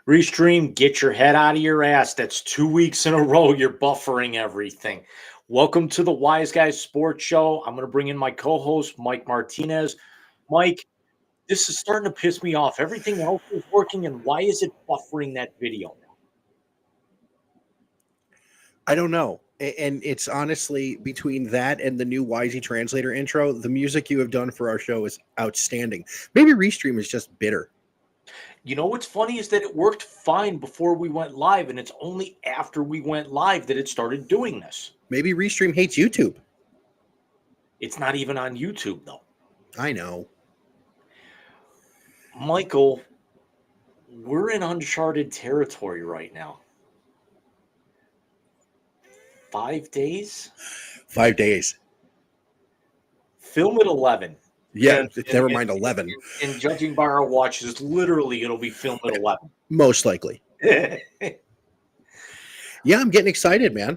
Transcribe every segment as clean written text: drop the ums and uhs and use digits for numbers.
Restream, get your head out of your ass. That's 2 weeks in a row you're buffering everything. Welcome to the Wise Guys Sports Show. I'm going to bring in my co-host, Mike Martinez. Mike, this is starting to piss me off. Everything else is working, and why is it buffering that video? I don't know. And it's honestly between that and the new Wisey Translator intro, the music you have done for our show is outstanding. Maybe Restream is just bitter. You know what's funny is that it worked fine before we went live, and it's only after we went live that it started doing this. Maybe Restream hates YouTube. It's not even on YouTube, though. I know. Michael, we're in uncharted territory right now. 5 days? 5 days. Film at 11. Yeah, never mind 11. And judging by our watches, literally it'll be filmed at 11. Most likely. Yeah, I'm getting excited, man.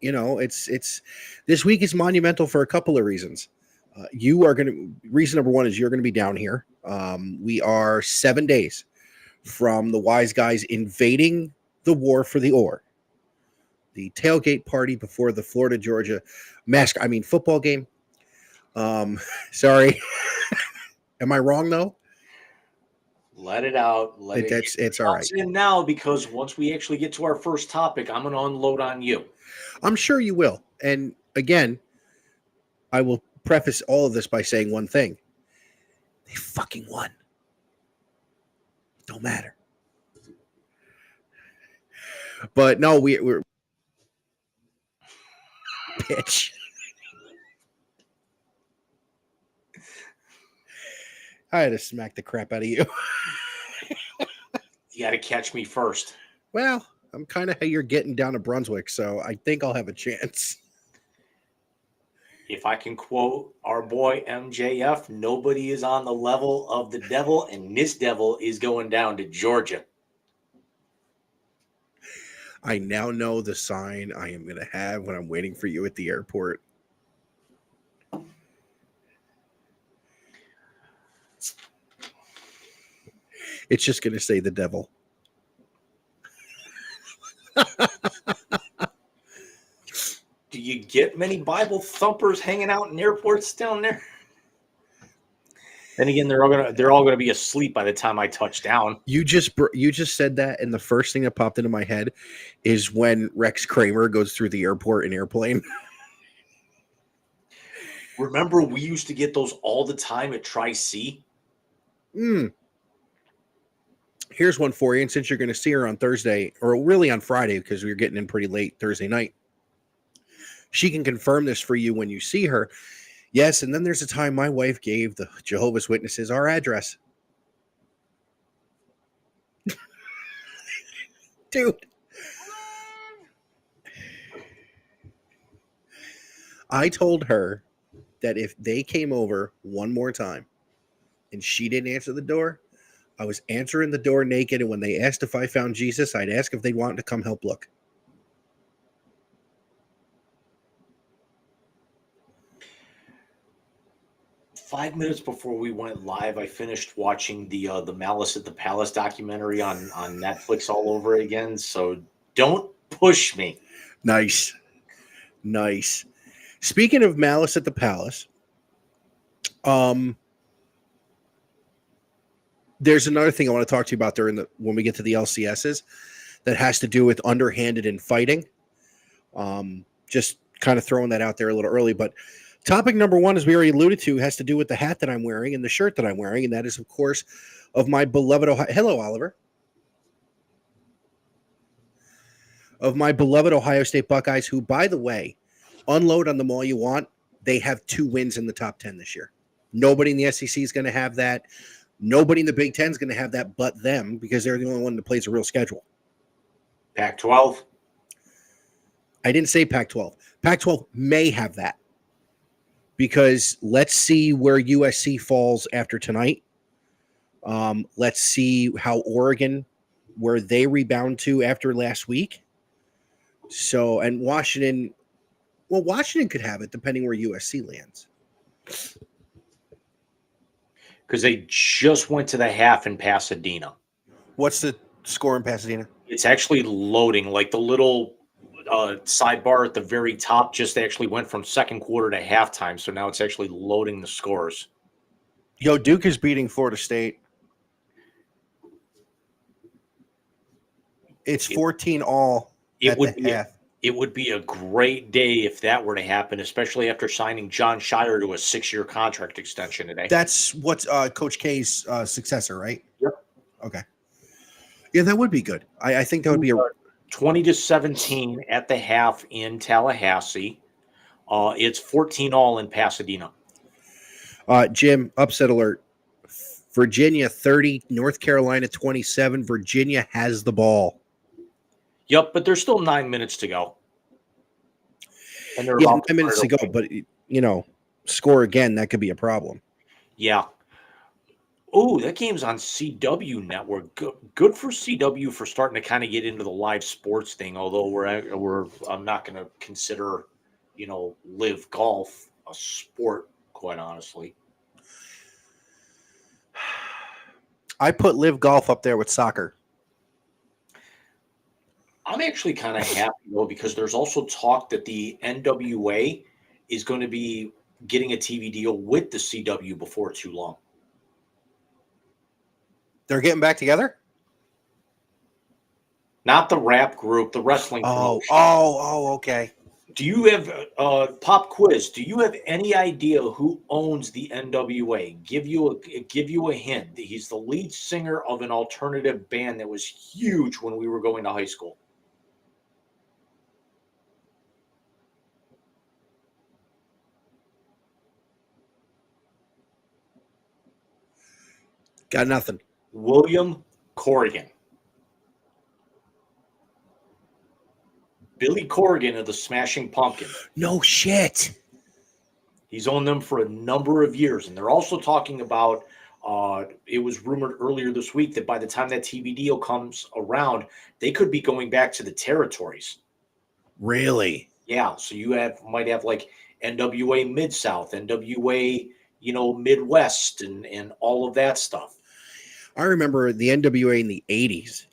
It's this week is monumental for a couple of reasons. Reason number one is you're going to be down here. We are 7 days from the Wise Guys invading the war for the ore. The tailgate party before the Florida-Georgia football game. Sorry. Am I wrong though? Let it out. It's all right. In now, because once we actually get to our first topic, I'm going to unload on you. I'm sure you will. And again, I will preface all of this by saying one thing. They fucking won. Don't matter. But no, we're bitch. I had to smack the crap out of you. You got to catch me first. Well, I'm kind of how you're getting down to Brunswick, so I think I'll have a chance. If I can quote our boy MJF, nobody is on the level of the devil, and this devil is going down to Georgia. I now know the sign I am going to have when I'm waiting for you at the airport. It's just going to say the devil. Do you get many Bible thumpers hanging out in airports down there? Then again, they're all gonna be asleep by the time I touch down. You just said that, and the first thing that popped into my head is when Rex Kramer goes through the airport in airplane. Remember, we used to get those all the time at Tri-C? Here's one for you, and since you're going to see her on Thursday, or really on Friday, because we're getting in pretty late Thursday night, she can confirm this for you when you see her. Yes, and then there's a time my wife gave the Jehovah's Witnesses our address. Dude. I told her that if they came over one more time and she didn't answer the door, I was answering the door naked, and when they asked if I found Jesus, I'd ask if they wanted to come help look. Five minutes before we went live, I finished watching the Malice at the Palace documentary on Netflix all over again. So don't push me. Nice. Speaking of Malice at the Palace, there's another thing I want to talk to you about when we get to the LCSs that has to do with underhanded in fighting. Just kind of throwing that out there a little early, but topic number one, as we already alluded to, has to do with the hat that I'm wearing and the shirt that I'm wearing, and that is, of course, of my beloved Hello, Oliver. Of my beloved Ohio State Buckeyes, who, by the way, unload on them all you want. They have 2 wins in the top 10 this year. Nobody in the SEC is going to have that. Nobody in the Big Ten is going to have that but them, because they're the only one that plays a real schedule. Pac-12? I didn't say Pac-12. Pac-12 may have that, because let's see where USC falls after tonight. Let's see how Oregon, where they rebound to after last week. So, and Washington could have it depending where USC lands. Because they just went to the half in Pasadena. What's the score in Pasadena? It's actually loading. Like the little sidebar at the very top just actually went from second quarter to halftime. So now it's actually loading the scores. Yo, Duke is beating Florida State. It's 14-all at the half. It would be a great day if that were to happen, especially after signing John Shire to a 6-year contract extension today. That's what's Coach K's successor, right? Yep. Okay. Yeah, that would be good. I think that would be a 20-17 at the half in Tallahassee. It's 14-all in Pasadena. Jim, upset alert. Virginia 30, North Carolina 27. Virginia has the ball. Yep, but there's still 9 minutes to go. And they're 9 minutes to go, but score again, that could be a problem. Yeah. Oh, that game's on CW Network. Good for CW for starting to kind of get into the live sports thing. Although I'm not going to consider, live golf a sport, quite honestly. I put live golf up there with soccer. I'm actually kind of happy though because there's also talk that the NWA is going to be getting a TV deal with the CW before too long. They're getting back together? Not the rap group, the wrestling promotion. Okay. Do you have pop quiz? Do you have any idea who owns the NWA? Give you a hint. He's the lead singer of an alternative band that was huge when we were going to high school. Got nothing. William Corrigan. Billy Corrigan of the Smashing Pumpkins. No shit. He's owned them for a number of years. And they're also talking about, it was rumored earlier this week that by the time that TV deal comes around, they could be going back to the territories. Really? Yeah. So you might have like NWA Mid-South, NWA, Midwest, and all of that stuff. I remember the NWA in the 80s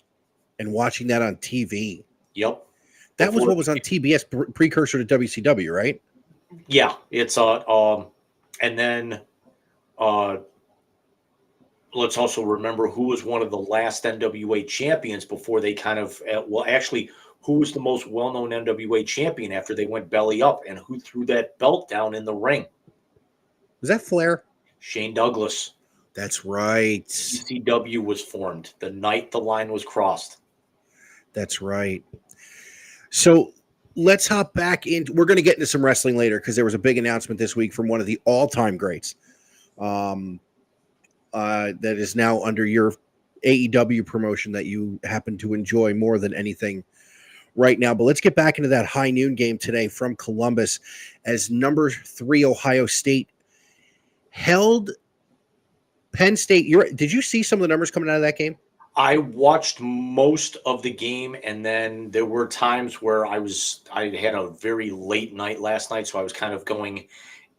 and watching that on TV. Yep. That was what was on TBS, precursor to WCW, right? Yeah, it's and then let's also remember who was one of the last NWA champions before they kind of who was the most well-known NWA champion after they went belly up, and who threw that belt down in the ring? Was that Flair? Shane Douglas. That's right. ECW was formed the night the line was crossed. That's right. So let's hop back into. We're going to get into some wrestling later because there was a big announcement this week from one of the all-time greats that is now under your AEW promotion that you happen to enjoy more than anything right now. But let's get back into that high noon game today from Columbus as number 3 Ohio State held Penn State. Did you see some of the numbers coming out of that game? I watched most of the game, and then there were times where I had a very late night last night, so I was kind of going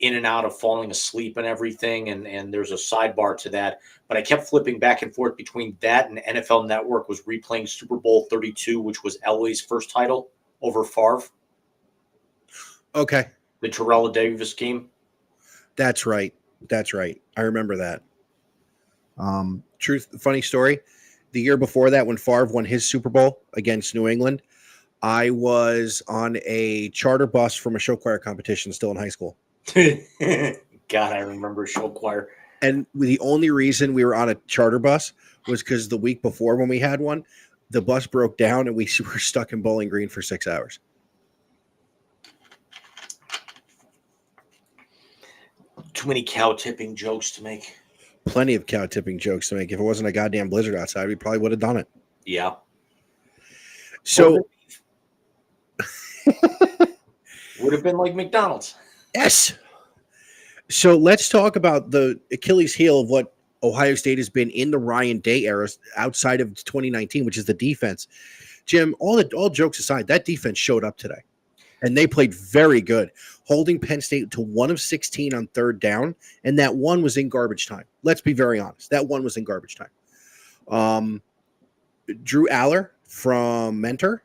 in and out of falling asleep and everything, and there's a sidebar to that. But I kept flipping back and forth between that and NFL Network was replaying Super Bowl 32, which was Elway's first title over Favre. Okay. The Terrell Davis game. That's right. I remember that. Funny story. The year before that, when Favre won his Super Bowl against New England, I was on a charter bus from a show choir competition still in high school. God, I remember show choir. And the only reason we were on a charter bus was because the week before when we had one, the bus broke down and we were stuck in Bowling Green for 6 hours. Too many cow tipping jokes to make. Plenty of cow tipping jokes to make. If it wasn't a goddamn blizzard outside, we probably would have done it. Yeah. So would have been like McDonald's. Yes. So let's talk about the Achilles heel of what Ohio State has been in the Ryan Day era outside of 2019, which is the defense. Jim, all jokes aside, that defense showed up today. And they played very good, holding Penn State to 1 of 16 on third down, and that one was in garbage time. Let's be very honest. That one was in garbage time. Drew Aller from Mentor,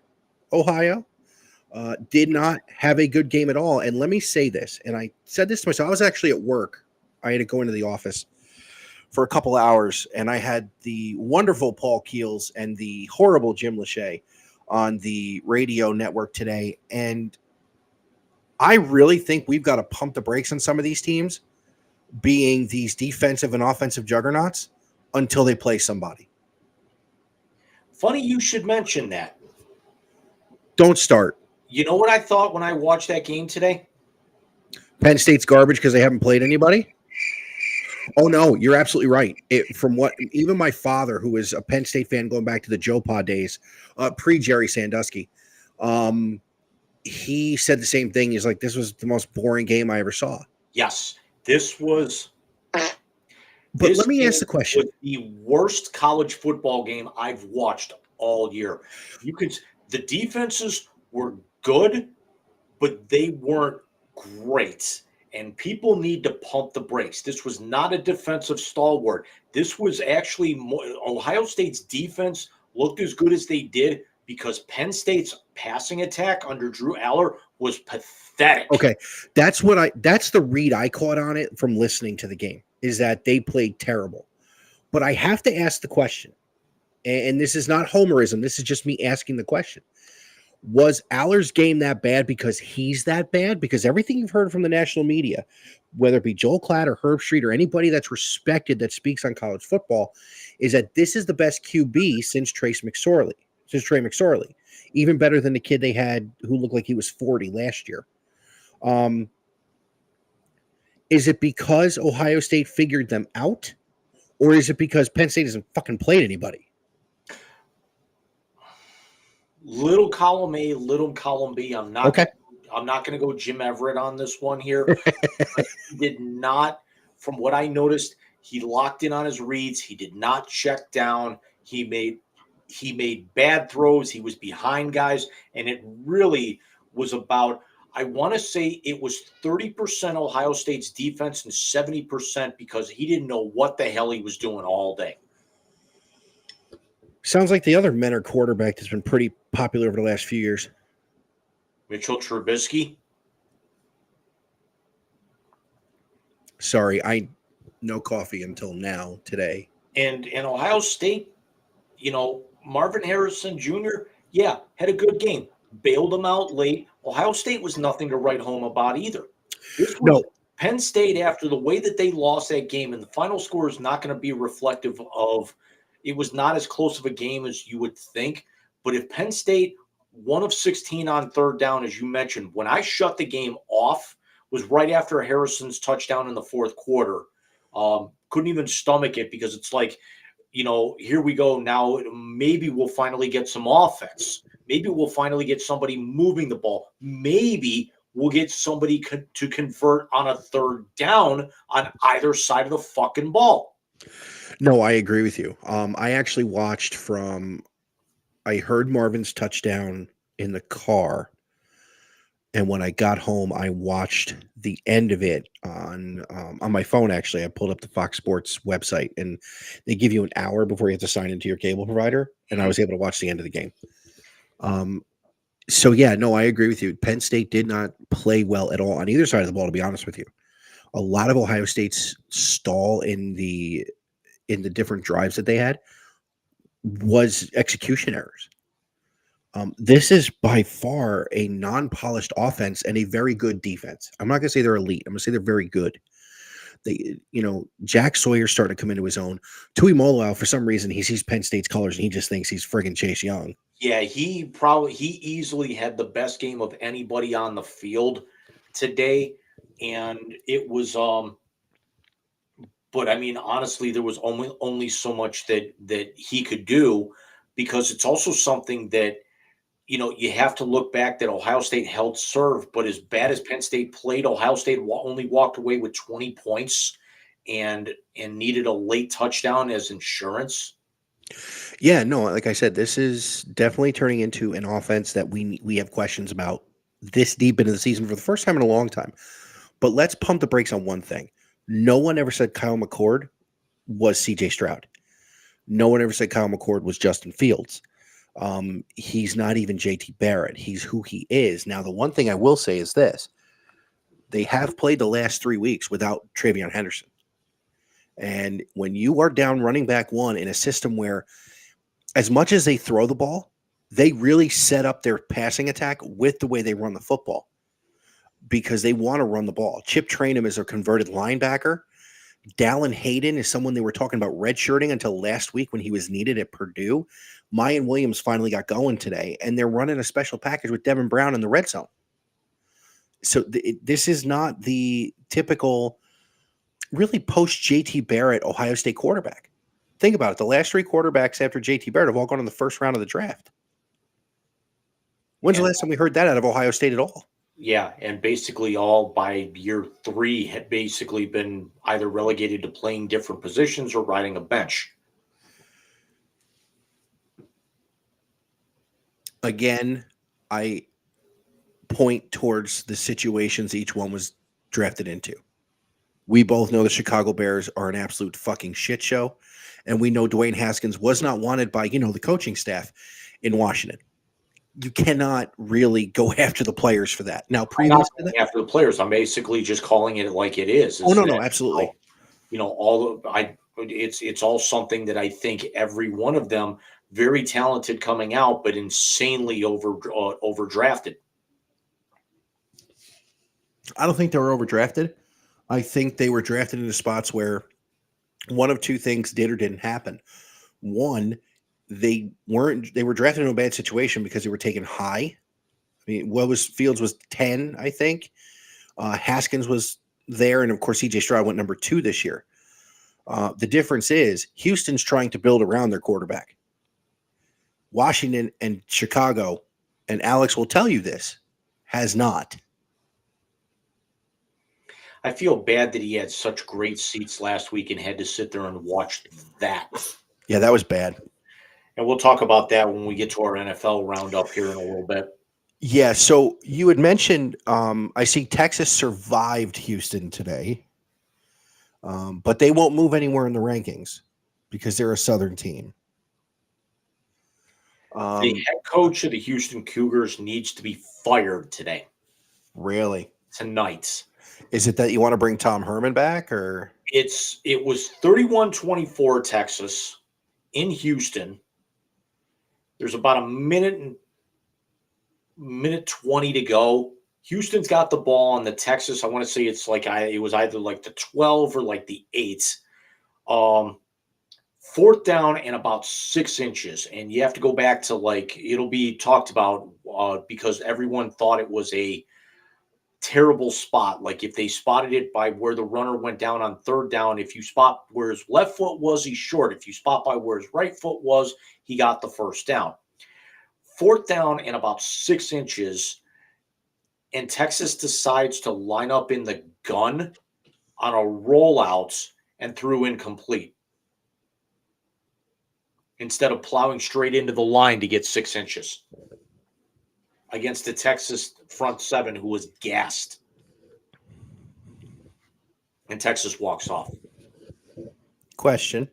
Ohio, did not have a good game at all. And let me say this, and I said this to myself. I was actually at work. I had to go into the office for a couple hours, and I had the wonderful Paul Keels and the horrible Jim Lachey on the radio network today. And I really think we've got to pump the brakes on some of these teams being these defensive and offensive juggernauts until they play somebody. Funny you should mention that. Don't start. You know what I thought when I watched that game today? Penn State's garbage because they haven't played anybody? Oh, no, you're absolutely right. From what even my father, who was a Penn State fan going back to the Joe Pa days, pre-Jerry Sandusky, he said the same thing. He's like, this was the most boring game I ever saw. Yes, this was. But let me ask the question. The worst college football game I've watched all year. The defenses were good, but they weren't great. And people need to pump the brakes. This was not a defensive stalwart. This was actually Ohio State's defense looked as good as they did because Penn State's passing attack under Drew Aller was pathetic. Okay, that's the read I caught on it from listening to the game, is that they played terrible. But I have to ask the question, and this is not homerism, this is just me asking the question. Was Aller's game that bad because he's that bad? Because everything you've heard from the national media, whether it be Joel Klatt or Herb Street or anybody that's respected that speaks on college football, is that this is the best QB since Trey McSorley, even better than the kid they had who looked like he was 40 last year. Is it because Ohio State figured them out, or is it because Penn State hasn't fucking played anybody? Little column A, little column B. I'm not going to go Jim Everett on this one here. He did not, from what I noticed, he locked in on his reads. He did not check down. He made bad throws. He was behind guys, and it really was about, I want to say it was 30% Ohio State's defense and 70% because he didn't know what the hell he was doing all day. Sounds like the other Mentor quarterback that's been pretty popular over the last few years. Mitchell Trubisky. Sorry, no coffee until now today. And Ohio State, Marvin Harrison Jr., had a good game. Bailed him out late. Ohio State was nothing to write home about either. Penn State, after the way that they lost that game, and the final score is not going to be reflective of, it was not as close of a game as you would think. But if Penn State, 1 of 16 on third down, as you mentioned, when I shut the game off, was right after Harrison's touchdown in the fourth quarter. Couldn't even stomach it because it's like, here we go. Now maybe we'll finally get some offense. Maybe we'll finally get somebody moving the ball. Maybe we'll get somebody to convert on a third down on either side of the fucking ball. No, I agree with you. I actually I heard Marvin's touchdown in the car. And when I got home, I watched the end of it on my phone. Actually, I pulled up the Fox Sports website, and they give you an hour before you have to sign into your cable provider. And I was able to watch the end of the game. So yeah, no, I agree with you. Penn State did not play well at all on either side of the ball, to be honest with you. A lot of Ohio State's stall in the different drives that they had was execution errors. This is by far a non-polished offense and a very good defense. I'm not going to say they're elite. I'm going to say they're very good. Jack Sawyer's starting to come into his own. Tui Molow, for some reason, he sees Penn State's colors and he just thinks he's friggin' Chase Young. Yeah, he easily had the best game of anybody on the field today. And it was, but I mean, honestly, there was only so much that he could do, because it's also something that, you have to look back that Ohio State held serve, but as bad as Penn State played, Ohio State only walked away with 20 points and needed a late touchdown as insurance. Yeah, no, like I said, this is definitely turning into an offense that we have questions about this deep into the season for the first time in a long time. But let's pump the brakes on one thing. No one ever said Kyle McCord was CJ Stroud. No one ever said Kyle McCord was Justin Fields. He's not even JT Barrett. He's who he is. Now, the one thing I will say is this. They have played the last 3 weeks without Travion Henderson. And when you are down running back one in a system where, as much as they throw the ball, they really set up their passing attack with the way they run the football because they want to run the ball. Chip Trainum is a converted linebacker. Dallin Hayden is someone they were talking about redshirting until last week when he was needed at Purdue. Mayan Williams finally got going today, and they're running a special package with Devin Brown in the red zone. So this is not the typical, really post JT Barrett Ohio State quarterback. Think about it. The last 3 quarterbacks after JT Barrett have all gone in the first round of the draft. When's the last time we heard that out of Ohio State at all? Yeah, and basically all by year 3 had basically been either relegated to playing different positions or riding a bench. Again, I point towards the situations each one was drafted into. We both know the Chicago Bears are an absolute fucking shit show, and we know Dwayne Haskins was not wanted by, the coaching staff in Washington. You cannot really go after the players for that. Now, previous to that, after the players, I'm basically just calling it like it is. Oh, no, absolutely. It's all something that I think every one of them very talented coming out, but insanely overdrafted. I don't think they were overdrafted. I think they were drafted into spots where one of two things did or didn't happen. One, they were drafted in a bad situation because they were taken high. I mean, Fields was 10, I think. Haskins was there, and of course, CJ Stroud went number 2 this year. The difference is Houston's trying to build around their quarterback. Washington and Chicago, and Alex will tell you this, has not. I feel bad that he had such great seats last week and had to sit there and watch that. Yeah, that was bad. And we'll talk about that when we get to our NFL roundup here in a little bit. Yeah, so you had mentioned, I see Texas survived Houston today, but they won't move anywhere in the rankings because they're a Southern team. The head coach of the Houston Cougars needs to be fired today. Really? Tonight. Is it that you want to bring Tom Herman back, or? It was 31-24 Texas in Houston. There's about a minute 20 to go. Houston's got the ball on the Texas. I want to say it's it was either like the 12 or like the 8. 4th down and about 6 inches. And you have to go back to it'll be talked about because everyone thought it was a terrible spot. Like if they spotted it by where the runner went down on 3rd down, if you spot where his left foot was, he's short. If you spot by where his right foot was, he got the 1st down. 4th down and about 6 inches, and Texas decides to line up in the gun on a rollout and threw incomplete instead of plowing straight into the line to get 6 inches against the Texas front 7 who was gassed. And Texas walks off. Question.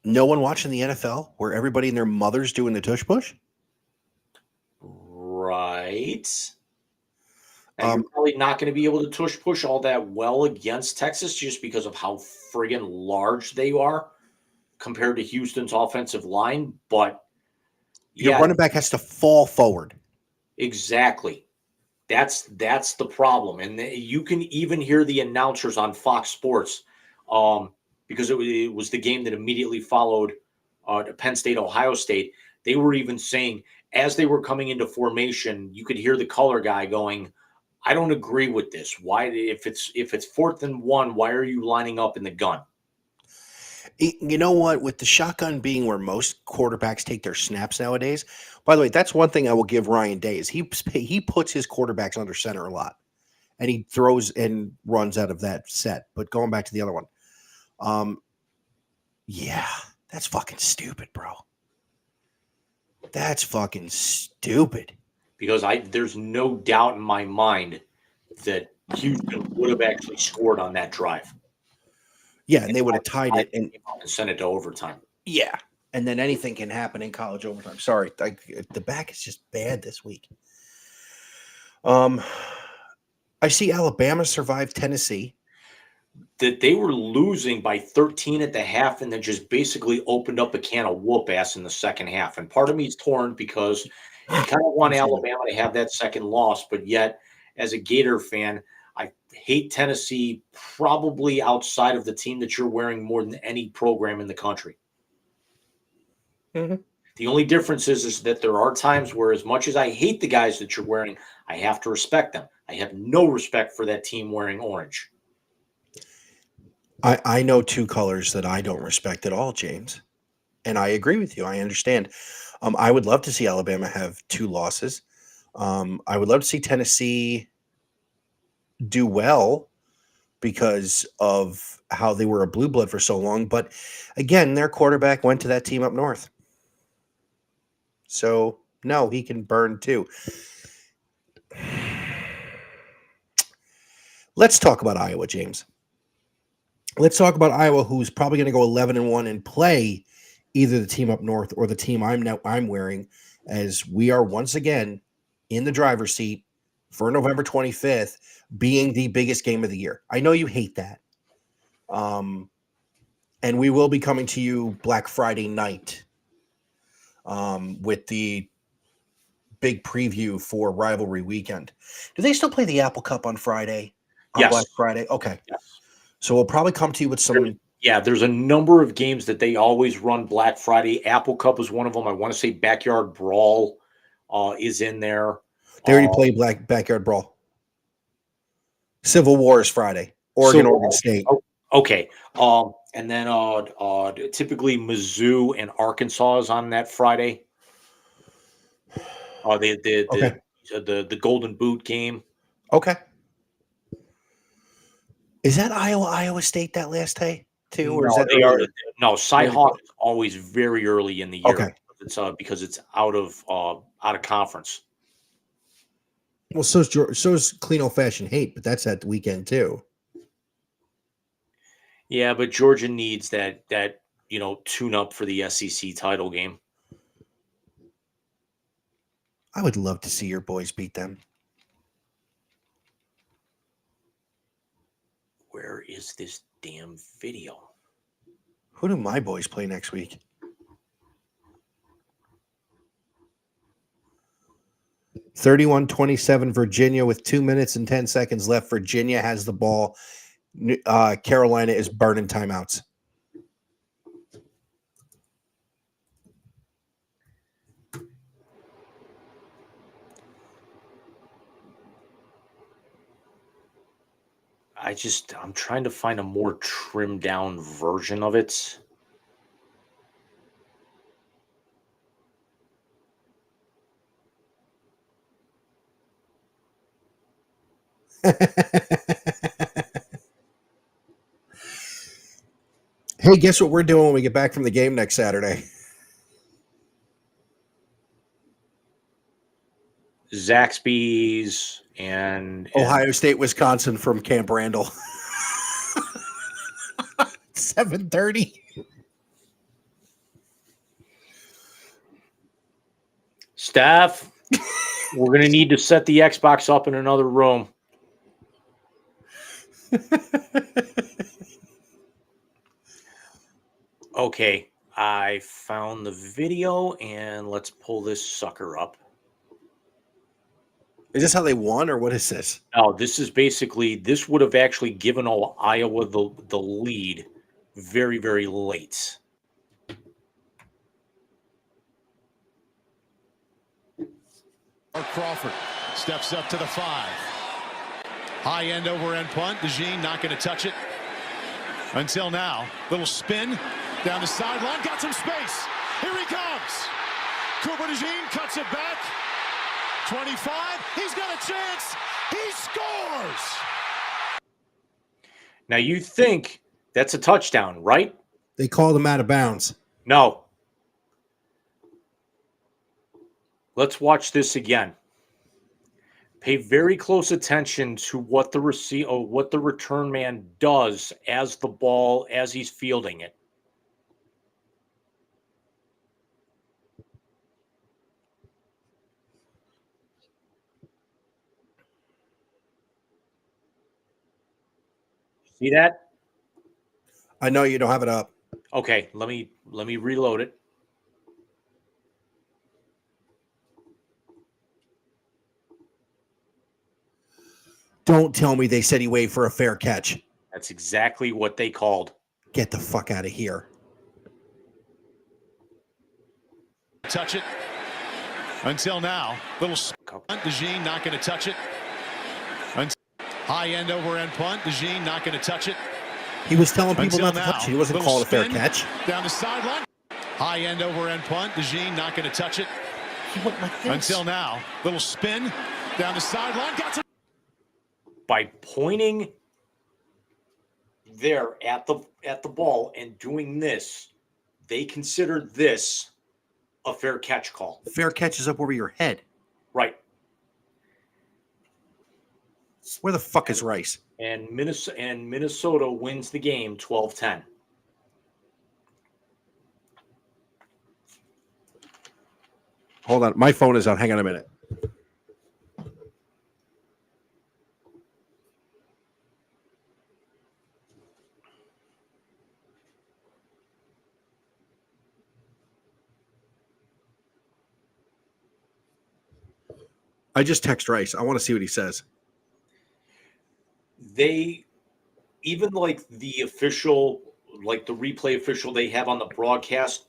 No one watching the NFL where everybody and their mother's doing the tush push? Right. And you're probably not going to be able to tush push all that well against Texas just because of how friggin' large they are compared to Houston's offensive line. But your running back has to fall forward. Exactly. That's the problem. And you can even hear the announcers on Fox Sports because it was the game that immediately followed Penn State, Ohio State. They were even saying, as they were coming into formation, you could hear the color guy going, I don't agree with this. Why, if it's 4th and 1, why are you lining up in the gun? You know what? With the shotgun being where most quarterbacks take their snaps nowadays, by the way, that's one thing I will give Ryan Day is he puts his quarterbacks under center a lot, and he throws and runs out of that set. But going back to the other one, yeah, that's fucking stupid, bro. That's fucking stupid. Because there's no doubt in my mind that Houston would have actually scored on that drive. Yeah, and they would have tied it and sent it to overtime. Yeah, and then anything can happen in college overtime. Sorry, the back is just bad this week. I see Alabama survive Tennessee. That they were losing by 13 at the half and then just basically opened up a can of whoop ass in the second half. And part of me is torn because you kind of want Alabama to have that second loss, but yet as a Gator fan, I hate Tennessee probably outside of the team that you're wearing more than any program in the country. Mm-hmm. The only difference is that there are times where, as much as I hate the guys that you're wearing, I have to respect them. I have no respect for that team wearing orange. I know two colors that I don't respect at all, James. And I agree with you. I understand. I would love to see Alabama have 2 losses. I would love to see Tennessee do well because of how they were a blue blood for so long. But again, their quarterback went to that team up north. So, no, he can burn too. Let's talk about Iowa, James. Let's talk about Iowa, who's probably going to go 11-1 and play either the team up north or the team I'm wearing, as we are once again in the driver's seat for November 25th, being the biggest game of the year. I know you hate that. And we will be coming to you Black Friday night with the big preview for Rivalry Weekend. Do they still play the Apple Cup on Friday? On Yes. Black Friday? Okay. Yes. So we'll probably come to you with some... There's a number of games that they always run Black Friday. Apple Cup is one of them. I want to say Backyard Brawl is in there. They already play Backyard Brawl. Civil War is Friday. Oregon State. Okay. And then typically Mizzou and Arkansas is on that Friday. The Golden Boot game. Okay. Is that Iowa State that last day too, or is that earlier? No, Cyhawk is always very early in the year. Okay. It's because it's out of conference. Well, so's Clean Old Fashioned Hate, but that's at the weekend too. Yeah, but Georgia needs that tune up for the SEC title game. I would love to see your boys beat them. Where is this damn video? Who do my boys play next week? (31-27) Virginia with 2 minutes and 10 seconds left. Virginia has the ball. Carolina is burning timeouts. I'm trying to find a more trimmed down version of it. Hey, guess what we're doing when we get back from the game next Saturday? Zaxby's and Ohio State, Wisconsin from Camp Randall. 7:30. Staff, we're going to need to set the Xbox up in another room. Okay, I found the video, and let's pull this sucker up. Is this how they won, or what is this? No, this would have actually given Iowa the lead very, very late. Crawford steps up to the 5. High end over end punt. DeJean not going to touch it until now. Little spin down the sideline. Got some space. Here he comes. Cooper DeJean cuts it back. 25. He's got a chance. He scores. Now you think that's a touchdown, right? They called him out of bounds. No. Let's watch this again. Pay very close attention to what the what the return man does as he's fielding it. See that? I know you don't have it up. Okay, let me reload it. Don't tell me they said he waved for a fair catch. That's exactly what they called. Get the fuck out of here. Touch it. Until now, little punt. DeJean not going to touch it. High end over end punt. DeJean not going to touch it. He was telling people Until not to now, touch it. He wasn't little calling a fair spin catch. Down the sideline. High end over end punt. DeJean not going to touch it. He went like this. Until now, little spin down the sideline. Got some. By pointing there at the ball and doing this, they consider this a fair catch call. Fair catch is up over your head. Right. Where the fuck is Rice? And Minnesota wins the game 12-10. Hold on. My phone is on. Hang on a minute. I just text Rice. I want to see what he says. They, even like the official, like the replay official they have on the broadcast,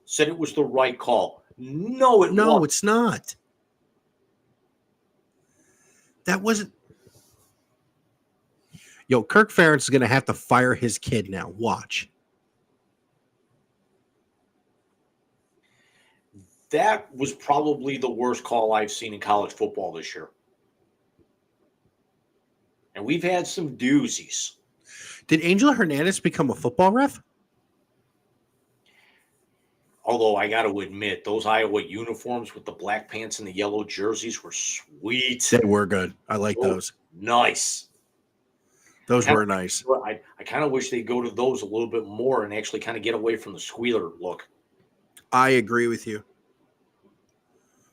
said it was the right call. No, it's not. That wasn't. Yo, Kirk Ferentz is going to have to fire his kid now. Watch. That was probably the worst call I've seen in college football this year. And we've had some doozies. Did Angel Hernandez become a football ref? Although I got to admit, those Iowa uniforms with the black pants and the yellow jerseys were sweet. They were good. I like those. Nice. Those were nice. I kind of wish they'd go to those a little bit more and actually kind of get away from the squealer look. I agree with you.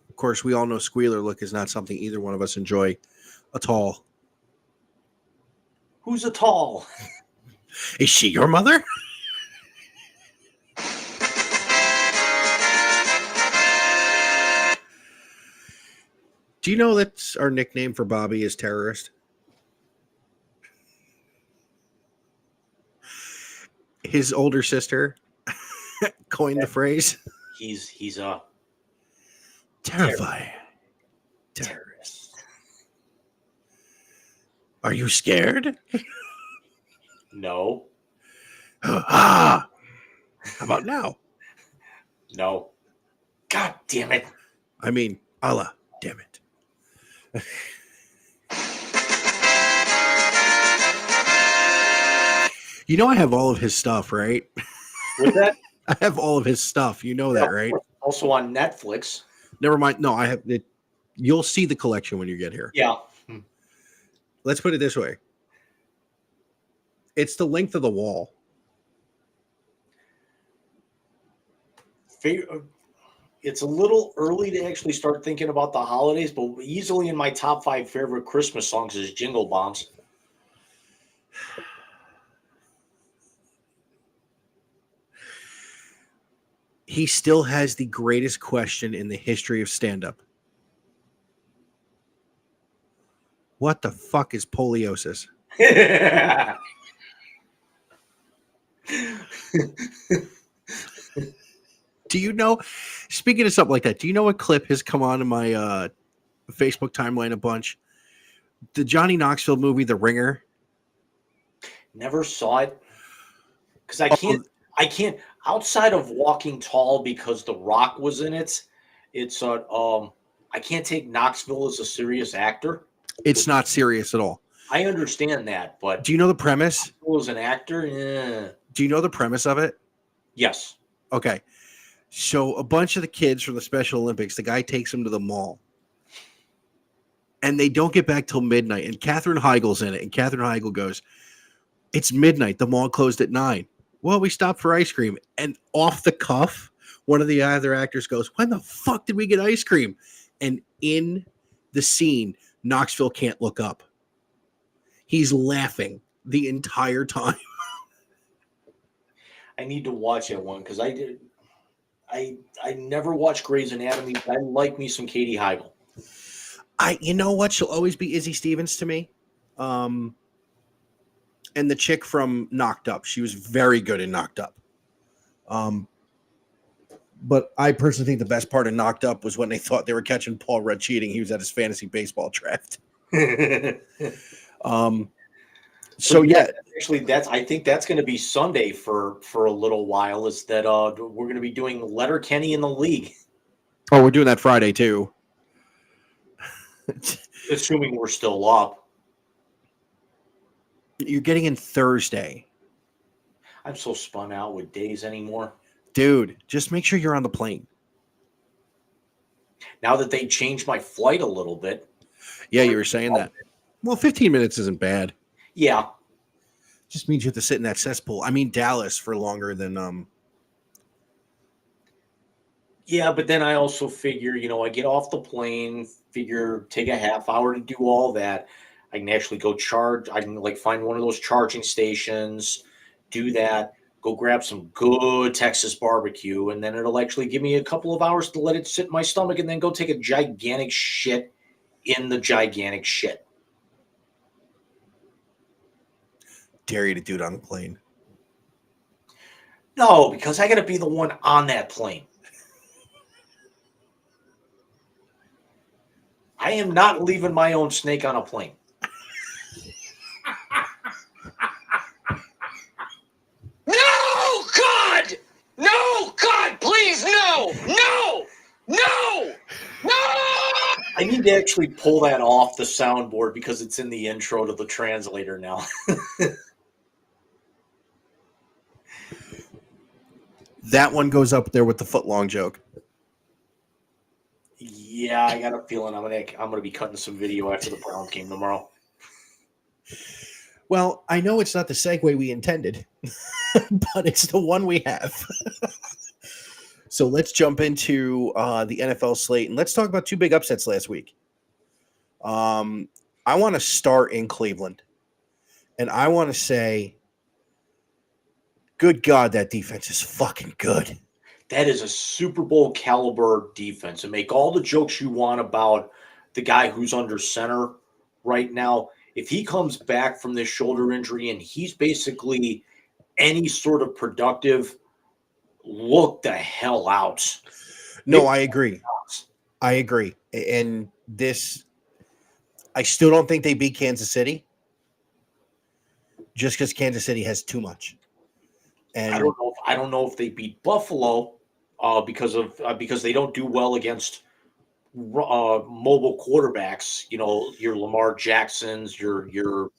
Of course, we all know squealer look is not something either one of us enjoy at all. Who's a tall? Is she your mother? Do you know that's our nickname for Bobby is terrorist? His older sister coined the phrase. He's a terrifying terrorist. Are you scared? No. How about now? No. God damn it. I mean, Allah, damn it. You know I have all of his stuff, right? What's that? I have all of his stuff. You know that, right? Also on Netflix. Never mind. No, I have it. You'll see the collection when you get here. Yeah. Let's put it this way. It's the length of the wall. It's a little early to actually start thinking about the holidays, but easily in my top 5 favorite Christmas songs is Jingle Bombs. He still has the greatest question in the history of stand-up. What the fuck is poliosis? Do you know, speaking of something like that, do you know what clip has come on in my Facebook timeline a bunch? The Johnny Knoxville movie, The Ringer. Never saw it. Because I can't, outside of Walking Tall because The Rock was in it, it's I can't take Knoxville as a serious actor. It's not serious at all. I understand that, but do you know the premise? Knoxville as an actor? Yeah. Do you know the premise of it? Yes. Okay. So a bunch of the kids from the Special Olympics, the guy takes them to the mall. and they don't get back till midnight. And Katherine Heigl's in it, and Katherine Heigl goes, "It's midnight. The mall closed at 9. Well, we stopped for ice cream." And off the cuff, one of the other actors goes, "When the fuck did we get ice cream?" And in the scene, Knoxville can't look up. He's laughing the entire time. I need to watch that one because I never watched Grey's Anatomy, but I like me some Katie Heigl. You know what? She'll always be Izzy Stevens to me. And the chick from Knocked Up, she was very good in Knocked Up. But I personally think the best part of Knocked Up was when they thought they were catching Paul Rudd cheating. He was at his fantasy baseball draft. So yeah, actually, I think that's going to be Sunday for a little while. Is that we're going to be doing Letterkenny in the league? Oh, we're doing that Friday too. Assuming we're still up. You're getting in Thursday. I'm so spun out with days anymore. Dude, just make sure you're on the plane. Now that they changed my flight a little bit. Yeah, you were saying that. Well, 15 minutes isn't bad. Yeah. Just means you have to sit in that cesspool. I mean, Dallas for longer than Yeah, but then I also figure, I get off the plane, take a half hour to do all that. I can actually go charge. I can find one of those charging stations, do that, go grab some good Texas barbecue, and then it'll actually give me a couple of hours to let it sit in my stomach and then go take a gigantic shit in the gigantic shit. Dare you to do it on the plane. No, because I got to be the one on that plane. I am not leaving my own snake on a plane. No, God! No, God, please, no! No! No! No! I need to actually pull that off the soundboard because it's in the intro to the translator now. That one goes up there with the footlong joke. Yeah, I got a feeling I'm gonna be cutting some video after the Browns game tomorrow. Well, I know it's not the segue we intended, but it's the one we have. So let's jump into the NFL slate, and let's talk about two big upsets last week. I want to start in Cleveland, and I want to say, good God, that defense is fucking good. That is a Super Bowl caliber defense. And make all the jokes you want about the guy who's under center right now. If he comes back from this shoulder injury and he's basically any sort of productive, look the hell out. No, I agree. I agree. And this, I still don't think they beat Kansas City just because Kansas City has too much. And I don't know if they beat Buffalo because they don't do well against mobile quarterbacks. Your Lamar Jacksons, your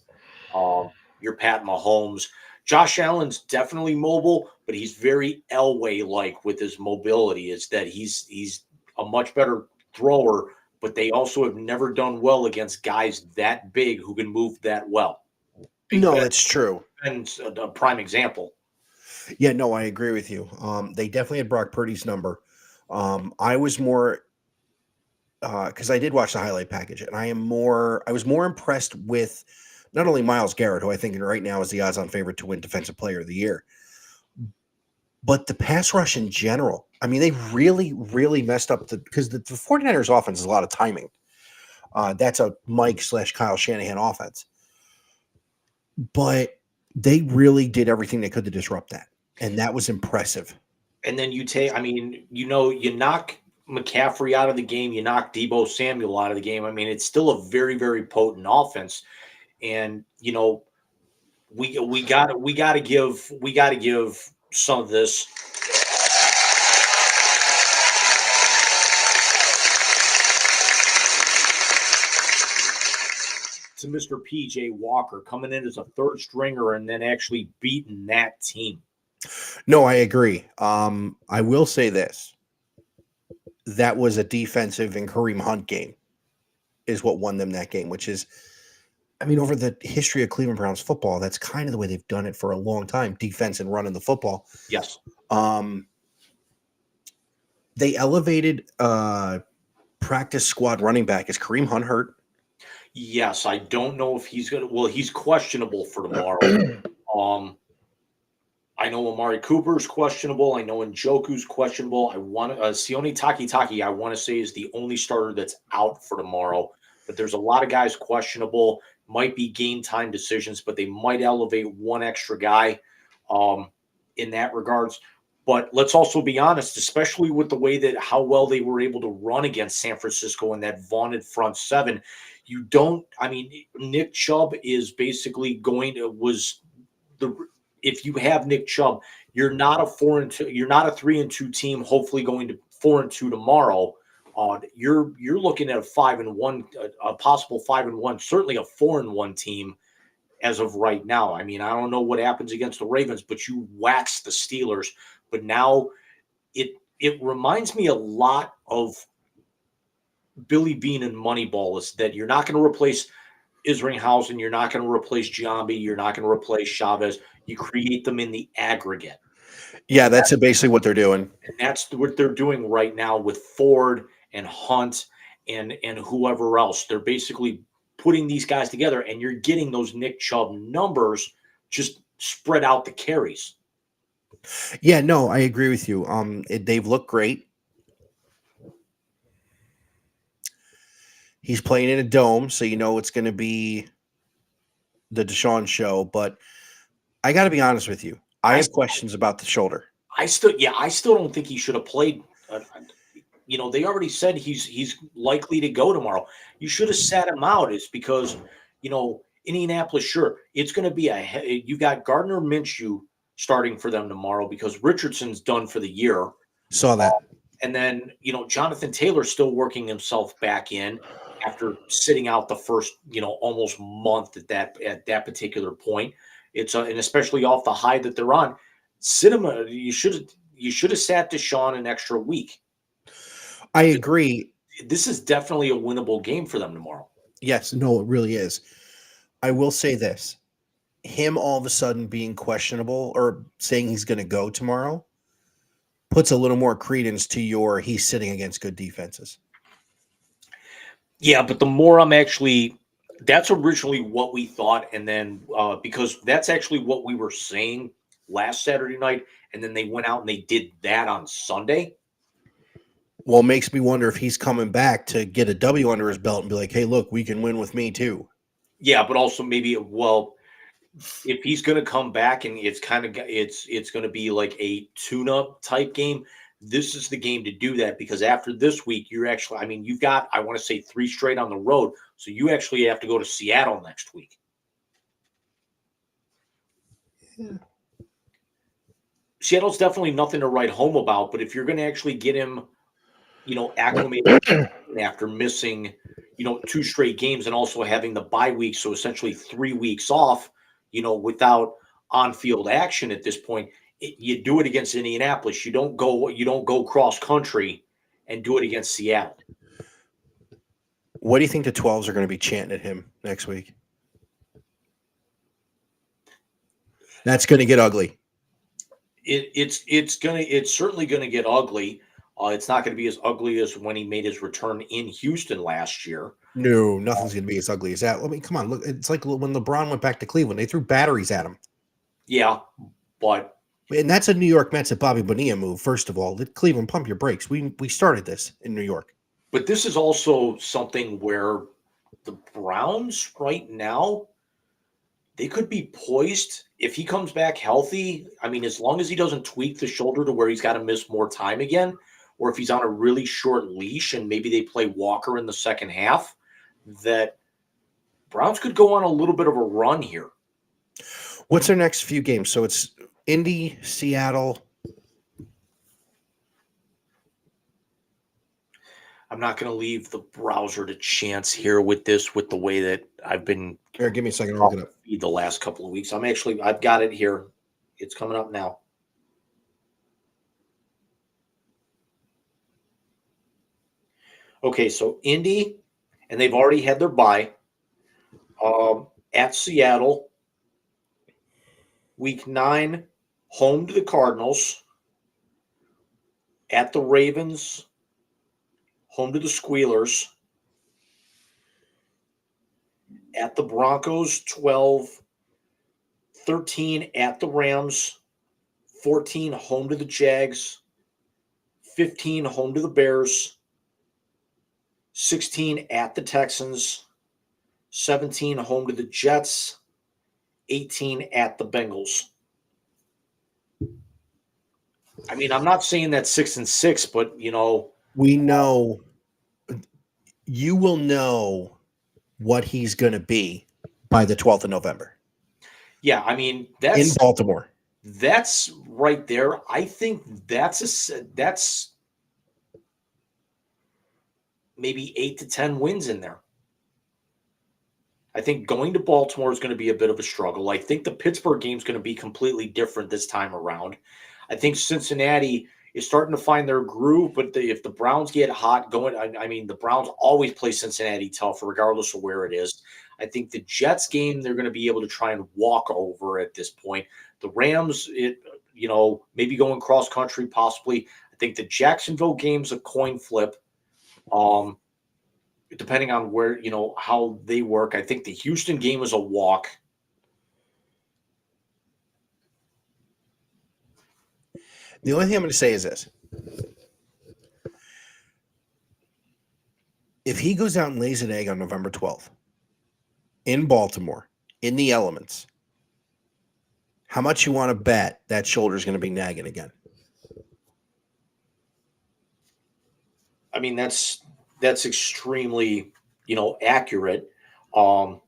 Pat Mahomes. Josh Allen's definitely mobile, but he's very Elway-like with his mobility. Is that he's a much better thrower, but they also have never done well against guys that big who can move that well. No, that's true. And a prime example. Yeah, no, I agree with you. They definitely had Brock Purdy's number. I was more because I did watch the highlight package, and I was more impressed with not only Myles Garrett, who I think right now is the odds-on favorite to win Defensive Player of the Year, but the pass rush in general. I mean, they really, really messed up because the 49ers offense is a lot of timing. That's a Mike/Kyle Shanahan offense. But they really did everything they could to disrupt that. And that was impressive. And then you knock McCaffrey out of the game, you knock Deebo Samuel out of the game. I mean, it's still a very, very potent offense. And we gotta give some of this to Mr. PJ Walker coming in as a third stringer and then actually beating that team. No, I agree. I will say this. That was a defensive and Kareem Hunt game. is what won them that game, which is, I mean, over the history of Cleveland Browns football, that's kind of the way they've done it for a long time, defense and running the football. Yes. They elevated practice squad running back. Is Kareem Hunt hurt? Yes, I don't know if he's going to – well, he's questionable for tomorrow. I know Amari Cooper's questionable. I know Njoku's questionable. I want Sione Takitaki, I want to say, is the only starter that's out for tomorrow. But there's a lot of guys questionable. Might be game time decisions, but they might elevate one extra guy in that regards. But let's also be honest, especially with the way that how well they were able to run against San Francisco in that vaunted front seven. You don't – I mean, Nick Chubb is basically going to – was the – if you have Nick Chubb, you're not a 4-2, you're not a 3-2 team. Hopefully, going to 4-2 tomorrow. You're looking at a 5-1, a possible 5-1, certainly a 4-1 team as of right now. I mean, I don't know what happens against the Ravens, but you wax the Steelers. But now it reminds me a lot of Billy Beane and Moneyball, is that you're not going to replace Isringhausen, you're not going to replace Giambi, you're not going to replace Chavez. You create them in the aggregate. Yeah, that's basically what they're doing. And that's what they're doing right now with Ford and Hunt and whoever else. They're basically putting these guys together, and you're getting those Nick Chubb numbers just spread out the carries. Yeah, no, I agree with you. They've looked great. He's playing in a dome, so you know it's going to be the Deshaun show. But I got to be honest with you. I have questions about the shoulder. I still don't think he should have played. They already said he's likely to go tomorrow. You should have sat him out. It's because, Indianapolis, sure, it's going to be you got Gardner Minshew starting for them tomorrow because Richardson's done for the year. Saw that. And then, Jonathan Taylor's still working himself back in after sitting out the first, almost month at that particular point. It's and especially off the high that they're on. Sit him. You should have sat Deshaun an extra week. I agree. This is definitely a winnable game for them tomorrow. Yes, no, it really is. I will say this. Him all of a sudden being questionable or saying he's going to go tomorrow puts a little more credence to he's sitting against good defenses. Yeah, but the more that's originally what we thought. And then because that's actually what we were saying last Saturday night. And then they went out and they did that on Sunday. Well, it makes me wonder if he's coming back to get a W under his belt and be like, hey, look, we can win with me too. Yeah, but also maybe, if he's going to come back and it's going to be like a tune-up type game, this is the game to do that, because after this week, you've got, I want to say 3 straight on the road. So you actually have to go to Seattle next week. Yeah. Seattle's definitely nothing to write home about, but if you're going to actually get him, acclimated after missing, 2 straight games and also having the bye week, so essentially 3 weeks off, without on-field action at this point, you do it against Indianapolis. You don't go cross country and do it against Seattle. What do you think the 12s are going to be chanting at him next week? That's going to get ugly. It's certainly going to get ugly. It's not going to be as ugly as when he made his return in Houston last year. No, nothing's going to be as ugly as that. I mean, come on, look, it's like when LeBron went back to Cleveland, they threw batteries at him. Yeah, and that's a New York Mets and Bobby Bonilla move. First of all, Cleveland, pump your brakes. We started this in New York. But this is also something where the Browns right now, they could be poised if he comes back healthy. I mean, as long as he doesn't tweak the shoulder to where he's got to miss more time again, or if he's on a really short leash and maybe they play Walker in the second half, that Browns could go on a little bit of a run here. What's their next few games? So it's Indy, Seattle. I'm not going to leave the browser to chance here with the way that I've been. Here, give me a second. I'll look it up. The last couple of weeks. I've got it here. It's coming up now. Okay, so Indy, and they've already had their bye. At Seattle, week 9, home to the Cardinals. At the Ravens, home to the Squealers. At the Broncos, 12. 13 at the Rams. 14 home to the Jags. 15 home to the Bears. 16 at the Texans. 17 home to the Jets. 18 at the Bengals. I mean, I'm not saying that's 6-6, but we know you will know what he's going to be by the 12th of November. Yeah, I mean, in Baltimore. That's right there. I think that's maybe 8 to 10 wins in there. I think going to Baltimore is going to be a bit of a struggle. I think the Pittsburgh game is going to be completely different this time around. I think Cincinnati is starting to find their groove, but if the Browns get hot I mean, the Browns always play Cincinnati tough, regardless of where it is. I think the Jets game, they're going to be able to try and walk over at this point. The Rams, maybe going cross country, possibly. I think the Jacksonville game's a coin flip. Depending on where, how they work. I think the Houston game is a walk. The only thing I'm going to say is this. If he goes out and lays an egg on November 12th in Baltimore, in the elements, how much you want to bet that shoulder's going to be nagging again? I mean, that's extremely, accurate. But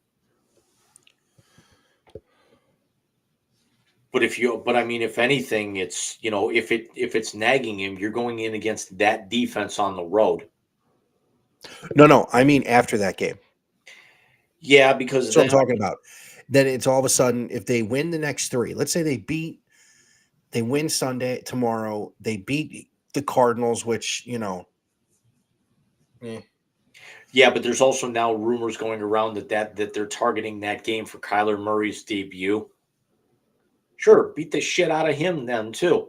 if anything, it's, if it's nagging him, you're going in against that defense on the road. No, I mean after that game. Yeah, because that's what I'm talking about. Then it's all of a sudden, if they win the next 3, let's say they win Sunday, tomorrow, they beat the Cardinals, which, Yeah, but there's also now rumors going around that they're targeting that game for Kyler Murray's debut. Sure, beat the shit out of him then too.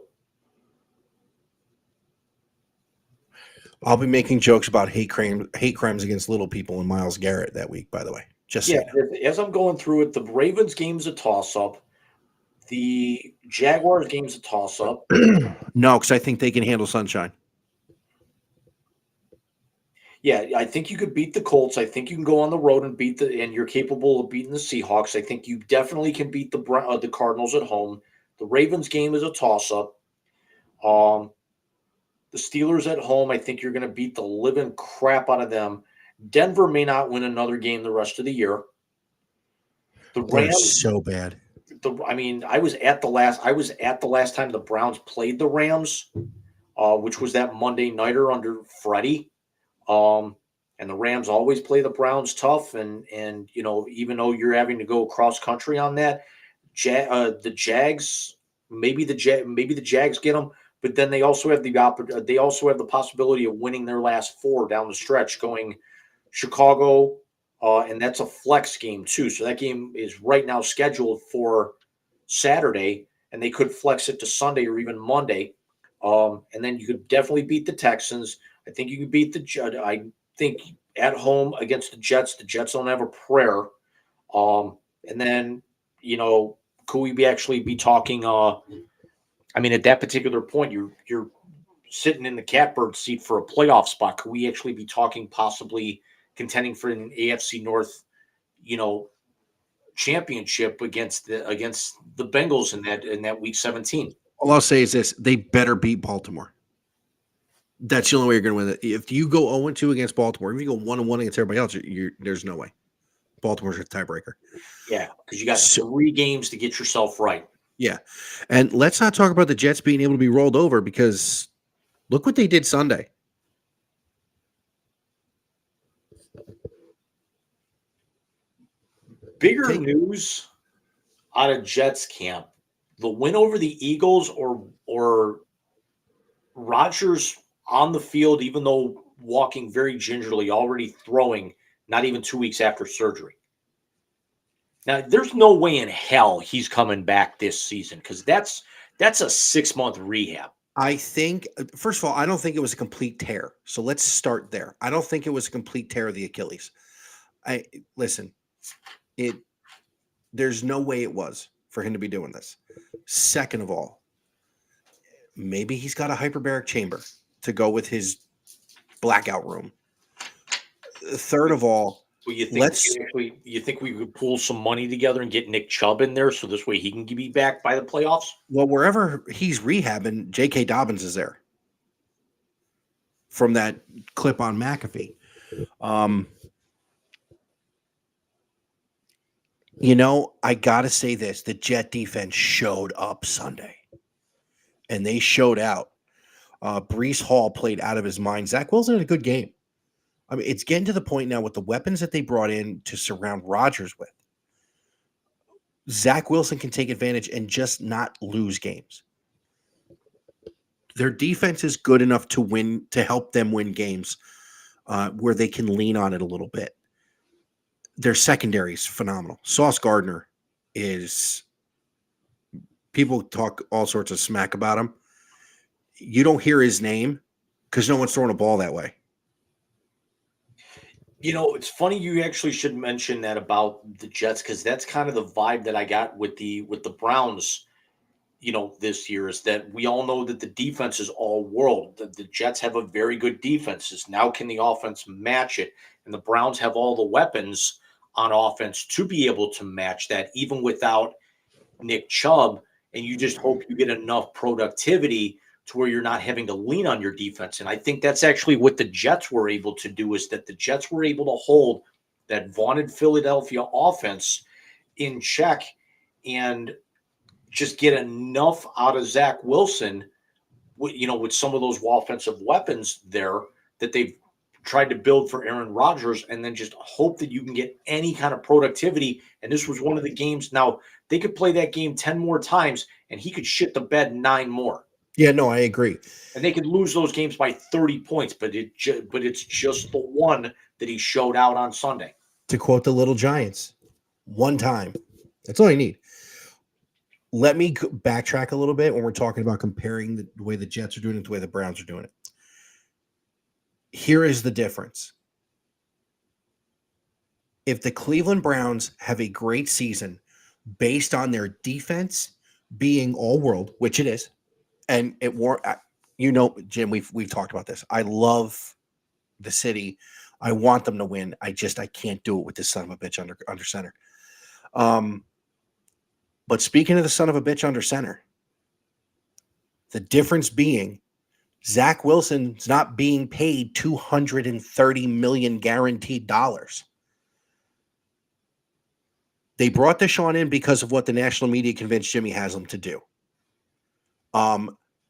I'll be making jokes about hate crimes against little people and Myles Garrett that week, by the way. Just yeah, as I'm going through it, the Ravens game's a toss-up. The Jaguars game's a toss-up. No, because I think they can handle sunshine. Yeah, I think you could beat the Colts. I think you can go on the road and and you're capable of beating the Seahawks. I think you definitely can beat the Cardinals at home. The Ravens game is a toss-up. The Steelers at home, I think you're going to beat the living crap out of them. Denver may not win another game the rest of the year. The Rams so bad. I was at the last time the Browns played the Rams, which was that Monday nighter under Freddie. And the Rams always play the Browns tough, and even though you're having to go cross country on that, the Jags, maybe the Jags get them, but then they also have the possibility of winning their last 4 down the stretch, going Chicago, and that's a flex game too. So that game is right now scheduled for Saturday, and they could flex it to Sunday or even Monday. And then you could definitely beat the Texans. I think you could beat I think at home against the Jets don't have a prayer. And then, could we actually be talking? At that particular point, you're sitting in the catbird seat for a playoff spot. Could we actually be talking possibly contending for an AFC North, championship against the Bengals in that week 17? All I'll say is this: they better beat Baltimore. That's the only way you're going to win it. If you go 0-2 against Baltimore, if you go 1-1 against everybody else, there's no way. Baltimore's a tiebreaker. Yeah, because you got 3 games to get yourself right. Yeah, and let's not talk about the Jets being able to be rolled over, because look what they did Sunday. Bigger news out of Jets camp: the win over the Eagles, or Rodgers on the field, even though walking very gingerly, already throwing not even 2 weeks after surgery. Now, there's no way in hell he's coming back this season because that's a 6-month rehab. I think, first of all, I don't think it was a complete tear. So let's start there. I don't think it was a complete tear of the Achilles. Listen, there's no way it was for him to be doing this. Second of all, maybe he's got a hyperbaric chamber to go with his blackout room. Third of all, well, you think we could pull some money together and get Nick Chubb in there so this way he can be back by the playoffs? Well, wherever he's rehabbing, J.K. Dobbins is there from that clip on McAfee. I got to say this. The Jet defense showed up Sunday, and they showed out. Breece Hall played out of his mind. Zach Wilson had a good game. I mean, it's getting to the point now with the weapons that they brought in to surround Rodgers with. Zach Wilson can take advantage and just not lose games. Their defense is good enough to help them win games where they can lean on it a little bit. Their secondary is phenomenal. Sauce Gardner people talk all sorts of smack about him. You don't hear his name because no one's throwing a ball that way. It's funny you actually should mention that about the Jets because that's kind of the vibe that I got with the Browns, this year is that we all know that the defense is all world. The Jets have a very good defense. Now can the offense match it? And the Browns have all the weapons on offense to be able to match that even without Nick Chubb. And you just hope you get enough productivity to where you're not having to lean on your defense. And I think that's actually what the Jets were able to do is that the Jets were able to hold that vaunted Philadelphia offense in check and just get enough out of Zach Wilson, with some of those offensive weapons there that they've tried to build for Aaron Rodgers and then just hope that you can get any kind of productivity. And this was one of the games. Now, they could play that game 10 more times and he could shit the bed 9 more. Yeah, no, I agree. And they could lose those games by 30 points, but it's just the one that he showed out on Sunday. To quote the Little Giants, one time. That's all you need. Let me backtrack a little bit when we're talking about comparing the way the Jets are doing it to the way the Browns are doing it. Here is the difference. If the Cleveland Browns have a great season based on their defense being all world, which it is, and Jim, we've talked about this. I love the city. I want them to win. I can't do it with this son of a bitch under center. But speaking of the son of a bitch under center, the difference being Zach Wilson's not being paid $230 million guaranteed dollars. They brought Deshaun in because of what the national media convinced Jimmy Haslam to do.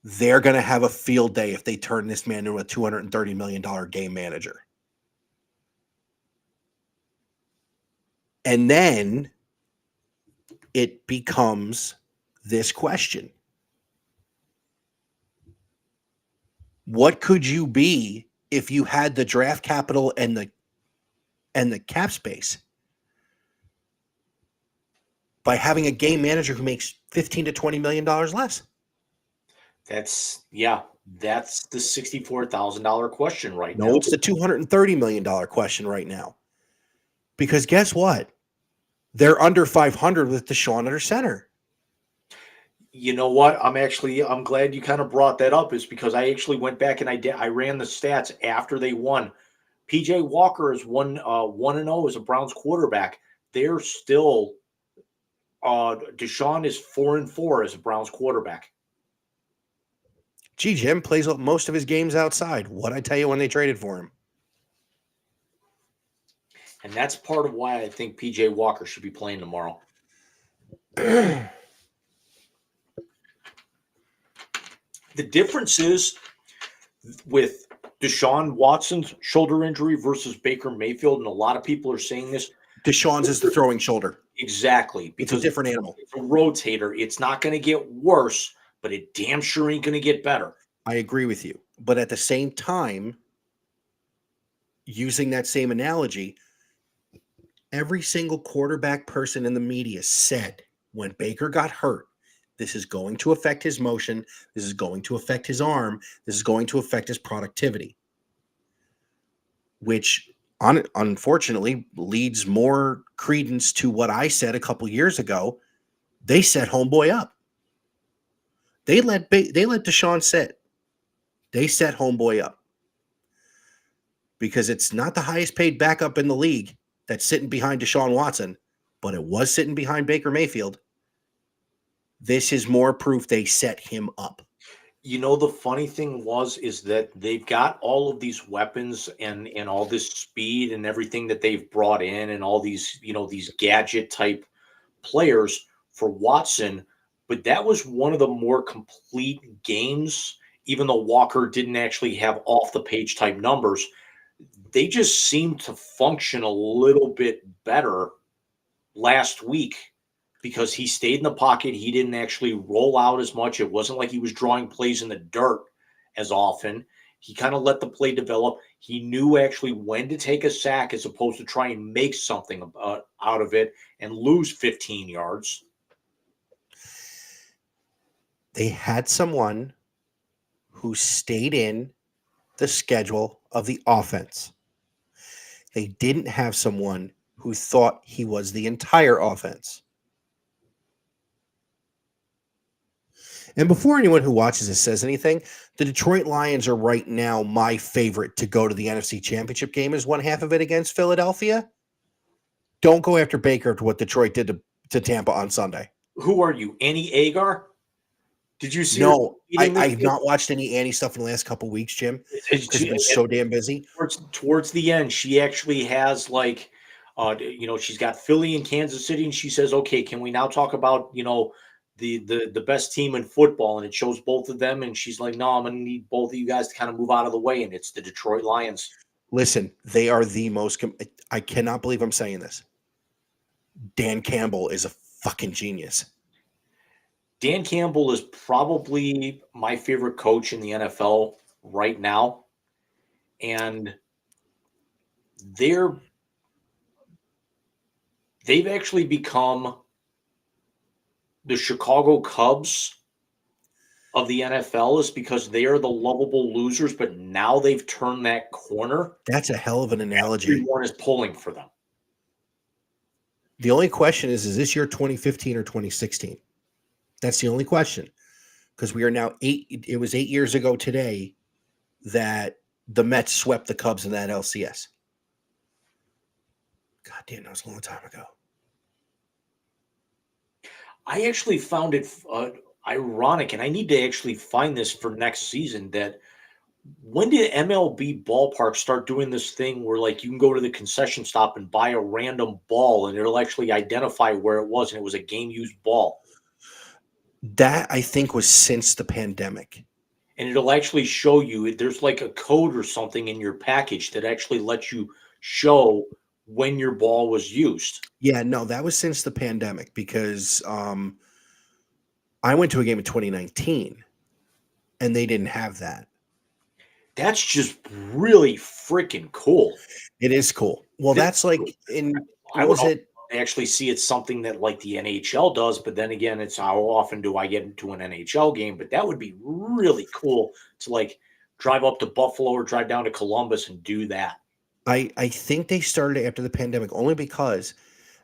They're going to have a field day if they turn this man into a $230 million game manager. And then it becomes this question. What could you be if you had the draft capital and the cap space by having a game manager who makes $15 to $20 million less? That's the $64,000 question right now. No, it's the $230 million question right now. Because guess what? They're under 500 with Deshaun under center. You know what? I'm glad you kind of brought that up is because I actually went back and I ran the stats after they won. PJ Walker is 1-0 as a Browns quarterback. They're still Deshaun is 4-4 as a Browns quarterback. Gee, Jim plays most of his games outside. What'd I tell you when they traded for him? And that's part of why I think PJ Walker should be playing tomorrow. The difference is with Deshaun Watson's shoulder injury versus Baker Mayfield, and a lot of people are saying this. Deshaun's is the throwing shoulder. Exactly. It's a different animal. It's a rotator. It's not going to get worse, but it damn sure ain't going to get better. I agree with you. But at the same time, using that same analogy, Every single quarterback person in the media said when Baker got hurt, this is going to affect his motion. This is going to affect his arm. This is going to affect his productivity, which unfortunately leads more credence to what I said a couple years ago. They set homeboy up. They let Deshaun sit. They set homeboy up because it's not the highest paid backup in the league that's sitting behind Deshaun Watson, but it was sitting behind Baker Mayfield. This is more proof they set him up. You know, the funny thing is that they've got all of these weapons and all this speed and everything that they've brought in and all these, these gadget type players for Watson, but that was one of the more complete games, even though Walker didn't actually have off the page type numbers. They just seemed to function a little bit better last week because he stayed in the pocket. He didn't actually roll out as much. It wasn't like he was drawing plays in the dirt as often. He kind of let the play develop. He knew actually when to take a sack as opposed to try and make something out of it and lose 15 yards. They had someone who stayed in the schedule of the offense. They didn't have someone who thought he was the entire offense. And before anyone who watches this says anything, the Detroit Lions are right now my favorite to go to the NFC Championship game as one half of it against Philadelphia. Don't go after Baker to what Detroit did to Tampa on Sunday. Who are you, Annie Agar? Did you see? No, I've not watched any Annie stuff in the last couple of weeks, Jim, because I've been so damn busy. Towards the end, she actually has she's got Philly and Kansas City, and she says, "Okay, can we now talk about the best team in football?" And it shows both of them, and she's like, "No, I'm going to need both of you guys to kind of move out of the way," and it's the Detroit Lions. Listen, they are the most. I cannot believe I'm saying this. Dan Campbell is a fucking genius. Dan Campbell is probably my favorite coach in the NFL right now. And they've actually become the Chicago Cubs of the NFL, is because they are the lovable losers, but now they've turned that corner. That's a hell of an analogy. Everyone is pulling for them. The only question is this year 2015 or 2016? That's the only question, because we are now it was 8 years ago today that the Mets swept the Cubs in that LCS. God damn, that was a long time ago. I actually found it ironic, and I need to actually find this for next season, that when did MLB ballparks start doing this thing where you can go to the concession stop and buy a random ball and it'll actually identify where it was, and it was a game used ball? That, I think, was since the pandemic. And it'll actually show you, there's a code or something in your package that actually lets you show when your ball was used. Yeah, no, that was since the pandemic, because I went to a game in 2019 and they didn't have that. That's just really freaking cool. It is cool. Well, that's I actually see it's something that the NHL does, but then again, it's how often do I get into an NHL game? But that would be really cool to drive up to Buffalo or drive down to Columbus and do that. I think they started after the pandemic only because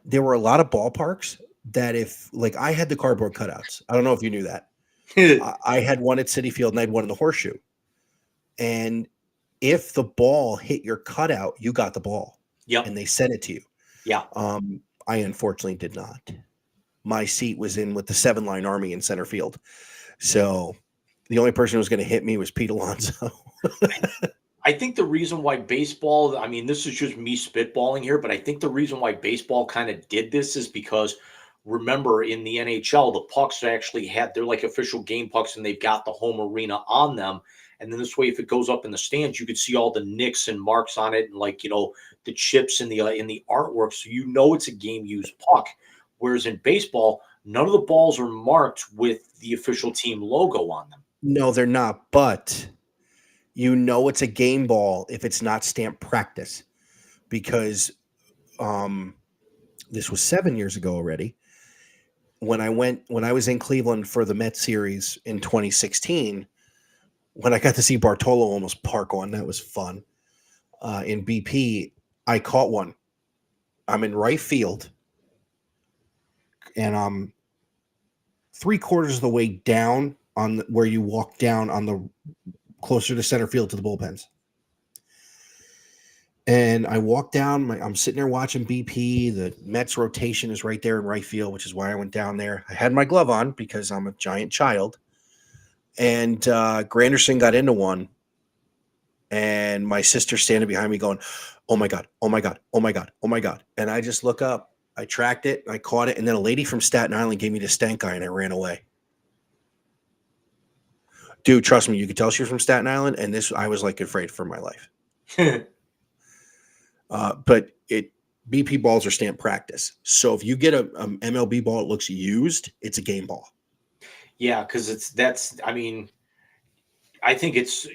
there were a lot of ballparks that if I had the cardboard cutouts. I don't know if you knew that. I had one at Citi Field and I had one in the Horseshoe. And if the ball hit your cutout, you got the ball. Yep. And they sent it to you. Yeah. I unfortunately did not. My seat was in with the 7-line army in center field. So the only person who was going to hit me was Pete Alonso. I think the reason why baseball, this is just me spitballing here, but I think the reason why baseball kind of did this is because, remember, in the NHL, the pucks actually they're official game pucks, and they've got the home arena on them. And then this way, if it goes up in the stands, you could see all the nicks and marks on it, and the chips in the artwork, so it's a game used puck. Whereas in baseball, none of the balls are marked with the official team logo on them. No, they're not. But it's a game ball if it's not stamped practice, because this was 7 years ago already. When I was in Cleveland for the Mets series in 2016, when I got to see Bartolo almost park on, that was fun. In BP, I caught one. I'm in right field, and I'm 3/4 of the way down on where you walk down on the closer to center field to the bullpens. And I walk down. I'm sitting there watching BP. The Mets rotation is right there in right field, which is why I went down there. I had my glove on because I'm a giant child. And Granderson got into one. And my sister standing behind me going, "Oh my God, oh my God, oh my God, oh my God." And I just look up. I tracked it. I caught it. And then a lady from Staten Island gave me the stank eye and I ran away. Dude, trust me, you could tell she was from Staten Island. And I was like afraid for my life. But BP balls are stamp practice. So if you get a MLB ball that looks used, it's a game ball. Yeah, because I think it's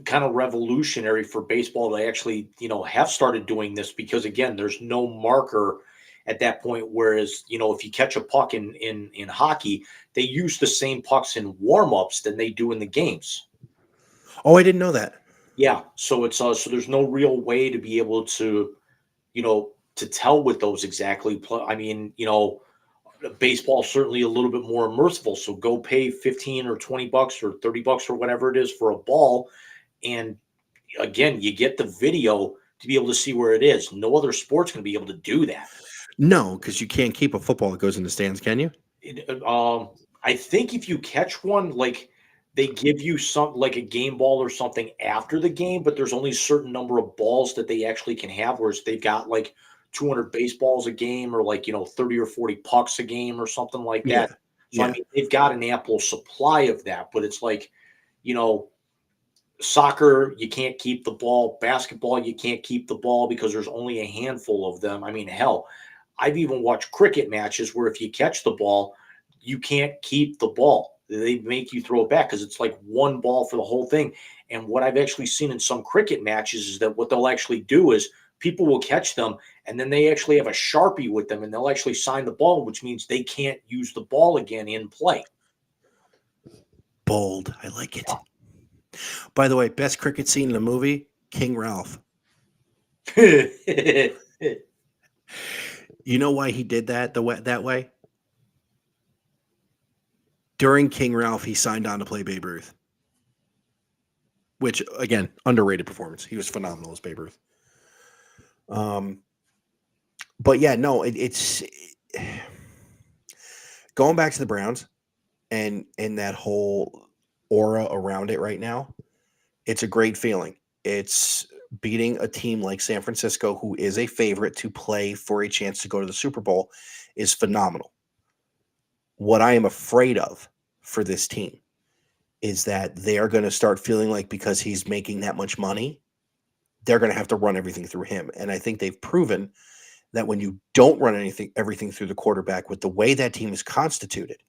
kind of revolutionary for baseball to actually, have started doing this because, again, there's no marker at that point. Whereas, if you catch a puck in hockey, they use the same pucks in warm-ups than they do in the games. Oh, I didn't know that. Yeah. So it's so there's no real way to be able to, to tell with those exactly. Baseball certainly a little bit more immersive. So go pay 15 or 20 bucks or 30 bucks or whatever it is for a ball. And again, you get the video to be able to see where it is. No other sport's going to be able to do that. No, because you can't keep a football that goes in the stands, can you? I think if you catch one, like they give you something like a game ball or something after the game, but there's only a certain number of balls that they actually can have, whereas they've got like 200 baseballs a game or 30 or 40 pucks a game or something like that. So, Yeah. They've got an ample supply of that, but it's like, soccer, you can't keep the ball. Basketball, you can't keep the ball because there's only a handful of them. Hell, I've even watched cricket matches where if you catch the ball, you can't keep the ball. They make you throw it back because it's like one ball for the whole thing. And what I've actually seen in some cricket matches is that what they'll actually do is people will catch them and then they actually have a Sharpie with them and they'll actually sign the ball, which means they can't use the ball again in play. Bold. I like it. By the way, best cricket scene in the movie, King Ralph. You know why he did that that way? During King Ralph, he signed on to play Babe Ruth. Which, again, underrated performance. He was phenomenal as Babe Ruth. But yeah, no, it's going back to the Browns and that whole aura around it right now. It's a great feeling. It's beating a team like San Francisco, who is a favorite to play for a chance to go to the Super Bowl, is phenomenal. What I am afraid of for this team is that they are going to start feeling like because he's making that much money, they're going to have to run everything through him. And I think they've proven that when you don't run everything through the quarterback with the way that team is constituted,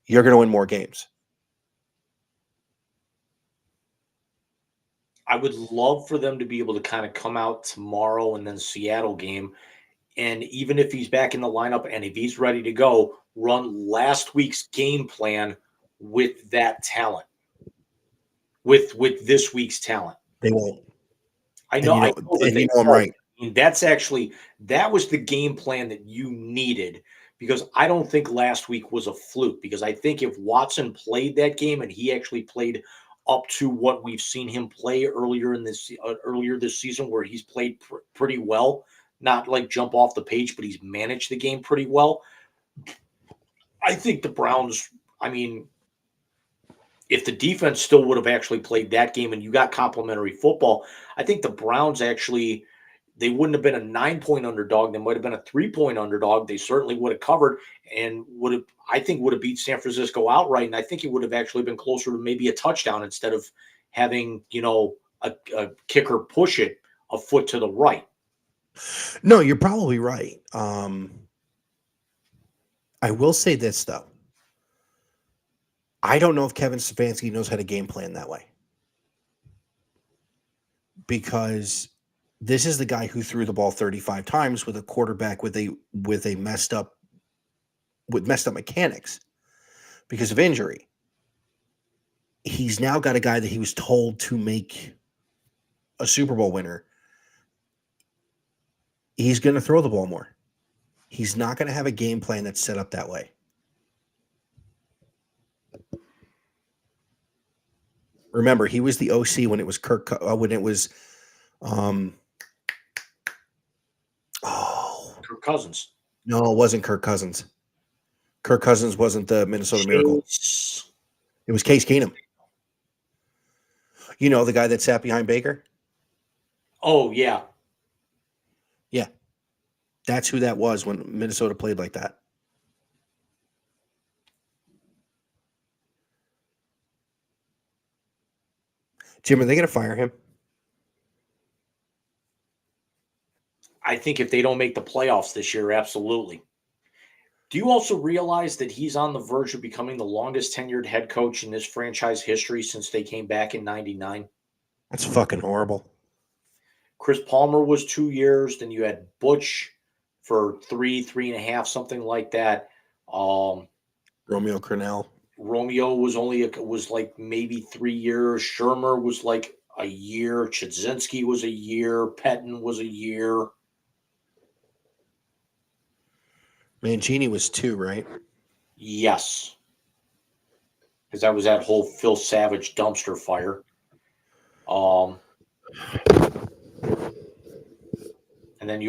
you're going to win more games. I would love for them to be able to kind of come out tomorrow and then Seattle game. And even if he's back in the lineup and if he's ready to go, run last week's game plan with that talent, with this week's talent. They won't. I know that I'm right. That was the game plan that you needed because I don't think last week was a fluke because I think if Watson played that game and he actually played up to what we've seen him play earlier this season where he's played pretty well, not like jump off the page, but he's managed the game pretty well. I think the Browns, if the defense still would have actually played that game and you got complimentary football, I think the Browns actually, they wouldn't have been a 9-point underdog. They might have been a 3-point underdog. They certainly would have covered and would have beat San Francisco outright. And I think it would have actually been closer to maybe a touchdown instead of having, a kicker push it a foot to the right. No, you're probably right. I will say this, though. I don't know if Kevin Stefanski knows how to game plan that way. Because This is the guy who threw the ball 35 times with a quarterback with messed up mechanics because of injury. He's now got a guy that he was told to make a Super Bowl winner. He's going to throw the ball more. He's not going to have a game plan that's set up that way. Remember, he was the OC when it was Kirk Cousins. No, it wasn't Kirk Cousins. Kirk Cousins wasn't the Minnesota Miracle. It was Case Keenum. You know, the guy that sat behind Baker? Oh, yeah. Yeah. That's who that was when Minnesota played like that. Jim, are they going to fire him? I think if they don't make the playoffs this year, absolutely. Do you also realize that he's on the verge of becoming the longest tenured head coach in this franchise history since they came back in 99? That's fucking horrible. Chris Palmer was 2 years. Then you had Butch for 3.5, something like that. Romeo Crennel. Romeo was like maybe 3 years. Shermer was like a year. Chudzinski was a year. Pettin was a year. Mangini was 2, right? Yes. Because that was that whole Phil Savage dumpster fire. And then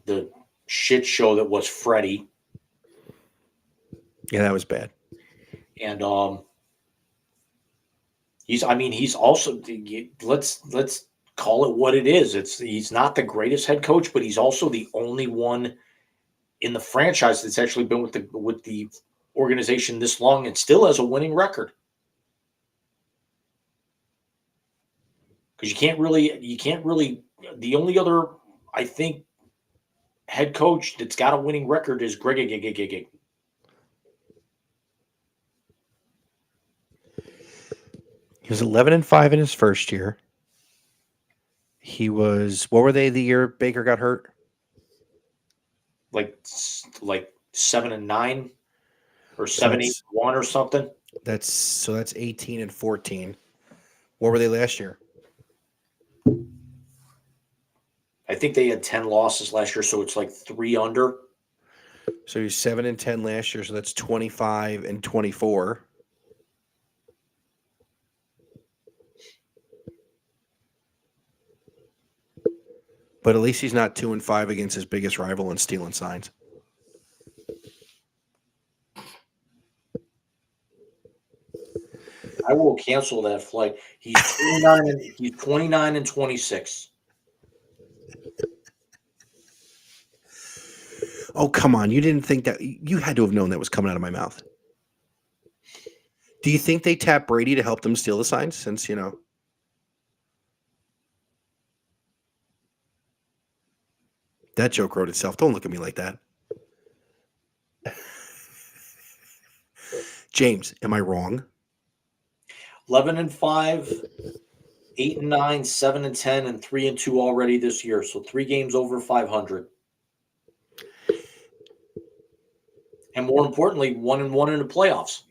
the shit show that was Freddie. Yeah, that was bad. And he's also, let's call it what it is. He's not the greatest head coach, but he's also the only one in the franchise that's actually been with the organization this long and still has a winning record. Because you can't really. The only other, I think, head coach that's got a winning record is Greg. He was 11-5 in his first year. He was, what were they the year Baker got hurt? Like 7-9 or 7-8-1 or something. That's 18-14. What were they last year? I think they had 10 losses last year, so it's like 3 under. So he's 7-10 last year, so that's 25-24. But at least he's not 2-5 against his biggest rival and stealing signs. I will cancel that flight. He's 29 and 26. Oh, come on. You didn't think that. You had to have known that was coming out of my mouth. Do you think they tapped Brady to help them steal the signs since, you know? That joke wrote itself. Don't look at me like that. James, am I wrong? 11-5, 8-9, 7-10, and 3-2 already this year. So 3 games over 500. And more importantly, 1-1 in the playoffs.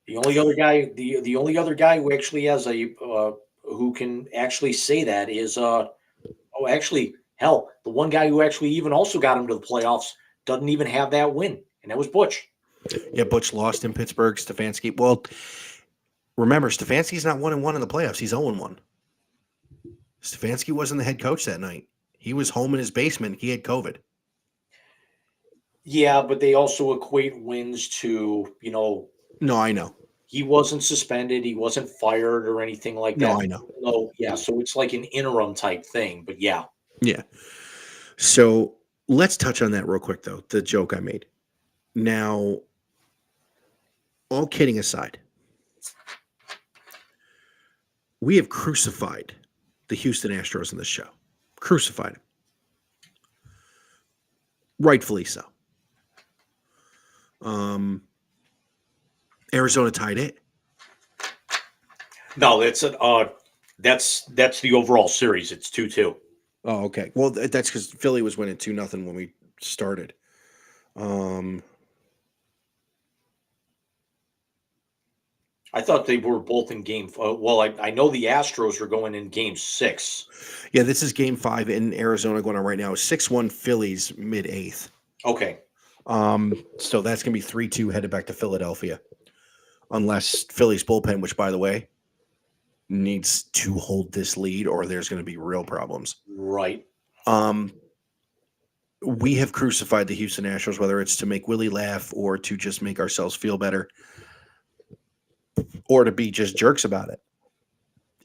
The only other guy, the only other guy who actually has who can actually say that is hell, the one guy who actually even also got him to the playoffs doesn't even have that win, and that was Butch. Yeah, Butch lost in Pittsburgh. Stefanski. Well, remember, Stefanski's not 1-1 in the playoffs. He's 0-1. Stefanski wasn't the head coach that night. He was home in his basement. He had COVID. Yeah, but they also equate wins to, No, I know. He wasn't suspended. He wasn't fired or anything like that. No, I know. No, yeah, so it's like an interim type thing, but yeah. Yeah. So let's touch on that real quick, though, the joke I made. Now, all kidding aside, we have crucified the Houston Astros in this show. Crucified them. Rightfully so. Arizona tied it. No, it's That's the overall series. It's 2-2. Oh, okay. Well, that's because Philly was winning 2-0 when we started. I thought they were both in game. Well, I know the Astros are going in game 6. Yeah, this is game 5 in Arizona going on right now. 6-1 Phillies mid-8th. Okay. So that's going to be 3-2 headed back to Philadelphia. Unless Philly's bullpen, which, by the way, needs to hold this lead or there's going to be real problems. Right. We have crucified the Houston Astros, whether it's to make Willie laugh or to just make ourselves feel better or to be just jerks about it.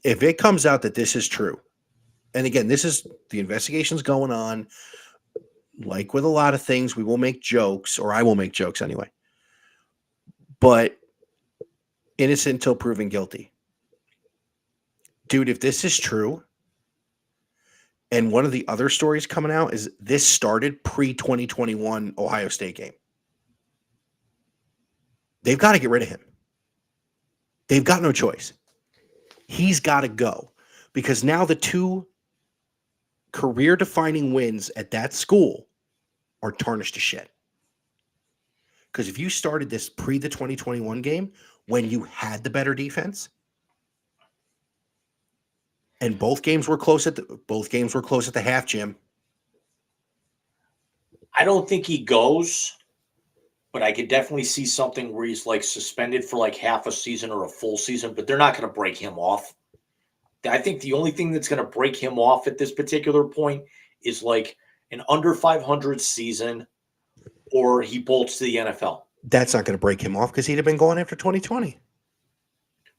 If it comes out that this is true, and again, this is the investigation's going on, like with a lot of things, we will make jokes, or I will make jokes anyway. But innocent until proven guilty. Dude, if this is true, and one of the other stories coming out is this started pre-2021 Ohio State game. They've got to get rid of him. They've got no choice. He's got to go because now the 2 career-defining wins at that school are tarnished to shit. Because if you started this pre the 2021 game when you had the better defense, and both games were close at the half, Jim. I don't think he goes, but I could definitely see something where he's like suspended for like half a season or a full season, but they're not going to break him off. I think the only thing that's going to break him off at this particular point is like an under 500 season or he bolts to the NFL. That's not going to break him off because he'd have been going after 2020.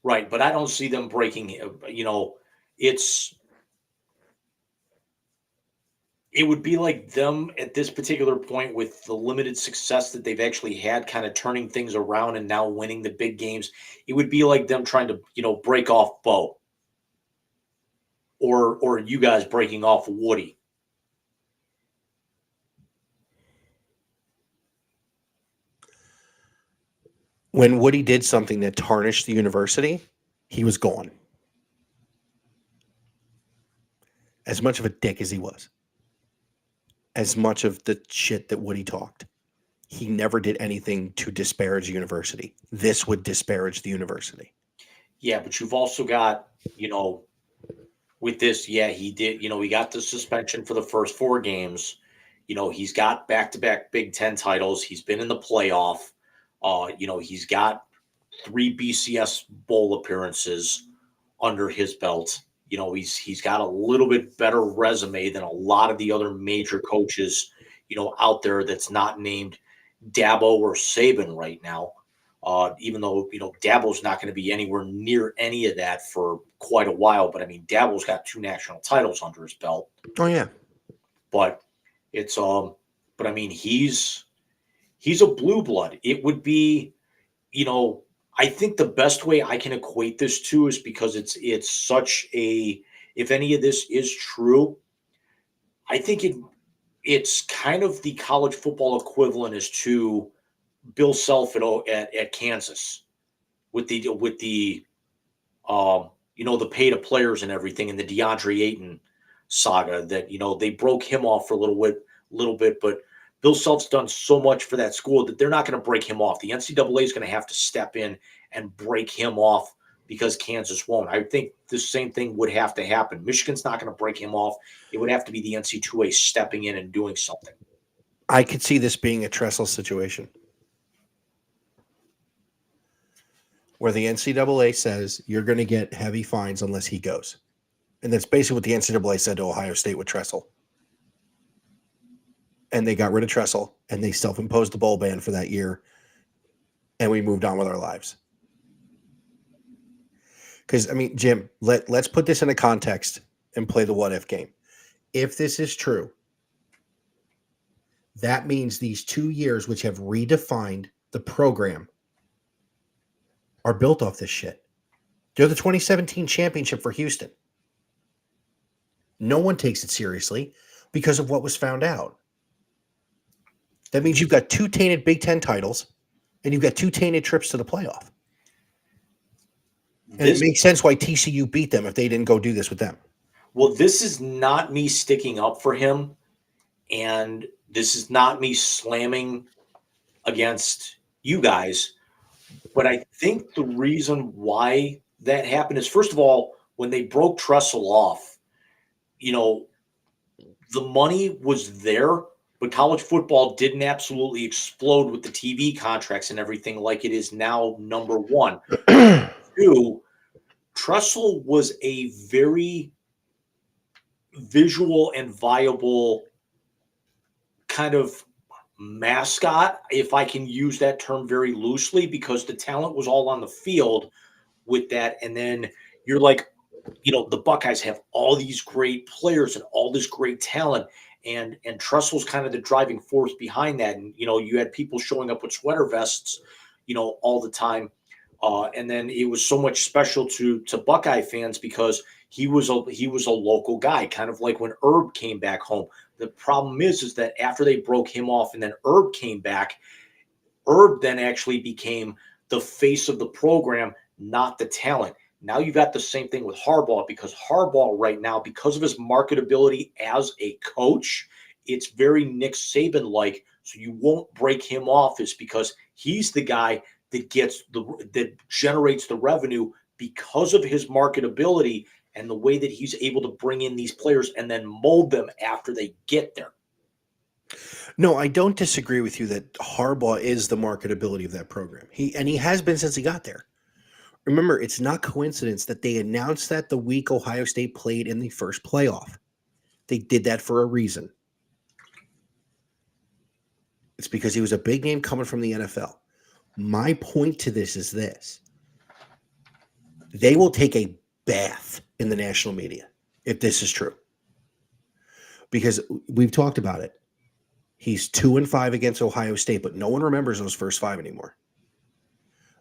Right, but I don't see them breaking him. It would be like them at this particular point with the limited success that they've actually had kind of turning things around and now winning the big games. It would be like them trying to, break off Bo or you guys breaking off Woody. When Woody did something that tarnished the university, he was gone. As much of a dick as he was. As much of the shit that Woody talked. He never did anything to disparage the university. This would disparage the university. Yeah, but you've also got, with this, he did, he got the suspension for the first 4 games. He's got back-to-back Big Ten titles. He's been in the playoff. He's got 3 BCS bowl appearances under his belt. He's got a little bit better resume than a lot of the other major coaches, out there that's not named Dabo or Saban right now. Even though, Dabo's not going to be anywhere near any of that for quite a while. But, I mean, Dabo's got 2 national titles under his belt. Oh, yeah. But it's but I mean, he's a blue blood. It would be, I think the best way I can equate this to is because it's such a, if any of this is true, I think it's kind of the college football equivalent as to Bill Self at Kansas with the the pay to players and everything and the DeAndre Ayton saga that, they broke him off for a little bit, but Bill Self's done so much for that school that they're not going to break him off. The NCAA is going to have to step in and break him off because Kansas won't. I think the same thing would have to happen. Michigan's not going to break him off. It would have to be the NC2A stepping in and doing something. I could see this being a Tressel situation where the NCAA says you're going to get heavy fines unless he goes. And that's basically what the NCAA said to Ohio State with Tressel. And they got rid of Tressel, and they self-imposed the bowl ban for that year, and we moved on with our lives. Because, I mean, Jim, let's put this in a context and play the what-if game. If this is true, that means these 2 years, which have redefined the program, are built off this shit. They're the 2017 championship for Houston. No one takes it seriously because of what was found out. That means you've got 2 tainted Big Ten titles, and you've got 2 tainted trips to the playoff. And it makes sense why TCU beat them if they didn't go do this with them. Well, this is not me sticking up for him, and this is not me slamming against you guys. But I think the reason why that happened is, first of all, when they broke Tressel off, the money was there, but college football didn't absolutely explode with the TV contracts and everything like it is now, number one. Two, Tressel was a very visual and viable kind of mascot, if I can use that term very loosely, because the talent was all on the field with that. And then you're like, the Buckeyes have all these great players and all this great talent. And Tressel's kind of the driving force behind that. And, you had people showing up with sweater vests, all the time. And then it was so much special to Buckeye fans because he was a local guy, kind of like when Herb came back home. The problem is that after they broke him off and then Herb came back, Herb then actually became the face of the program, not the talent. Now you've got the same thing with Harbaugh, because Harbaugh right now, because of his marketability as a coach, it's very Nick Saban-like. So you won't break him off, is because he's the guy that that generates the revenue because of his marketability and the way that he's able to bring in these players and then mold them after they get there. No, I don't disagree with you that Harbaugh is the marketability of that program. He has been since he got there. Remember, it's not coincidence that they announced that the week Ohio State played in the first playoff. They did that for a reason. It's because he was a big name coming from the NFL. My point to this is this. They will take a bath in the national media if this is true. Because we've talked about it. He's 2-5 against Ohio State, but no one remembers those first 5 anymore.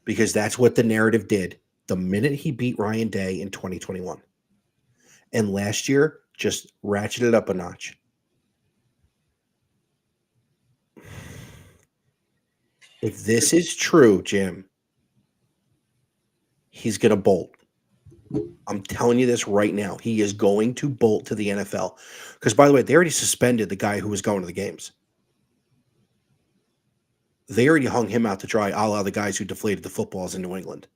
Because that's what the narrative did the minute he beat Ryan Day in 2021. And last year, just ratcheted up a notch. If this is true, Jim, he's going to bolt. I'm telling you this right now. He is going to bolt to the NFL. Because, by the way, they already suspended the guy who was going to the games. They already hung him out to dry, a la the guys who deflated the footballs in New England.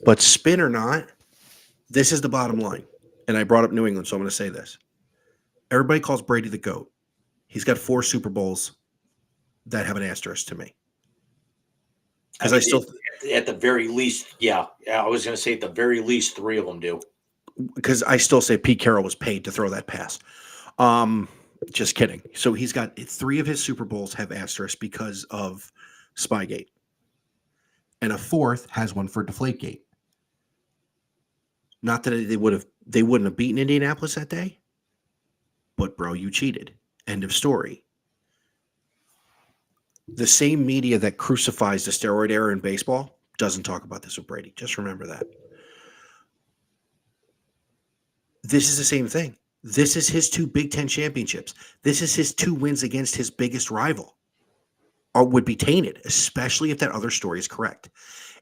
But spin or not, this is the bottom line. And I brought up New England, so I'm going to say this. Everybody calls Brady the GOAT. He's got 4 Super Bowls that have an asterisk to me. Because I still, at the very least, yeah, I was going to say at the very least 3 of them do. Because I still say Pete Carroll was paid to throw that pass. Just kidding. So he's got 3 of his Super Bowls have asterisks because of Spygate. And a 4th has one for Deflategate. Not that they wouldn't have beaten Indianapolis that day. But bro, you cheated. End of story. The same media that crucifies the steroid era in baseball doesn't talk about this with Brady. Just remember that. This is the same thing. This is his 2 Big Ten championships. This is his 2 wins against his biggest rival. Or would be tainted, especially if that other story is correct.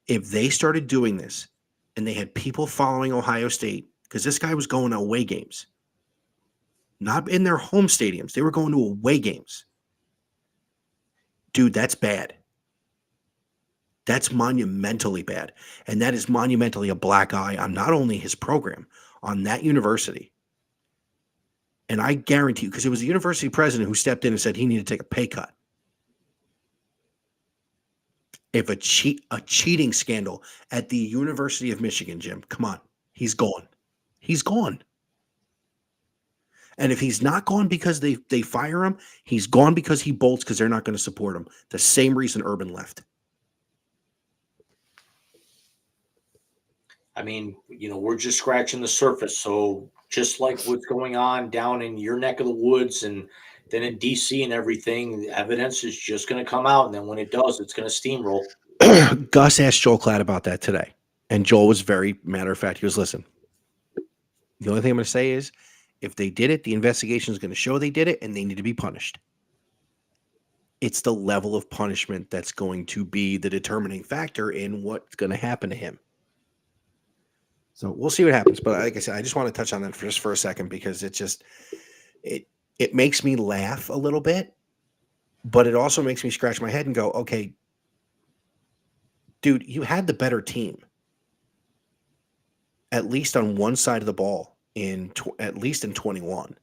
If they started doing this and they had people following Ohio State, because this guy was going to away games, not in their home stadiums. They were going to away games. Dude, that's bad. That's monumentally bad. And that is monumentally a black eye on not only his program, on that university. And I guarantee you, because it was the university president who stepped in and said he needed to take a pay cut. If a cheating scandal at the University of Michigan, Jim, come on, he's gone. He's gone. And if he's not gone because they fire him, he's gone because he bolts because they're not going to support him. The same reason Urban left. I mean, we're just scratching the surface. So just like what's going on down in your neck of the woods and then in DC and everything, the evidence is just going to come out. And then when it does, it's going to steamroll. Gus asked Joel Klatt about that today. And Joel was very matter of fact. He was, listen, the only thing I'm going to say is if they did it, the investigation is going to show they did it and they need to be punished. It's the level of punishment that's going to be the determining factor in what's going to happen to him. So we'll see what happens. But like I said, I just want to touch on that just for a second because it makes me laugh a little bit, but it also makes me scratch my head and go, okay, dude, you had the better team, at least on one side of the ball at least in 21.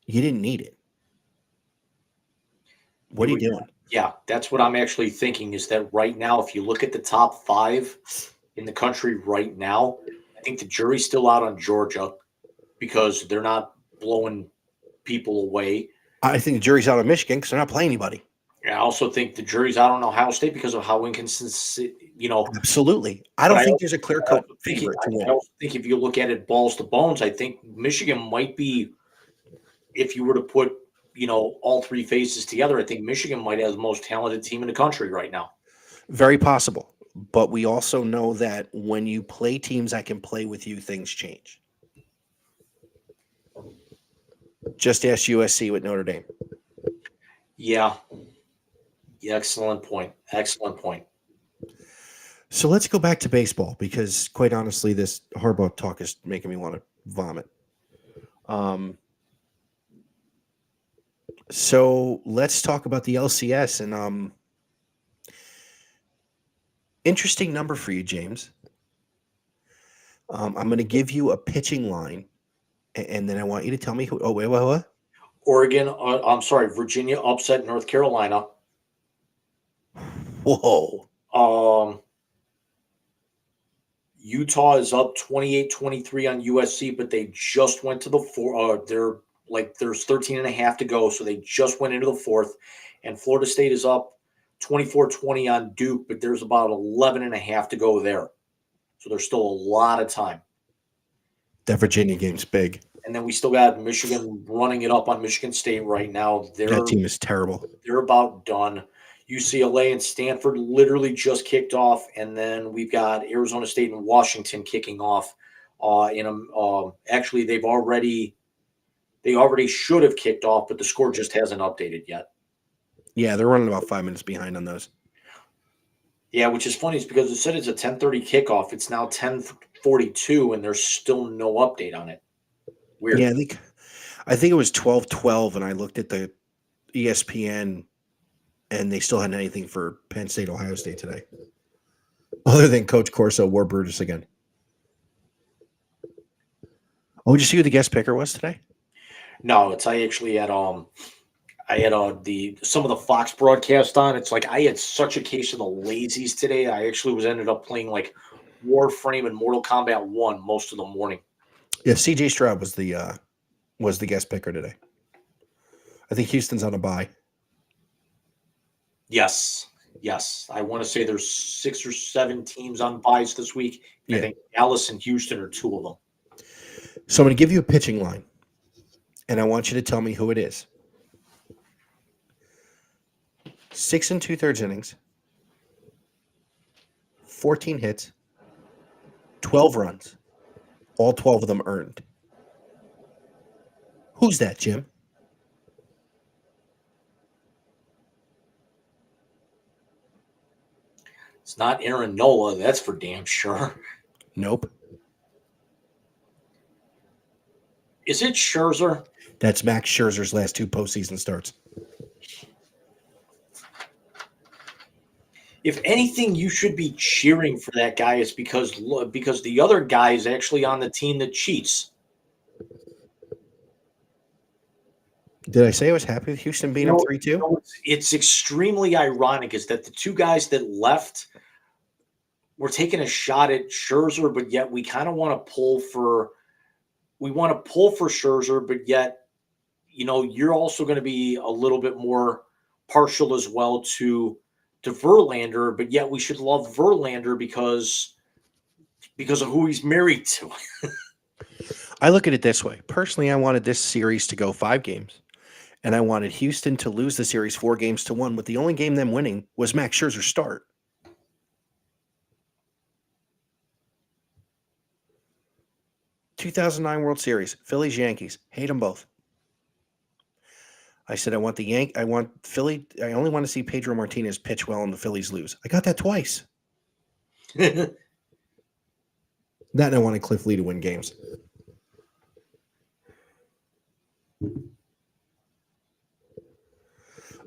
You didn't need it. What are you doing? Yeah, that's what I'm actually thinking is that right now, if you look at the top 5 in the country right now, I think the jury's still out on Georgia because they're not blowing people away. I think the jury's out on Michigan because they're not playing anybody. I also think the jury's out on Ohio State because of how inconsistent, Absolutely. I don't think there's a clear-cut favorite to win. I also think if you look at it balls to bones, I think Michigan might be, if you were to put, all 3 faces together, I think Michigan might have the most talented team in the country right now. Very possible. But we also know that when you play teams that can play with you, things change. Just ask USC with Notre Dame. Yeah. Excellent point. So let's go back to baseball because, quite honestly, this Harbaugh talk is making me want to vomit. So let's talk about the LCS and interesting number for you, James. I'm going to give you a pitching line, and then I want you to tell me who. Oh, wait, what? Virginia upset North Carolina. Whoa. Utah is up 28-23 on USC, but they just went to the 4. There's 13 and a half to go, so they just went into the 4th. And Florida State is up 24-20 on Duke, but there's about 11 and a half to go there. So there's still a lot of time. That Virginia game's big. And then we still got Michigan running it up on Michigan State right now. That team is terrible. They're about done. UCLA and Stanford literally just kicked off, and then we've got Arizona State and Washington kicking off. Actually, they already should have kicked off, but the score just hasn't updated yet. Yeah, they're running about 5 minutes behind on those. Yeah, which is funny is because it said it's a 10:30 kickoff. It's now 10:42, and there's still no update on it. Weird. Yeah, I think it was 12:12, and I looked at the ESPN, and they still hadn't anything for Penn State, Ohio State today, other than Coach Corso wore Brutus again. Oh, did you see who the guest picker was today? No, I actually had some of the Fox broadcast on. It's like I had such a case of the lazies today. I actually ended up playing like Warframe and Mortal Kombat 1 most of the morning. Yeah, CJ Stroud was the guest picker today. I think Houston's on a bye. Yes. I want to say there's 6 or 7 teams on byes this week. Yeah. I think Dallas and Houston are 2 of them. So I'm going to give you a pitching line, and I want you to tell me who it is. 6 2/3 innings, 14 hits, 12 runs, all 12 of them earned. Who's that, Jim? It's not Aaron Nola, that's for damn sure. Nope. Is it Scherzer? That's Max Scherzer's last 2 postseason starts. If anything, you should be cheering for that guy is because the other guy is actually on the team that cheats. Did I say I was happy with Houston being up 3-2? It's extremely ironic is that the 2 guys that left were taking a shot at Scherzer, but yet we kind of want to pull for Scherzer, but yet, you're also going to be a little bit more partial as well to Verlander, but yet we should love Verlander because of who he's married to. I look at it this way. Personally, I wanted this series to go 5 games, and I wanted Houston to lose the series 4-1, with the only game them winning was Max Scherzer's start. '2009 World Series, Phillies, Yankees, hate them both. I said I want Philly. I only want to see Pedro Martinez pitch well and the Phillies lose. I got that twice. That and I wanted Cliff Lee to win games.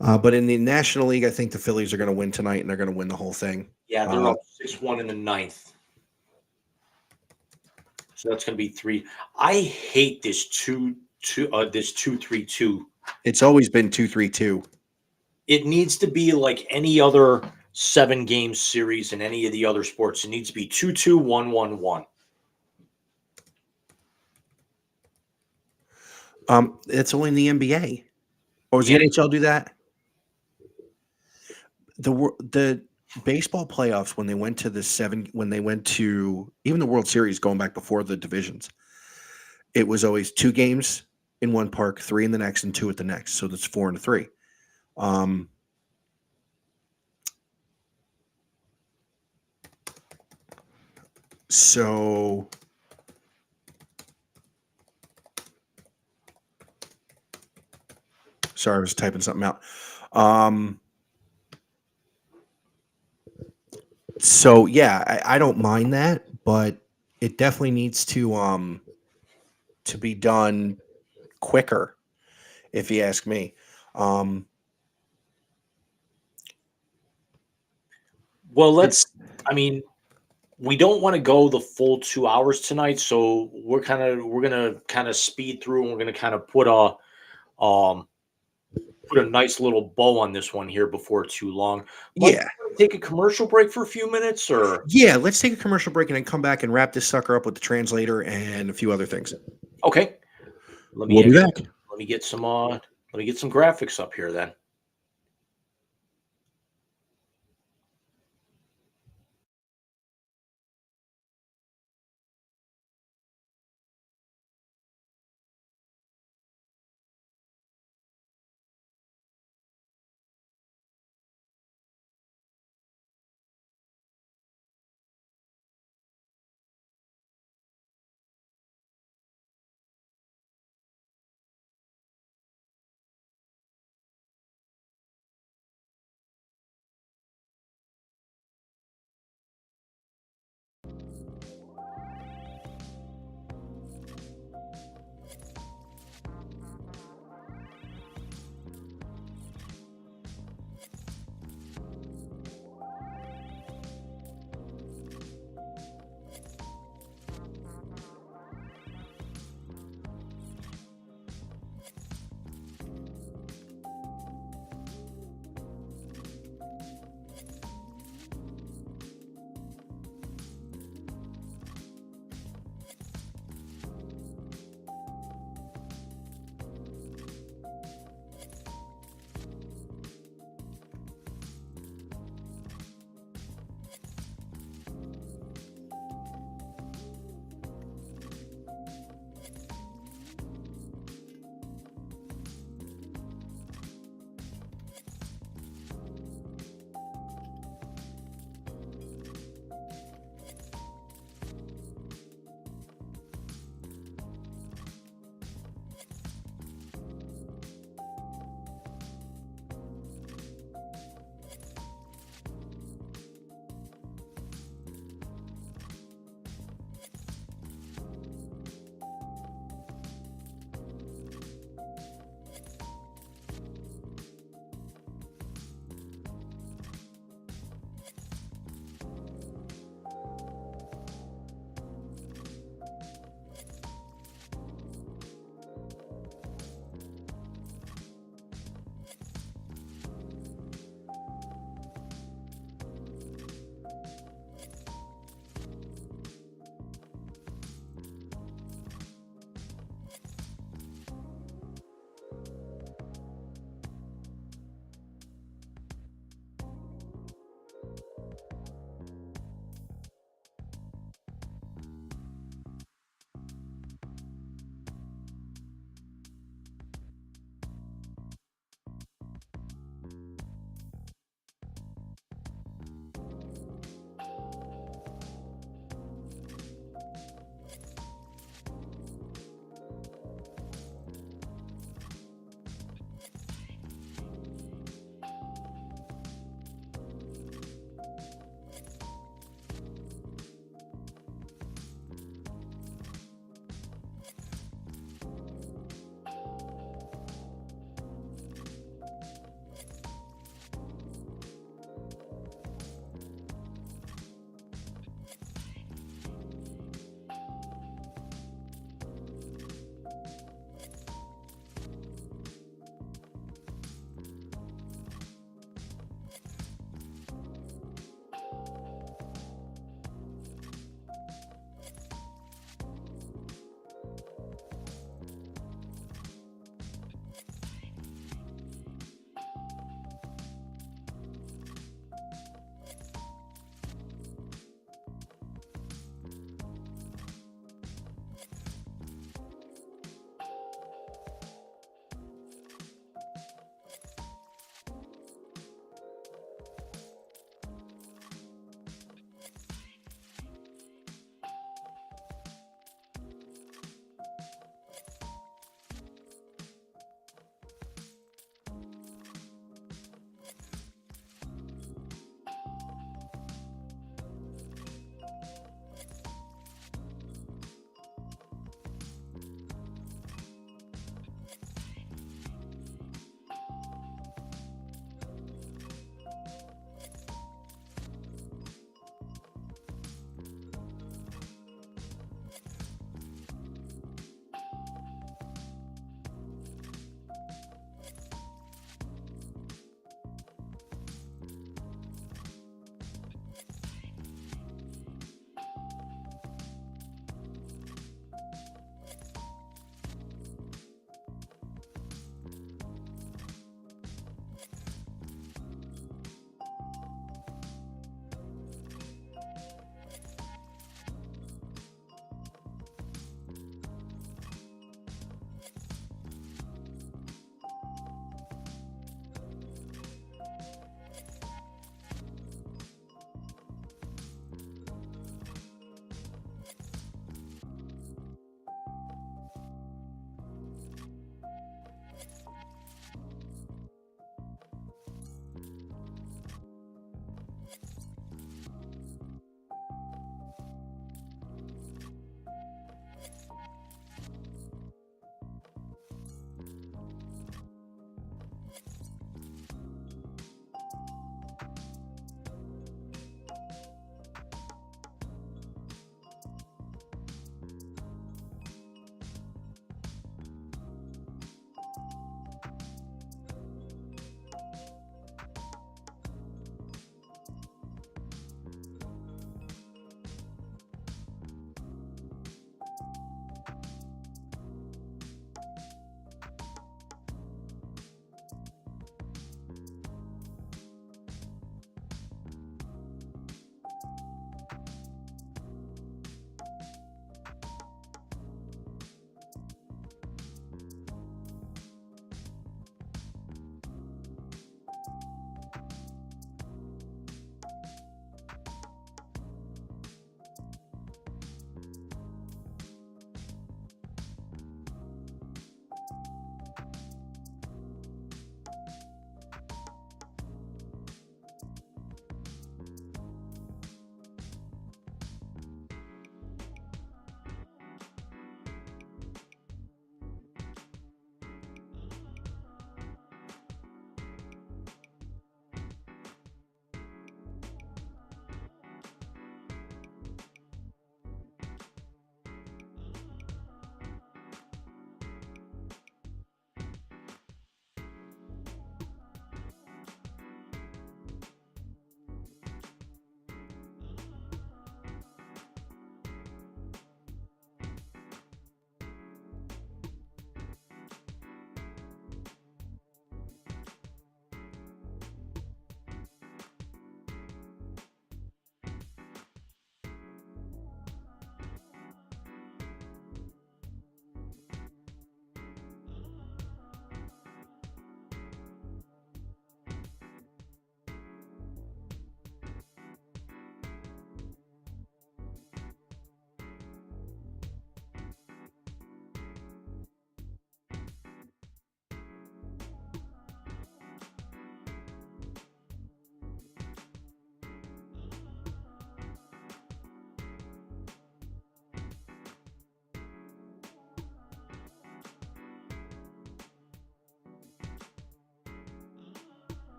But in the National League, I think the Phillies are going to win tonight, and they're going to win the whole thing. Yeah, they're up 6-1 in the ninth. So that's going to be 3. I hate this 2-3-2. It's always been 2-3-2. It needs to be like any other 7-game series in any of the other sports. It needs to be 2-2, 1-1-1. It's only in the NBA. Or does Yeah. the NHL do that? The baseball playoffs when they went to even the World Series going back before the divisions, it was always 2 games in one park, 3 in the next, and 2 at the next. So that's 4 and 3. So sorry, I was typing something out. So yeah, I don't mind that, but it definitely needs to be done quicker, if you ask me. Well, we don't want to go the full 2 hours tonight, so we're gonna kind of speed through, and we're gonna kind of put a nice little bow on this one here before too long. Mike, Yeah. take a commercial break for a few minutes, or Yeah, let's take a commercial break and then come back and wrap this sucker up with the translator and a few other things. okay. We'll be back. Let me get some graphics up here then.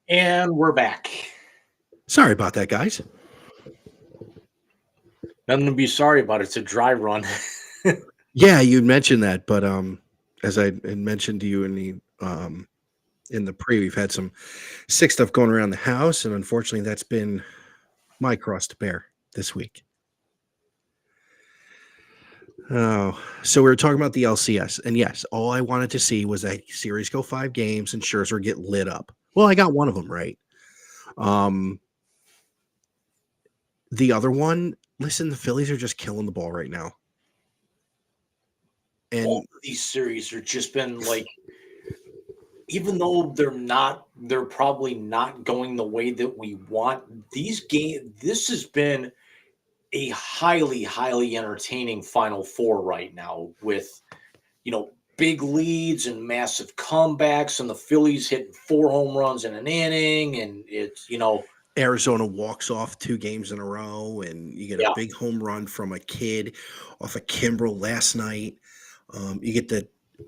And we're back. Sorry about that, guys. Nothing to be sorry about. It's a dry run. Yeah, you mentioned that, but as I had mentioned to you in the pre, we've had some sick stuff going around the house, and unfortunately, that's been my cross to bear this week. Oh, so we were talking about the LCS, and yes, all I wanted to see was that series go 5 games and Scherzer get lit up. Well, I got one of them right. The other one, listen, the Phillies are just killing the ball right now. And All of these series are just been like, even though they're probably not going the way that we want. This has been a highly, highly entertaining Final Four right now with, big leads and massive comebacks, and the Phillies hitting 4 home runs in an inning, and it's, Arizona walks off 2 games in a row, and you get a big home run from a kid off of Kimbrel last night.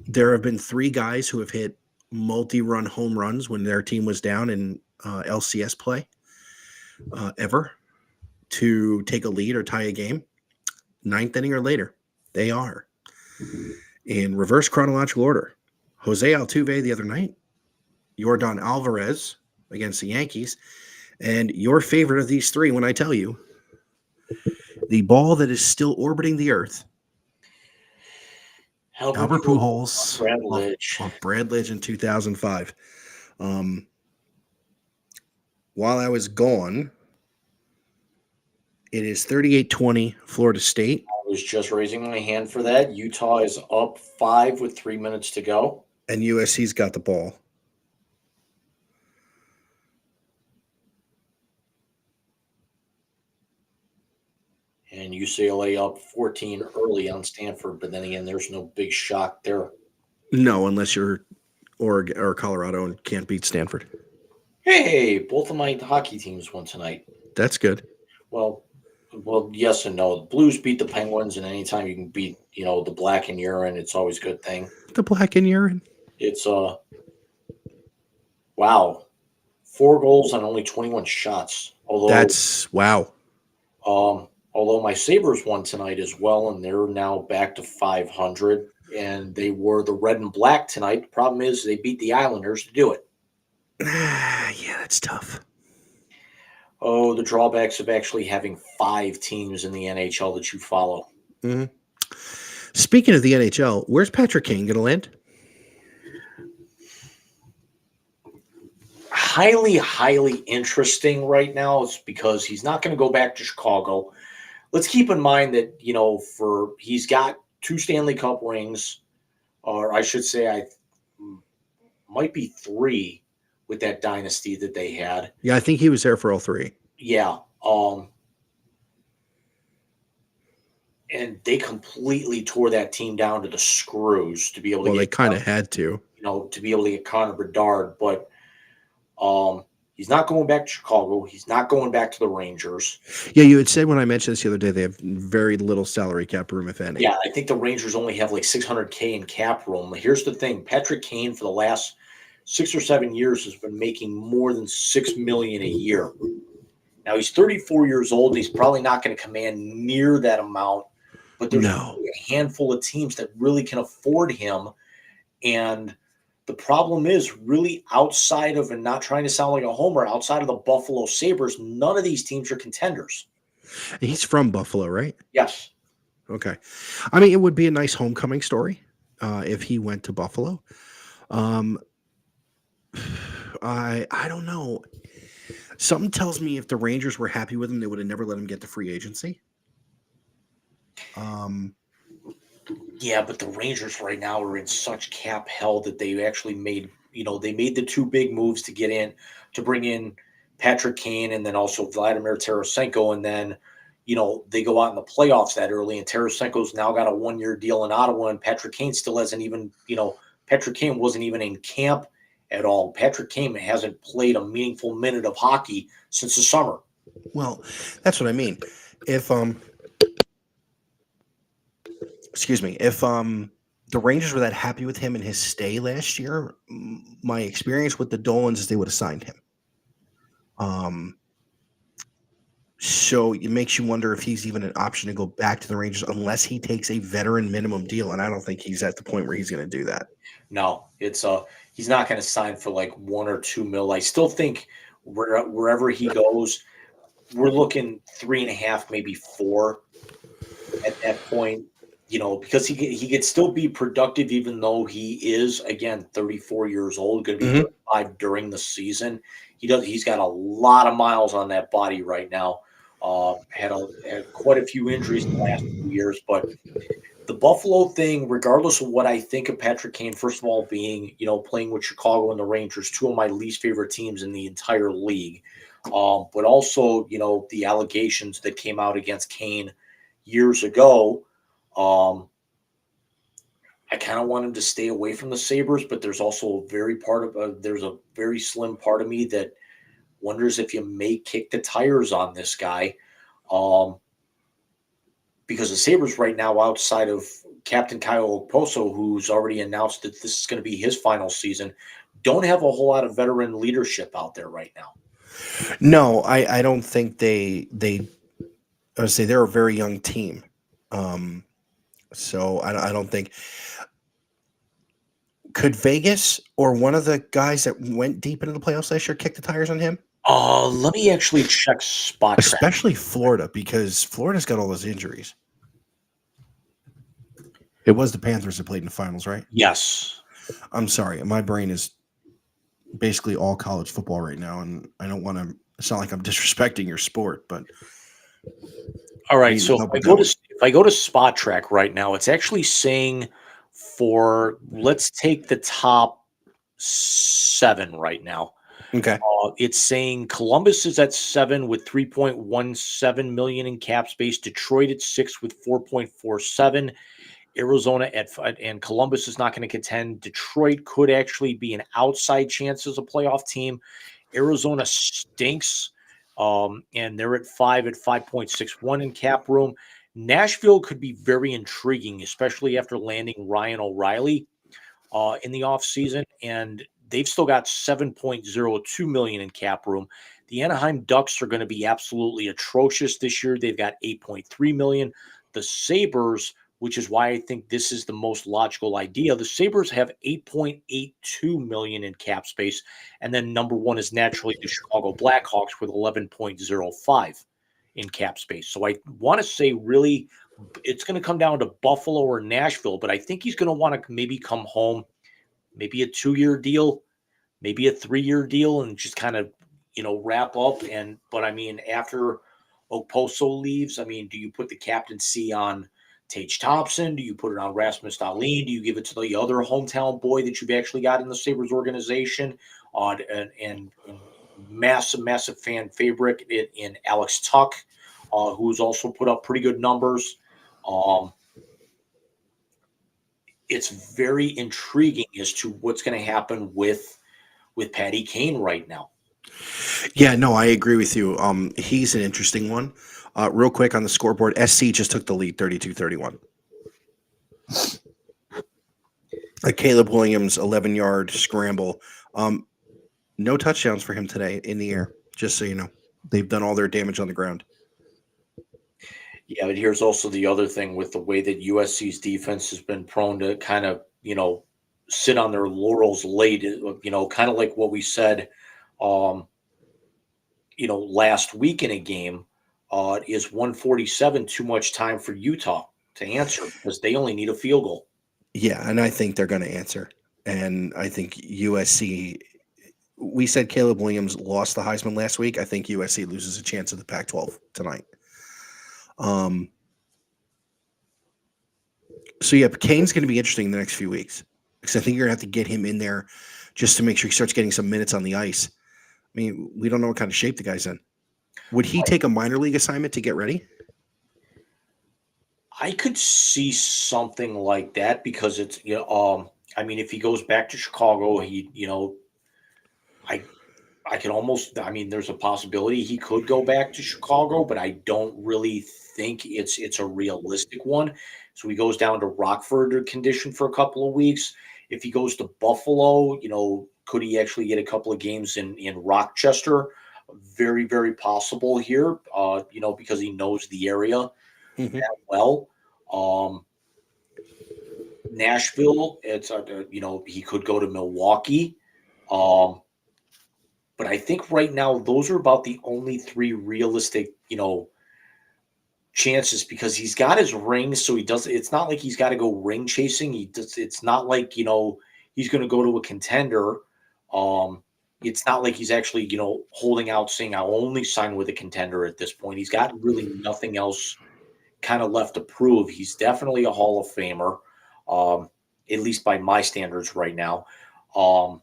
There have been 3 guys who have hit multi-run home runs when their team was down in LCS play ever to take a lead or tie a game. 9th inning or later, they are. In reverse chronological order, Jose Altuve the other night, Yordan Alvarez against the Yankees, and your favorite of these 3, when I tell you, the ball that is still orbiting the earth, Albert Pujols off Bradledge in 2005. While I was gone, it is 38-20 Florida State. I was just raising my hand for that. Utah is up 5 with 3 minutes to go. And USC's got the ball. And UCLA up 14 early on Stanford, but then again, there's no big shock there. No, unless you're Oregon or Colorado and can't beat Stanford. Hey, both of my hockey teams won tonight. That's good. Well, yes and no. The Blues beat the Penguins, and anytime you can beat, the black and urine, it's always a good thing. The black and urine. It's wow, 4 goals on only 21 shots. Although that's wow. Although my Sabres won tonight as well, and they're now back to 500, and they were the red and black tonight. The problem is they beat the Islanders to do it. Yeah, that's tough. Oh, the drawbacks of actually having 5 teams in the NHL that you follow. Mm-hmm. Speaking of the NHL, where's Patrick Kane going to land? Highly, highly interesting right now. It's because he's not going to go back to Chicago. Let's keep in mind that, he's got 2 Stanley Cup rings, or I should say might be 3 with that dynasty that they had. Yeah, I think he was there for all 3. Yeah. And they completely tore that team down to the screws to be able to they kind of had to. To be able to get Connor Bedard, but he's not going back to Chicago. He's not going back to the Rangers. Yeah, you had said when I mentioned this the other day, they have very little salary cap room, if any. Yeah, I think the Rangers only have like $600K in cap room. Here's the thing. Patrick Kane for the last 6 or 7 years has been making more than $6 million a year. Now he's 34 years old, and he's probably not going to command near that amount, but there's a handful of teams that really can afford him. And the problem is really outside of, and not trying to sound like a homer, outside of the Buffalo Sabres, none of these teams are contenders. He's from Buffalo, right? Yes. Okay. I mean, it would be a nice homecoming story if he went to Buffalo. I don't know. Something tells me if the Rangers were happy with him, they would have never let him get to free agency. Yeah, but the Rangers right now are in such cap hell that they actually made, they made the 2 big moves to bring in Patrick Kane and then also Vladimir Tarasenko. And then, they go out in the playoffs that early, and Tarasenko's now got a 1-year deal in Ottawa, and Patrick Kane still hasn't even, Patrick Kane wasn't even in camp at all. Patrick Kane hasn't played a meaningful minute of hockey since the summer. Well, that's what I mean. If the Rangers were that happy with him in his stay last year, my experience with the Dolans is they would have signed him. So it makes you wonder if he's even an option to go back to the Rangers unless he takes a veteran minimum deal. And I don't think he's at the point where he's going to do that. No, he's not going to sign for like 1 or 2 mil. I still think wherever he goes, we're looking 3.5, maybe 4 at that point. Because he could still be productive even though he is, again, 34 years old, going to be 35 during the season. He's got a lot of miles on that body right now. Had quite a few injuries in the last few years, but the Buffalo thing, regardless of what I think of Patrick Kane, first of all, being, playing with Chicago and the Rangers, two of my least favorite teams in the entire league. But also, the allegations that came out against Kane years ago. I kind of want him to stay away from the Sabres, but there's also there's a very slim part of me that wonders if you may kick the tires on this guy. Because the Sabres right now, outside of Captain Kyle Okposo, who's already announced that this is going to be his final season, don't have a whole lot of veteran leadership out there right now. No, I don't think I would say they're a very young team. So I don't think. Could Vegas or one of the guys that went deep into the playoffs last year kick the tires on him? Let me actually check spot track. Especially Florida, because Florida's got all those injuries. It was the Panthers that played in the finals, right? Yes. I'm sorry. My brain is basically all college football right now, and I don't want to sound like I'm disrespecting your sport, but all right. So if I go to spot track right now, it's actually saying let's take the top 7 right now. Okay. It's saying Columbus is at 7 with 3.17 million in cap space. Detroit at 6 with 4.47. Arizona and Columbus is not going to contend. Detroit could actually be an outside chance as a playoff team. Arizona stinks, and they're at 5 at 5.61 in cap room. Nashville could be very intriguing, especially after landing Ryan O'Reilly in the offseason, and they've still got 7.02 million in cap room. The Anaheim Ducks are going to be absolutely atrocious this year. They've got 8.3 million. The Sabres, which is why I think this is the most logical idea, the Sabres have 8.82 million in cap space, and then number 1 is naturally the Chicago Blackhawks with 11.05 in cap space. So I want to say really it's going to come down to Buffalo or Nashville, but I think he's going to want to maybe come home, maybe a 2-year deal, maybe a 3-year deal, and just kind of, wrap up. But I mean, after Okposo leaves, I mean, do you put the captaincy on Tage Thompson? Do you put it on Rasmus Dahlin? Do you give it to the other hometown boy that you've actually got in the Sabres organization? And massive fan favorite in Alex Tuck, who's also put up pretty good numbers. It's very intriguing as to what's going to happen with Patty Kane right now. Yeah, no, I agree with you. He's an interesting one. Real quick on the scoreboard, SC just took the lead 32-31. Caleb Williams, 11-yard scramble. No touchdowns for him today in the air, just so you know. They've done all their damage on the ground. Yeah, but here's also the other thing with the way that USC's defense has been prone to kind of, sit on their laurels late, kind of like what we said, last week in a game, is 147 too much time for Utah to answer because they only need a field goal. Yeah, and I think they're going to answer. And I think USC, we said Caleb Williams lost the Heisman last week. I think USC loses a chance at the Pac-12 tonight. So, yeah, Kane's going to be interesting in the next few weeks because I think you're going to have to get him in there just to make sure he starts getting some minutes on the ice. I mean, we don't know what kind of shape the guy's in. Would he take a minor league assignment to get ready? I could see something like that because it's, I mean, if he goes back to Chicago, I can almost, I mean, there's a possibility he could go back to Chicago, but I don't really think it's a realistic one. So he goes down to Rockford condition for a couple of weeks. If he goes to Buffalo, could he actually get a couple of games in Rochester? very, very possible here, because he knows the area Mhm. that well. Nashville, he could go to Milwaukee. Um, but I think right now those are about the only three realistic, chances because he's got his rings, so he does. It's not like he's got to go ring chasing. He does. It's not like he's going to go to a contender. It's not like he's actually holding out saying I'll only sign with a contender at this point. He's got really nothing else kind of left to prove. He's definitely a Hall of Famer, at least by my standards right now. But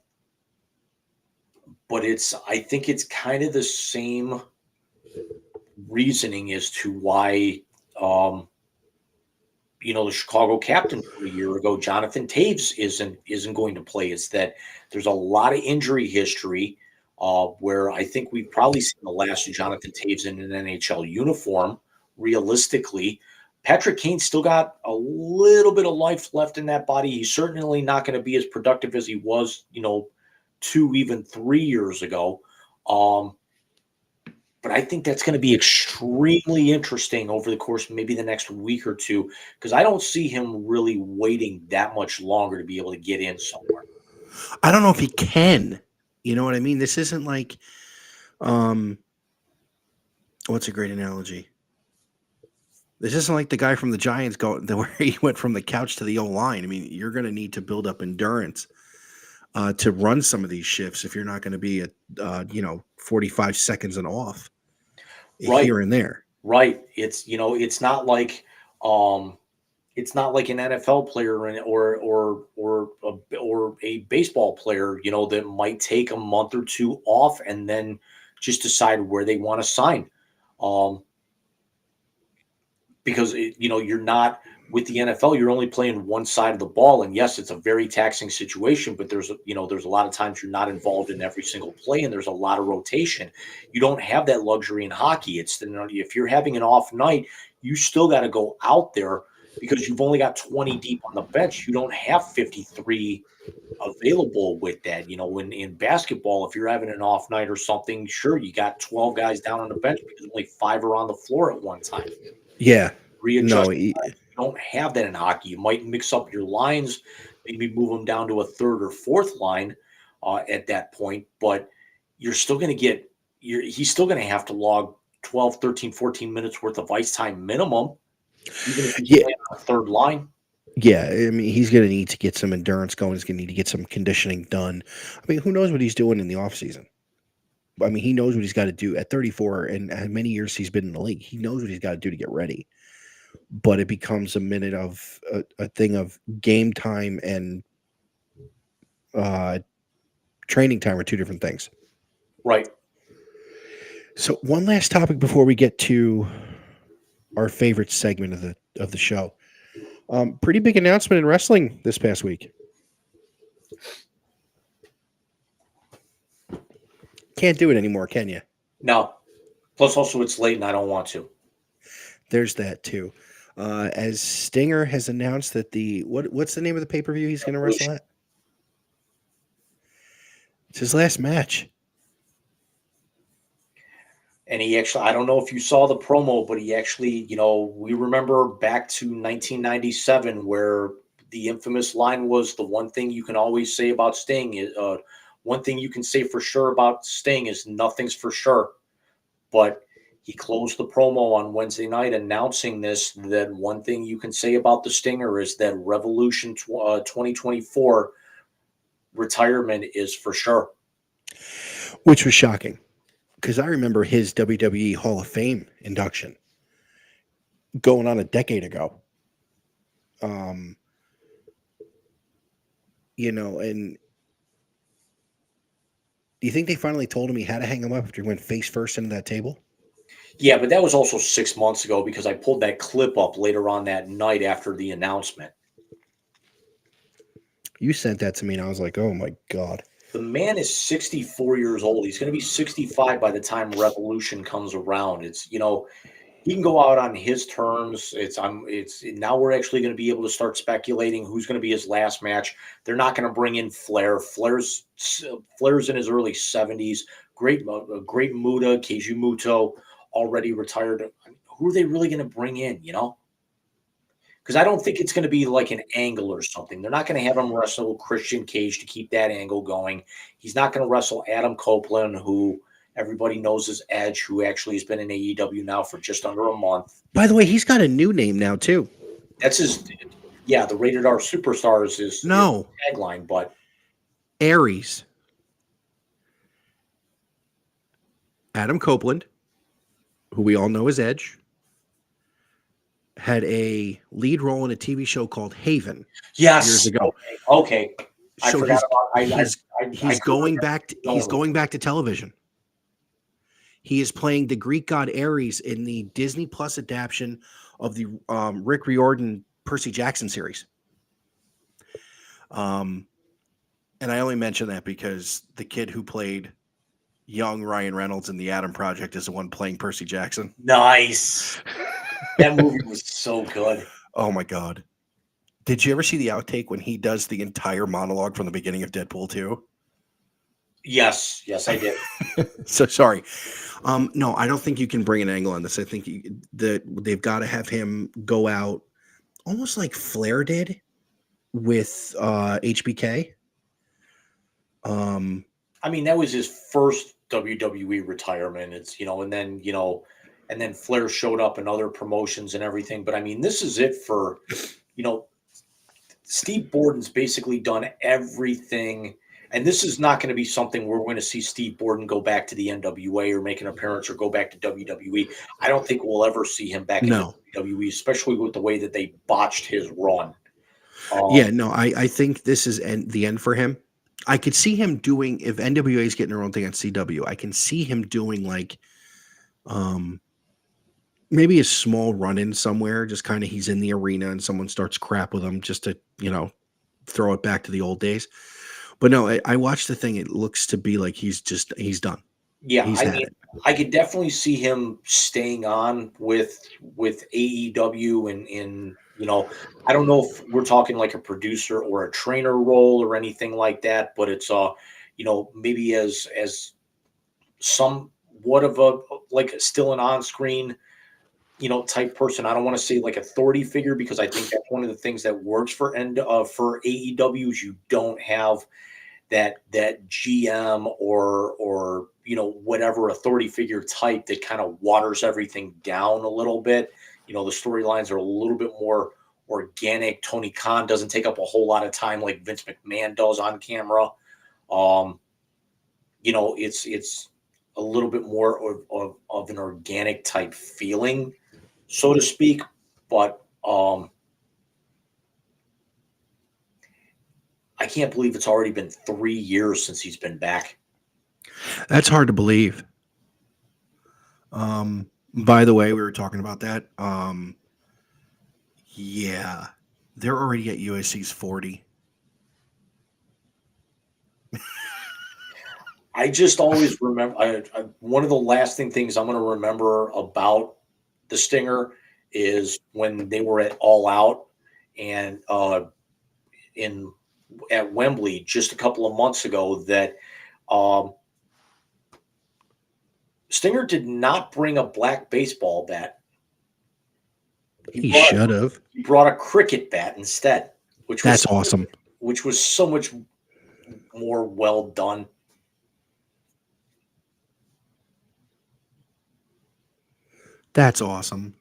I think it's kind of the same reasoning as to why, the Chicago captain from a year ago, Jonathan Taves, isn't going to play. It's that there's a lot of injury history where I think we've probably seen the last of Jonathan Taves in an NHL uniform. Realistically, Patrick Kane's still got a little bit of life left in that body. He's certainly not going to be as productive as he was, 2, even 3 years ago. But I think that's going to be extremely interesting over the course of maybe the next week or two, because I don't see him really waiting that much longer to be able to get in somewhere. I don't know if he can. You know what I mean? This isn't like, what's a great analogy? This isn't like the guy from the Giants where he went from the couch to the O-line. I mean, you're going to need to build up endurance to run some of these shifts if you're not going to be at 45 seconds and off here and there. Right. It's it's not like an NFL player or a baseball player, that might take a month or two off and then just decide where they want to sign. Because you're not with the NFL, you're only playing one side of the ball, and yes, it's a very taxing situation. But there's a lot of times you're not involved in every single play, and there's a lot of rotation. You don't have that luxury in hockey. If you're having an off night, you still got to go out there because you've only got 20 deep on the bench. You don't have 53 available with that. In basketball, if you're having an off night or something, sure, you got 12 guys down on the bench because only 5 are on the floor at one time. Yeah. Readjust. You don't have that in hockey. You might mix up your lines, maybe move them down to a third or fourth line at that point, but you're still going to he's still going to have to log 12, 13, 14 minutes worth of ice time minimum, even if he's playing on a third line. Yeah, I mean, he's going to need to get some endurance going. He's going to need to get some conditioning done. I mean, who knows what he's doing in the offseason? I mean, he knows what he's got to do at 34 and how many years he's been in the league. He knows what he's got to do to get ready. But it becomes a minute of a thing of game time and training time are two different things. Right. So one last topic before we get to our favorite segment of the show. Pretty big announcement in wrestling this past week. Can't do it anymore, can you? No. Plus, also, it's late and I don't want to. There's that too. As Stinger has announced that what's the name of the pay-per-view he's going to wrestle at? It's his last match. And he actually, I don't know if you saw the promo, but he actually, we remember back to 1997 where the infamous line was, the one thing you can always say about Sting is, one thing you can say for sure about Sting is nothing's for sure. But he closed the promo on Wednesday night announcing that one thing you can say about the Stinger is that Revolution 2024 retirement is for sure. Which was shocking because I remember his WWE Hall of Fame induction going on a decade ago. And do you think they finally told him he had to hang him up after he went face first into that table? Yeah, but that was also 6 months ago because I pulled that clip up later on that night after the announcement. You sent that to me, and I was like, oh, my God. The man is 64 years old. He's going to be 65 by the time Revolution comes around. It's, he can go out on his terms. Now we're actually going to be able to start speculating who's going to be his last match. They're not going to bring in Flair. Flair's in his early 70s. great Muda, Keiju Muto, already retired. Who are they really going to bring in? Because I don't think it's going to be like an angle or something. They're not going to have him wrestle Christian Cage to keep that angle going. He's not going to wrestle Adam Copeland, who everybody knows as Edge, who actually has been in AEW now for just under a month. By the way, he's got a new name now too. That's his. Yeah, the Rated R Superstars is his tagline, but Aries. Adam Copeland, who we all know as Edge, had a lead role in a TV show called Haven. Yes. Years ago. Okay. I So forgot he's going back to television. He is playing the Greek god Ares in the Disney Plus adaptation of the Rick Riordan Percy Jackson series. And I only mention that because the kid who played young Ryan Reynolds in the Adam Project is the one playing Percy Jackson. Nice. That movie was so good. Oh my God. Did you ever see the outtake when he does the entire monologue from the beginning of Deadpool 2? Yes, I did. So sorry. No, I don't think you can bring an angle on this. I think they've got to have him go out almost like Flair did with HBK. I mean, that was his first WWE retirement. It's, and then Flair showed up in other promotions and everything. But I mean, this is it for, Steve Borden's basically done everything. And this is not going to be something where we're going to see Steve Borden go back to the NWA or make an appearance or go back to WWE. I don't think we'll ever see him back in WWE, especially with the way that they botched his run. I think this is the end for him. I could see him doing, if NWA is getting their own thing on CW, I can see him doing like maybe a small run-in somewhere, just kind of he's in the arena and someone starts crap with him just to, throw it back to the old days. But no, I watched the thing. It looks to be like he's done. Yeah, I could definitely see him staying on with AEW and I don't know if we're talking like a producer or a trainer role or anything like that, but it's maybe as somewhat of a like still an on-screen type person. I don't want to say like authority figure because I think that's one of the things that works for AEW is you don't have that GM or whatever authority figure type that kind of waters everything down a little bit. The storylines are a little bit more organic. Tony Khan doesn't take up a whole lot of time like Vince McMahon does on camera. It's a little bit more of an organic type feeling, so to speak. But I can't believe it's already been 3 years since he's been back. That's hard to believe. By the way, we were talking about that. Yeah, they're already at USC's 40. I just always remember one of the lasting things I'm going to remember about the Stinger is when they were at All Out and at Wembley just a couple of months ago that Stinger did not bring a black baseball bat. He should have. He brought a cricket bat instead, that's awesome. Which was so much more well done. That's awesome.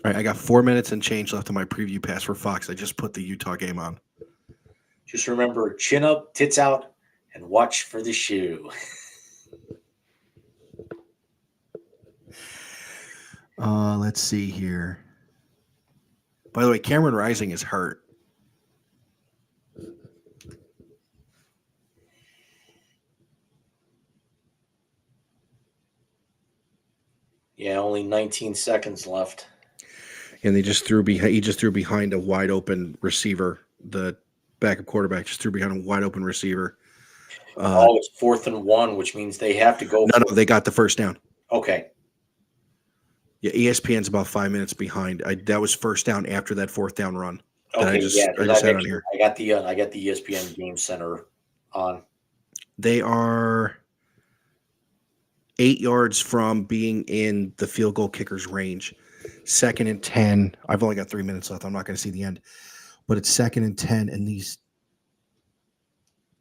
All right, I got 4 minutes and change left on my preview pass for Fox. I just put the Utah game on. Just remember, chin up, tits out, and watch for the shoe. Let's see here. By the way, Cameron Rising is hurt. Yeah, only 19 seconds left. And they just threw behind. He just threw behind a wide open receiver. The backup quarterback just threw behind a wide open receiver. It's 4th and 1, which means they have to go. No, they got the first down. Okay. Yeah, ESPN's about 5 minutes behind. That was first down after that 4th down run. that I Okay, just yeah, I because just had on here. I got the ESPN Game Center on. They are 8 yards from being in the field goal kicker's range. 2nd and 10. I've only got 3 minutes left. I'm not going to see the end, but it's 2nd and 10, and these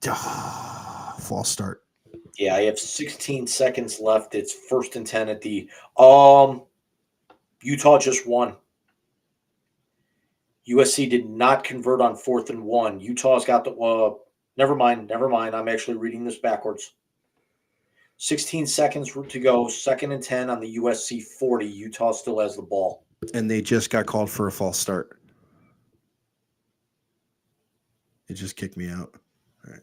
false start. Yeah, I have 16 seconds left. It's 1st and 10 at the Utah just won. USC did not convert on 4th and 1. Utah's got the never mind. I'm actually reading this backwards. 16 seconds to go, 2nd and 10 on the USC 40. Utah still has the ball. And they just got called for a false start. It just kicked me out. All right.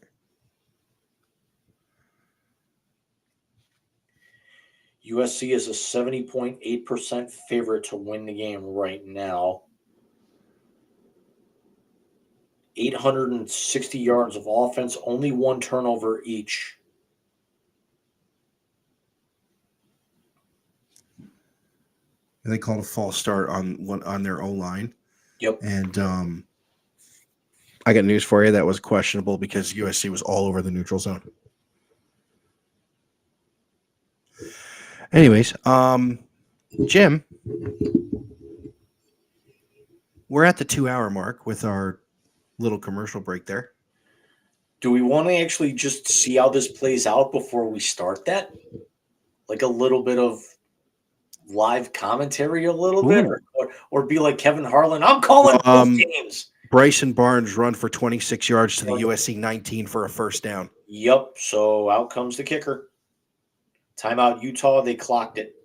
USC is a 70.8% favorite to win the game right now. 860 yards of offense, only 1 turnover each. And they called a false start on their own line. Yep. And I got news for you. That was questionable because USC was all over the neutral zone. Anyways, Jim, we're at the 2-hour mark with our little commercial break there. Do we want to actually just see how this plays out before we start that? Like a little bit of live commentary a little bit? Or be like Kevin Harlan, I'm calling both games. Bryson Barnes run for 26 yards to the USC 19 for a first down. Yep, so out comes the kicker. Timeout Utah, they clocked it.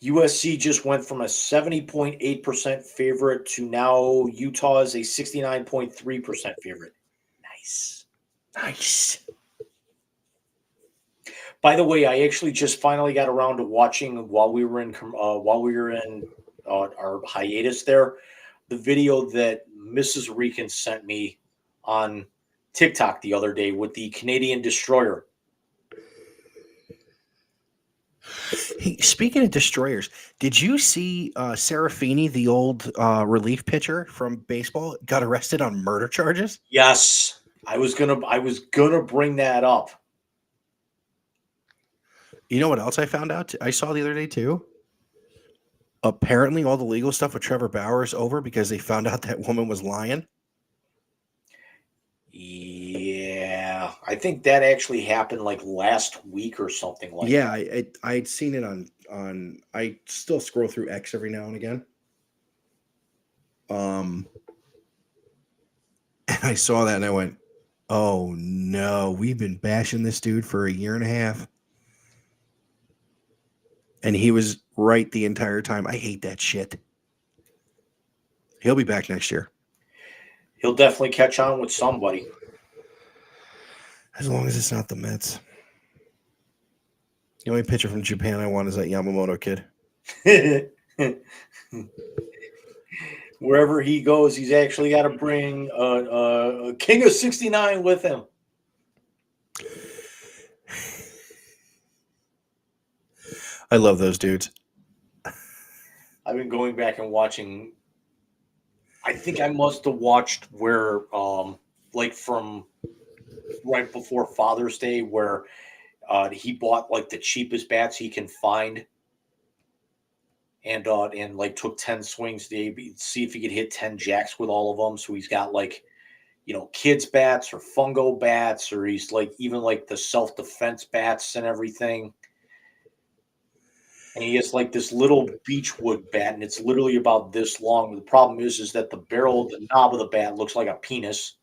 USC just went from a 70.8% favorite to now Utah is a 69.3% favorite. Nice. By the way, I actually just finally got around to watching while we were in our hiatus there, the video that Mrs. Rican sent me on TikTok the other day with the Canadian destroyer. Hey, speaking of destroyers, did you see Serafini, the old relief pitcher from baseball, got arrested on murder charges? Yes, I was gonna bring that up. You know what else I found out? I saw the other day too. Apparently, all the legal stuff with Trevor Bauer is over because they found out that woman was lying. Yeah, I think that actually happened like last week or something like that. Yeah, I'd seen it on. I still scroll through X every now and again. And I saw that and I went, "Oh no, we've been bashing this dude for a year and a half." And he was right the entire time. I hate that shit. He'll be back next year. He'll definitely catch on with somebody. As long as it's not the Mets. The only pitcher from Japan I want is that Yamamoto kid. Wherever he goes, he's actually got to bring a King of 69 with him. I love those dudes. I've been going back and watching. I think I must have watched where, like from right before Father's Day, where he bought like the cheapest bats he can find, and like took 10 swings to see if he could hit 10 jacks with all of them. So he's got like, kids bats or fungo bats, or he's like even like the self-defense bats and everything. And he has like this little beechwood bat, and it's literally about this long. The problem is that the knob of the bat looks like a penis.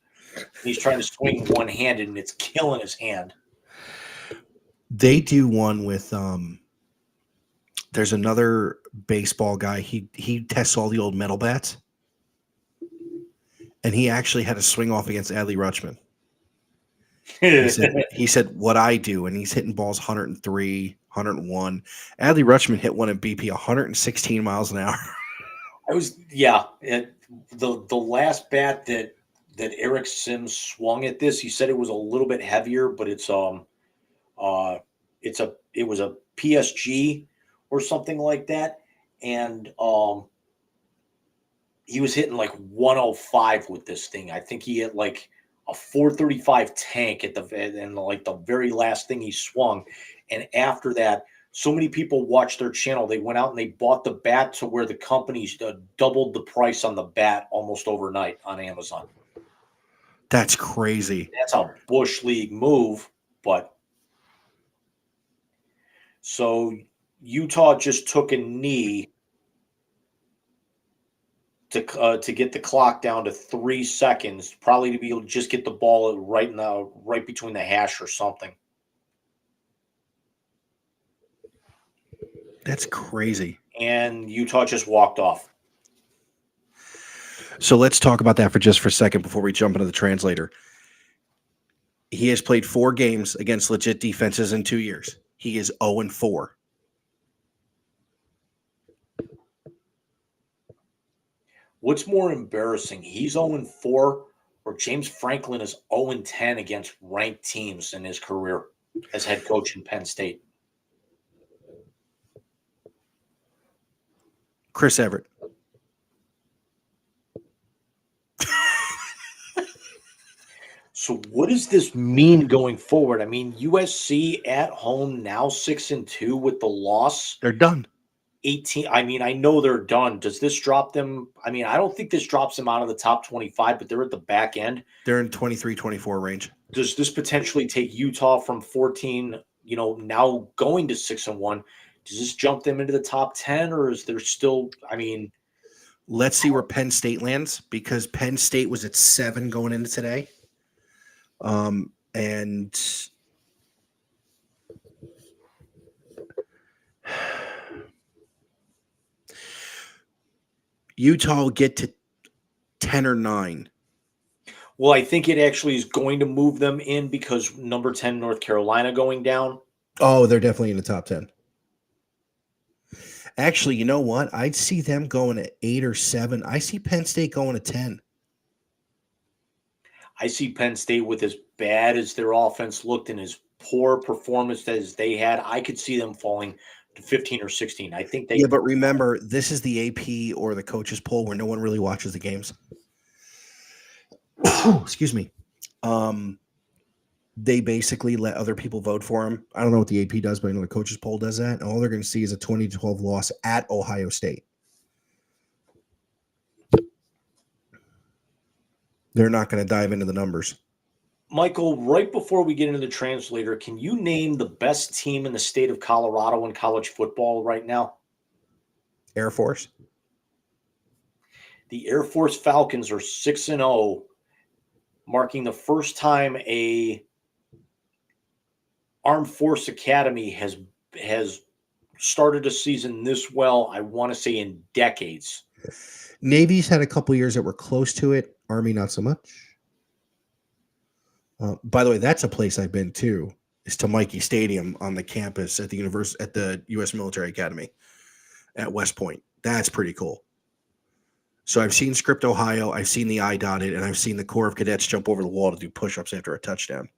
He's trying to swing one-handed, and it's killing his hand. They do one with there's another baseball guy. He tests all the old metal bats, and he actually had a swing off against Adley Rutschman. He said what I do, and he's hitting balls 103, 101. Adley Rutschman hit one at BP 116 miles an hour. The last bat that Eric Sims swung at this, he said it was a little bit heavier, but it was a PSG or something like that, and he was hitting like 105 with this thing. I think he hit like a 435 tank at the and like the very last thing he swung. And after that, so many people watched their channel. They went out and they bought the bat to where the companies doubled the price on the bat almost overnight on Amazon. That's crazy. That's a Bush League move, but so Utah just took a knee to get the clock down to 3 seconds, probably to be able to just get the ball right between the hash or something. That's crazy. And Utah just walked off. So let's talk about that for a second before we jump into the translator. He has played 4 games against legit defenses in 2 years. He is 0-4. What's more embarrassing? He's 0-4, or James Franklin is 0-10 against ranked teams in his career as head coach in Penn State. Chris Everett. So what does this mean going forward? I mean, USC at home now 6-2 with the loss. They're done. 18. I mean, I know they're done. Does this drop them? I mean, I don't think this drops them out of the top 25, but they're at the back end. They're in 23-24 range. Does this potentially take Utah from 14, now going to 6-1? Does this jump them into the top 10, or is there still, let's see where Penn State lands, because Penn State was at 7 going into today. And Utah will get to 10 or 9. Well, I think it actually is going to move them in because number 10, North Carolina going down. Oh, they're definitely in the top 10. Actually, you know what? I'd see them going at 8 or 7. I see Penn State going to 10. I see Penn State with as bad as their offense looked and as poor performance as they had. I could see them falling to 15 or 16. I think they. Yeah, but remember, this is the AP or the coaches poll where no one really watches the games. Excuse me. They basically let other people vote for them. I don't know what the AP does, but I know the coaches poll does that. And all they're going to see is a 20-12 loss at Ohio State. They're not going to dive into the numbers. Michael, right before we get into the translator, can you name the best team in the state of Colorado in college football right now? Air Force. The Air Force Falcons are 6-0, marking the first time a Armed Force Academy has started a season this well, I want to say, in decades. Navy's had a couple years that were close to it. Army, not so much. By the way, that's a place I've been to. Is to Mikey Stadium on the campus at the U.S. Military Academy at West Point. That's pretty cool. So I've seen Script, Ohio. I've seen the I dotted, and I've seen the Corps of Cadets jump over the wall to do push-ups after a touchdown.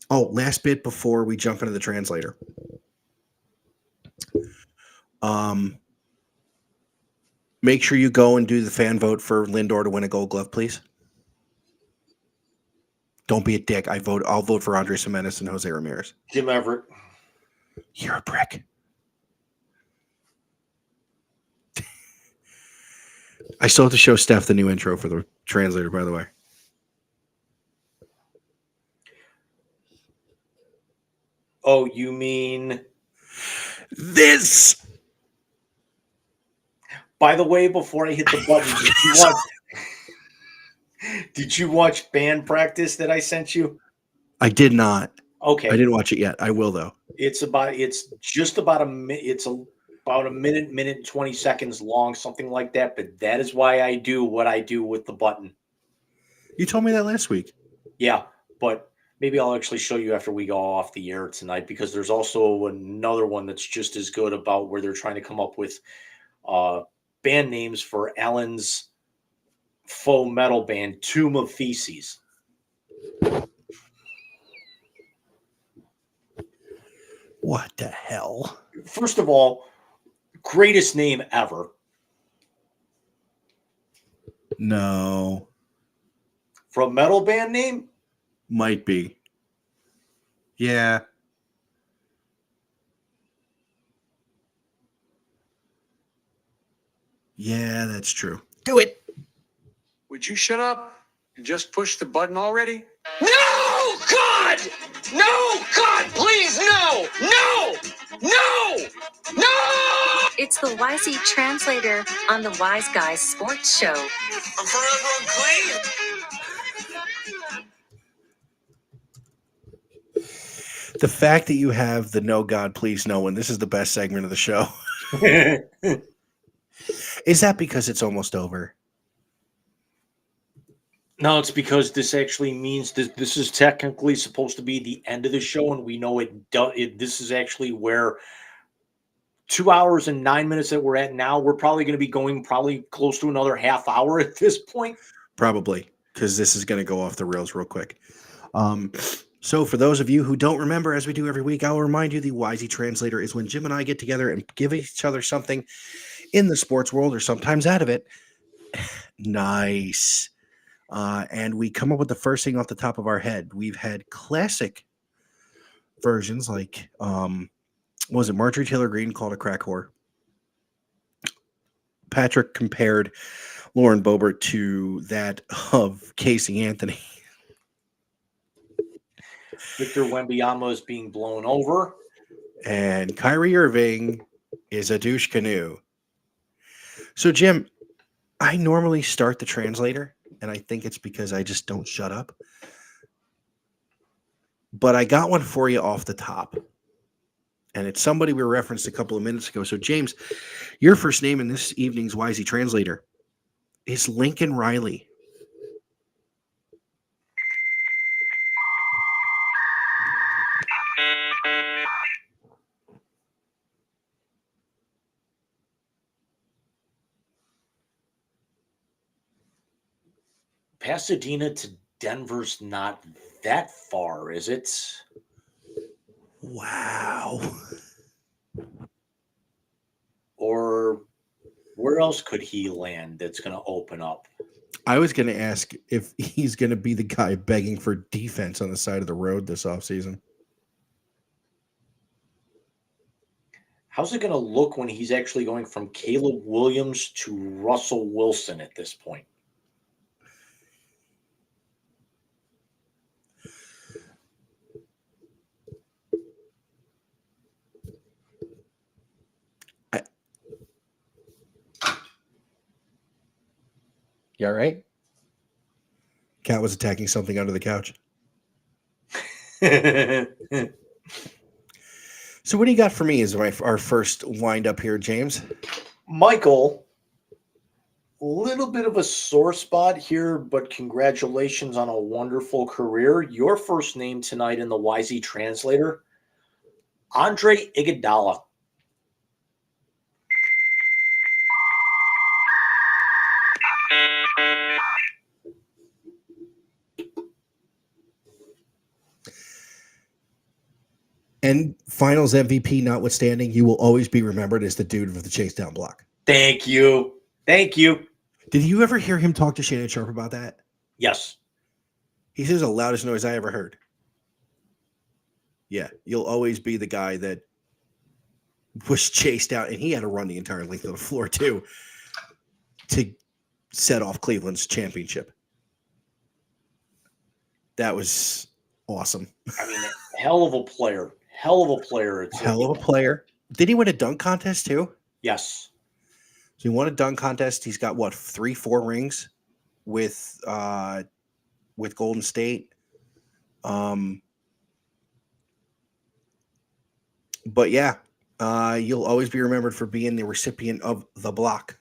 Last bit before we jump into the translator. Make sure you go and do the fan vote for Lindor to win a Gold Glove, please. Don't be a dick. I'll vote for Andres Gimenez and Jose Ramirez. Jim Everett. You're a prick. I still have to show Steph the new intro for the translator, by the way. Oh, you mean this? By the way, before I hit the button, did you watch band practice that I sent you? I did not. Okay. I didn't watch it yet. I will, though. It's about a minute and 20 seconds long, something like that. But that is why I do what I do with the button. You told me that last week. Yeah, but maybe I'll actually show you after we go off the air tonight, because there's also another one that's just as good about where they're trying to come up with band names for Alan's faux metal band, Tomb of Feces. What the hell? First of all, greatest name ever. No. For a metal band name? Might be. Yeah. Yeah, that's true. Do it. Would you shut up and just push the button already? No, God! No, God, please, no! No! No! No! It's the YZ Translator on the Wise Guys Sports Show. I'm forever unclean. The fact that you have the No God Please No One, this is the best segment of the show. Is that because it's almost over? No, it's because this actually means this is technically supposed to be the end of the show, and we know this is actually where 2 hours and 9 minutes that we're at now, we're probably going to be going probably close to another half hour at this point. Probably, because this is going to go off the rails real quick. So for those of you who don't remember, as we do every week, I'll remind you the YZ Translator is when Jim and I get together and give each other something in the sports world or sometimes out of it. Nice. And we come up with the first thing off the top of our head. We've had classic versions like, was it Marjorie Taylor Greene called a crack whore? Patrick compared Lauren Boebert to that of Casey Anthony. Victor Wembanyama is being blown over. And Kyrie Irving is a douche canoe. So, Jim, I normally start the translator, and I think it's because I just don't shut up. But I got one for you off the top. And it's somebody we referenced a couple of minutes ago. So, James, your first name in this evening's YZ Translator is Lincoln Riley. Pasadena to Denver's not that far, is it? Wow. Or where else could he land that's going to open up? I was going to ask if he's going to be the guy begging for defense on the side of the road this offseason. How's it going to look when he's actually going from Caleb Williams to Russell Wilson at this point? You all right? Cat was attacking something under the couch. So what do you got for me as our first wind up here, James? Michael, a little bit of a sore spot here, but congratulations on a wonderful career. Your first name tonight in the YZ Translator, Andre Iguodala. And finals MVP notwithstanding, you will always be remembered as the dude with the chase down block. Thank you. Thank you. Did you ever hear him talk to Shannon Sharp about that? Yes. He says the loudest noise I ever heard. Yeah, you'll always be the guy that was chased out, and he had to run the entire length of the floor too to set off Cleveland's championship. That was awesome. I mean, hell of a player. Hell of a player. Hell of a player. Did he win a dunk contest too? Yes. So he won a dunk contest. He's got what, 3-4 rings with Golden State. But yeah, you'll always be remembered for being the recipient of the block.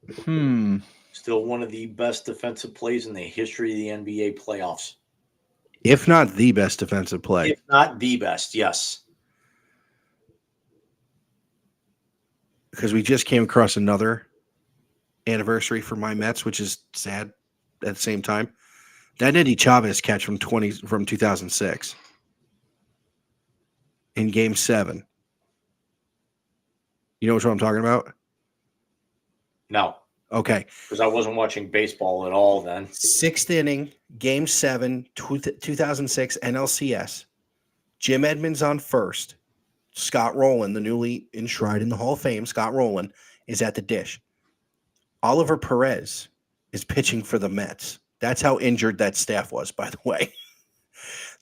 Still one of the best defensive plays in the history of the NBA playoffs. If not the best defensive play. If not the best, yes. Because we just came across another anniversary for my Mets, which is sad at the same time. That Eddie Chavez catch from 2006. in Game 7. You know what I'm talking about? No, Okay. because I wasn't watching baseball at all then. 6th inning, Game 7, 2006 NLCS. Jim Edmonds on first. Scott Rowland, the newly enshrined in the Hall of Fame, Scott Rowland, is at the dish. Oliver Perez is pitching for the Mets. That's how injured that staff was, by the way.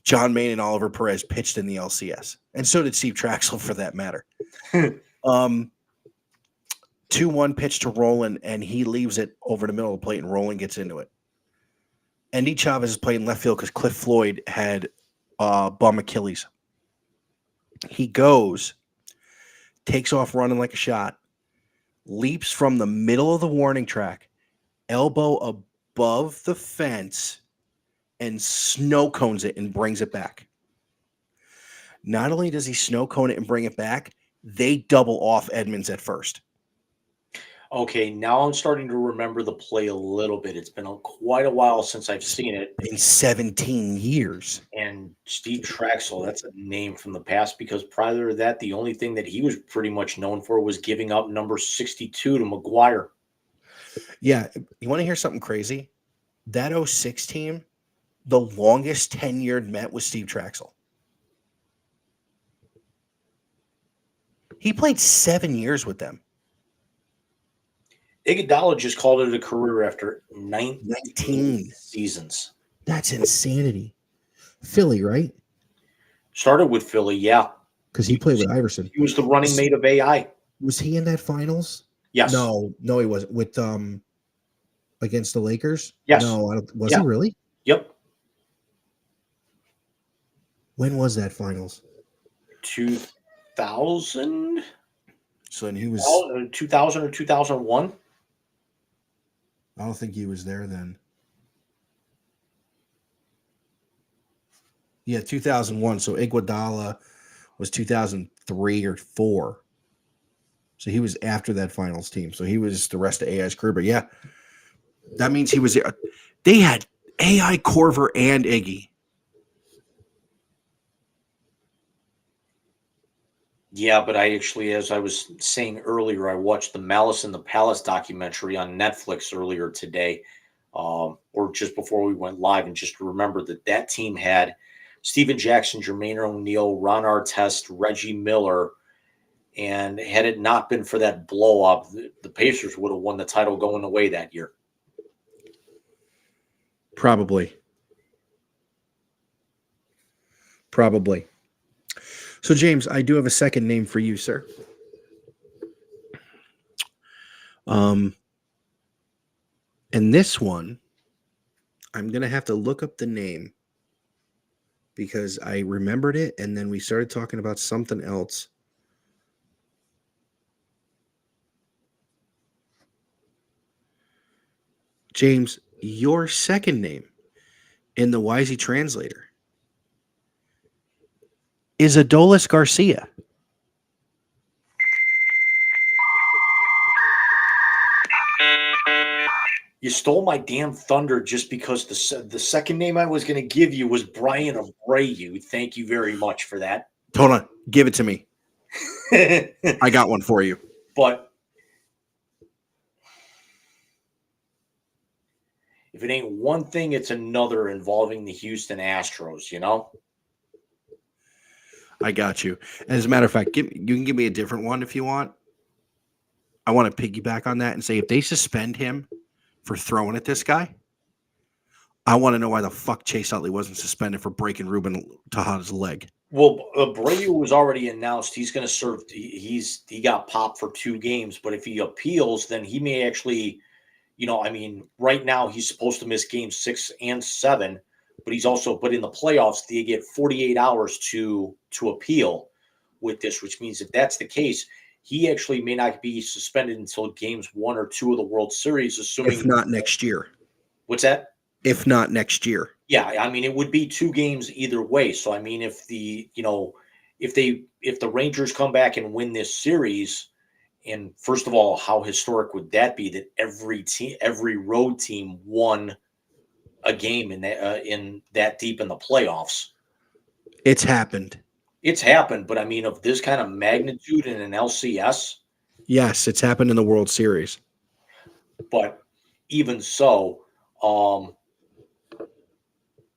John Maine and Oliver Perez pitched in the LCS. And so did Steve Traxel, for that matter. 2-1 pitch to Rowland, and he leaves it over the middle of the plate, and Rowland gets into it. Andy Chavez is playing left field because Cliff Floyd had bum Achilles. He goes, takes off running like a shot, leaps from the middle of the warning track, elbow above the fence, and snow cones it and brings it back. Not only does he snow cone it and bring it back, they double off Edmonds at first. Okay, now I'm starting to remember the play a little bit. It's been quite a while since I've seen it. In 17 years. And Steve Traxel, that's a name from the past, because prior to that, the only thing that he was pretty much known for was giving up number 62 to McGuire. Yeah, you want to hear something crazy? That 06 team, the longest tenured Met was Steve Traxel. He played 7 years with them. Iguodala just called it a career after 19 seasons. That's insanity. Philly, right? Started with Philly, yeah. Because he played with Iverson. He was the running mate of AI. Was he in that finals? Yes. No, he wasn't. With against the Lakers? Yes. No, was he really? Yep. When was that finals? 2000? So then he was 2000 or 2001? I don't think he was there then. Yeah, 2001. So Iguodala was 2003 or 4. So he was after that finals team. So he was the rest of AI's career. But yeah, that means he was there. They had AI, Corver, and Iggy. Yeah, but I actually, as I was saying earlier, I watched the Malice in the Palace documentary on Netflix earlier today, or just before we went live, and just to remember that team had Steven Jackson, Jermaine O'Neal, Ron Artest, Reggie Miller, and had it not been for that blow-up, the Pacers would have won the title going away that year. Probably. So, James, I do have a second name for you, sir. And this one, I'm going to have to look up the name because I remembered it, and then we started talking about something else. James, your second name in the Wisey translator is Adolis Garcia. You stole my damn thunder just because the second name I was going to give you was Brian Abreu. Thank you very much for that. Hold on. Give it to me. I got one for you. But if it ain't one thing, it's another involving the Houston Astros, you know? I got you. As a matter of fact, you can give me a different one if you want. I want to piggyback on that and say if they suspend him for throwing at this guy, I want to know why the fuck Chase Utley wasn't suspended for breaking Ruben Tejada's leg. Well, Abreu was already announced he's going to serve. He got popped for 2 games, but if he appeals, then he may actually, right now he's supposed to miss games 6 and 7, but but in the playoffs they get 48 hours to appeal with this, which means if that's the case, he actually may not be suspended until games 1 or 2 of the World Series, assuming if not next year. What's that? If not next year. Yeah, I mean it would be 2 games either way. So I mean if the Rangers come back and win this series, and first of all, how historic would that be that every road team won a game in that deep in the playoffs? It's happened. It's happened, but I mean, of this kind of magnitude in an LCS, Yes, it's happened in the World Series. but even so, um,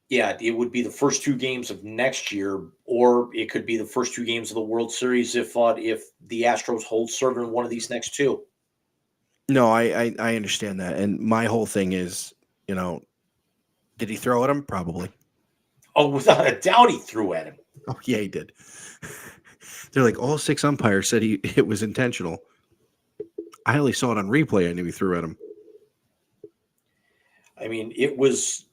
yeah, it would be the first 2 games of next year, or it could be the first 2 games of the World Series if the Astros hold serve in one of these next 2. No, I understand that, and my whole thing is, did he throw at him? Probably. Oh, without a doubt, he threw at him. Oh yeah, he did. They're like all 6 umpires said it was intentional. I only saw it on replay. I knew he threw at him. I mean, it was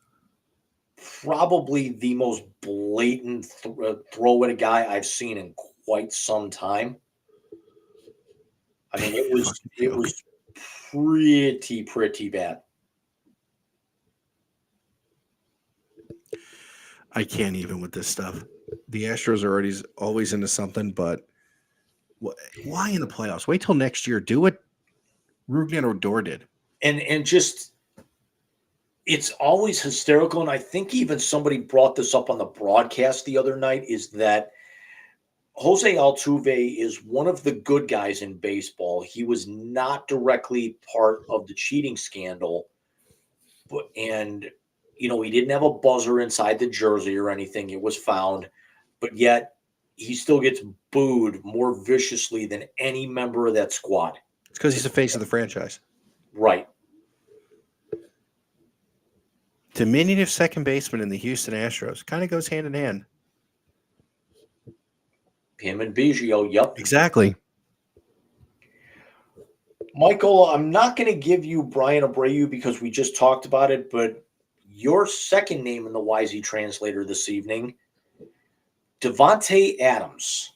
probably the most blatant throw at a guy I've seen in quite some time. I mean, it was pretty bad. I can't even with this stuff. The Astros are always into something, but why in the playoffs? Wait till next year. Do what Ruggiero Odor did. And just it's always hysterical. And I think even somebody brought this up on the broadcast the other night, is that Jose Altuve is one of the good guys in baseball. He was not directly part of the cheating scandal, and he didn't have a buzzer inside the jersey or anything. It was found, but yet he still gets booed more viciously than any member of that squad. It's because he's the face of the franchise. Right. Diminutive second baseman in the Houston Astros kind of goes hand in hand. Him and Biggio, yep. Exactly. Michael, I'm not going to give you Brian Abreu because we just talked about it, but your second name in the Wisey translator this evening, Davante Adams.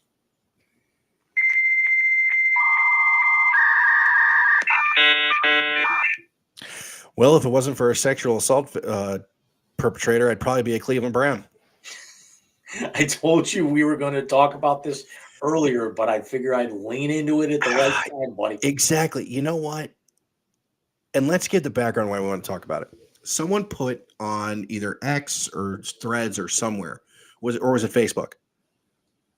Well, if it wasn't for a sexual assault perpetrator, I'd probably be a Cleveland Brown. I told you we were going to talk about this earlier, but I figure I'd lean into it at the right time, buddy. Exactly. You know what? And let's get the background why we want to talk about it. Someone put on either X or Threads or somewhere, was it Facebook?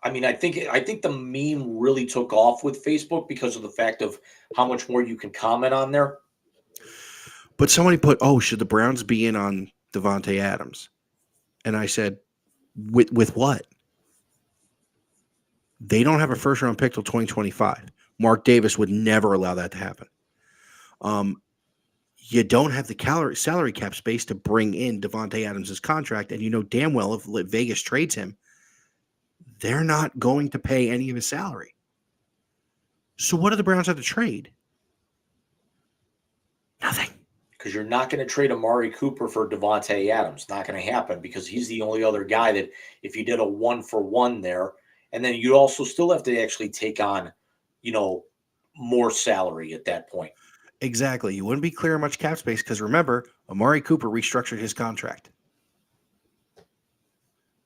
I mean, I think the meme really took off with Facebook because of the fact of how much more you can comment on there. But somebody put, should the Browns be in on Davante Adams? And I said, with what? They don't have a first-round pick till 2025. Mark Davis would never allow that to happen. You don't have the salary cap space to bring in Davante Adams' contract, and you know damn well if Vegas trades him, they're not going to pay any of his salary. So what do the Browns have to trade? Nothing. Because you're not going to trade Amari Cooper for Davante Adams. Not going to happen because he's the only other guy that if you did a 1-for-1 there, and then you also still have to actually take on, more salary at that point. Exactly. You wouldn't be clearing much cap space because remember, Amari Cooper restructured his contract.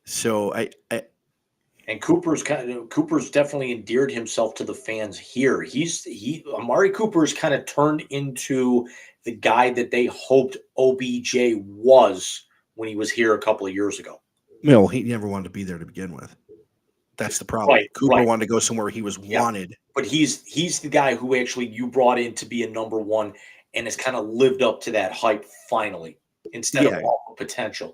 So and Cooper's definitely endeared himself to the fans here. Amari Cooper's kind of turned into the guy that they hoped OBJ was when he was here a couple of years ago. No, he never wanted to be there to begin with. That's the problem. Right, Cooper wanted to go somewhere he was wanted. But he's the guy who actually you brought in to be a number one and has kind of lived up to that hype finally instead of all the potential.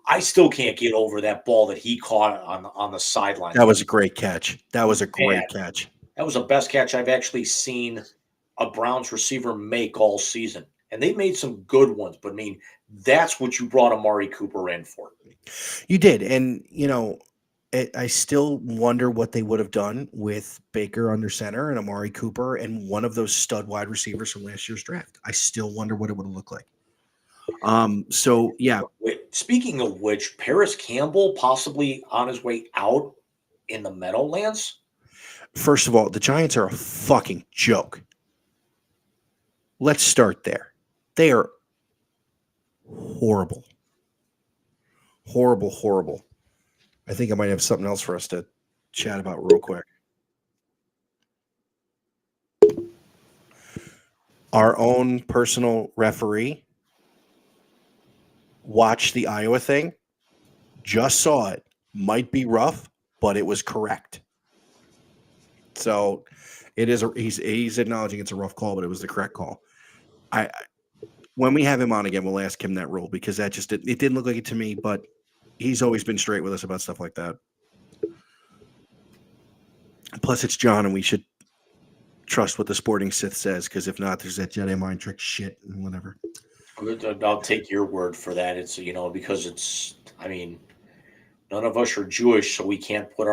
I still can't get over that ball that he caught on the sideline. That was a great catch. That was a great catch. That was the best catch I've actually seen a Browns receiver make all season. And they made some good ones, but that's what you brought Amari Cooper in for. You did. And, I still wonder what they would have done with Baker under center and Amari Cooper and one of those stud wide receivers from last year's draft. I still wonder what it would have looked like. So, yeah. Speaking of which, Paris Campbell possibly on his way out in the Meadowlands. First of all, the Giants are a fucking joke. Let's start there. They are horrible. Horrible, horrible. I think I might have something else for us to chat about real quick. Our own personal referee watched the Iowa thing, just saw it, might be rough, but it was correct. So it is. He's acknowledging it's a rough call, but it was the correct call. When we have him on again, we'll ask him that rule because it didn't look like it to me, but he's always been straight with us about stuff like that. Plus, it's John, and we should trust what the sporting Sith says, because if not, there's that Jedi mind trick shit and whatever. I'll take your word for that. It's, because none of us are Jewish, so we can't put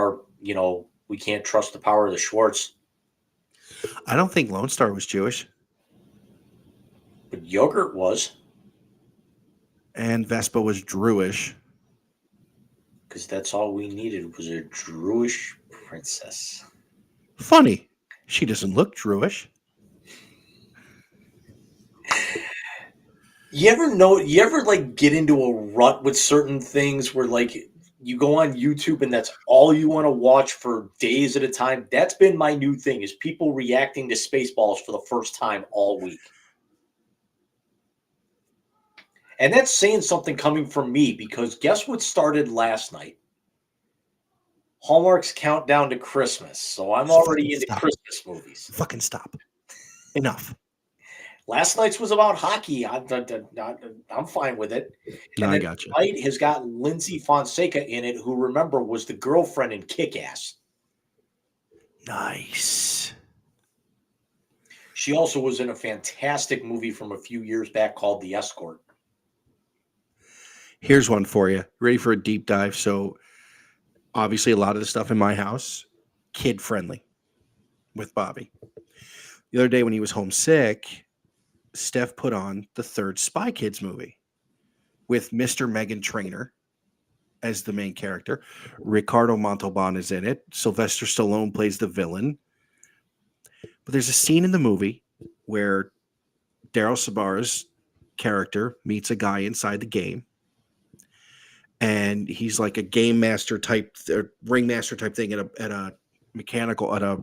we can't trust the power of the Schwartz. I don't think Lone Star was Jewish. But Yogurt was. And Vespa was Druish. Because that's all we needed was a Druish princess. Funny. She doesn't look Druish. You ever get into a rut with certain things where you go on YouTube and that's all you want to watch for days at a time? That's been my new thing, is people reacting to Spaceballs for the first time all week. And that's saying something coming from me, because guess what started last night? Hallmark's Countdown to Christmas. So I'm already into Christmas movies. Fucking stop. Enough. Last night's was about hockey. I'm fine with it. No, I got you. Tonight has got Lindsay Fonseca in it, who, remember, was the girlfriend in Kick-Ass. Nice. She also was in a fantastic movie from a few years back called The Escort. Here's one for you. Ready for a deep dive? So, obviously, a lot of the stuff in my house, kid-friendly with Bobby. The other day when he was homesick, Steph put on the third Spy Kids movie with Mr. Meghan Trainor as the main character. Ricardo Montalban is in it. Sylvester Stallone plays the villain. But there's a scene in the movie where Daryl Sabara's character meets a guy inside the game. And he's like a game master type, ring master type thing at a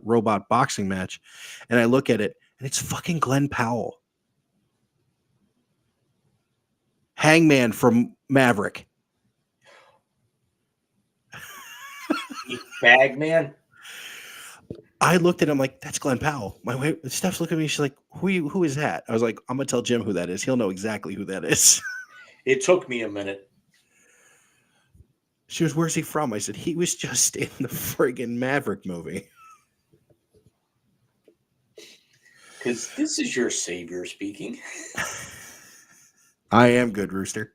robot boxing match. And I look at it, and it's fucking Glenn Powell. Hangman from Maverick. Bagman? I looked at him like, that's Glenn Powell. My wife, Steph's looking at me, she's like, who is that? I was like, I'm going to tell Jim who that is. He'll know exactly who that is. It took me a minute. She was, where's he from? I said, he was just in the friggin' Maverick movie. Because this is your savior speaking. I am good, Rooster.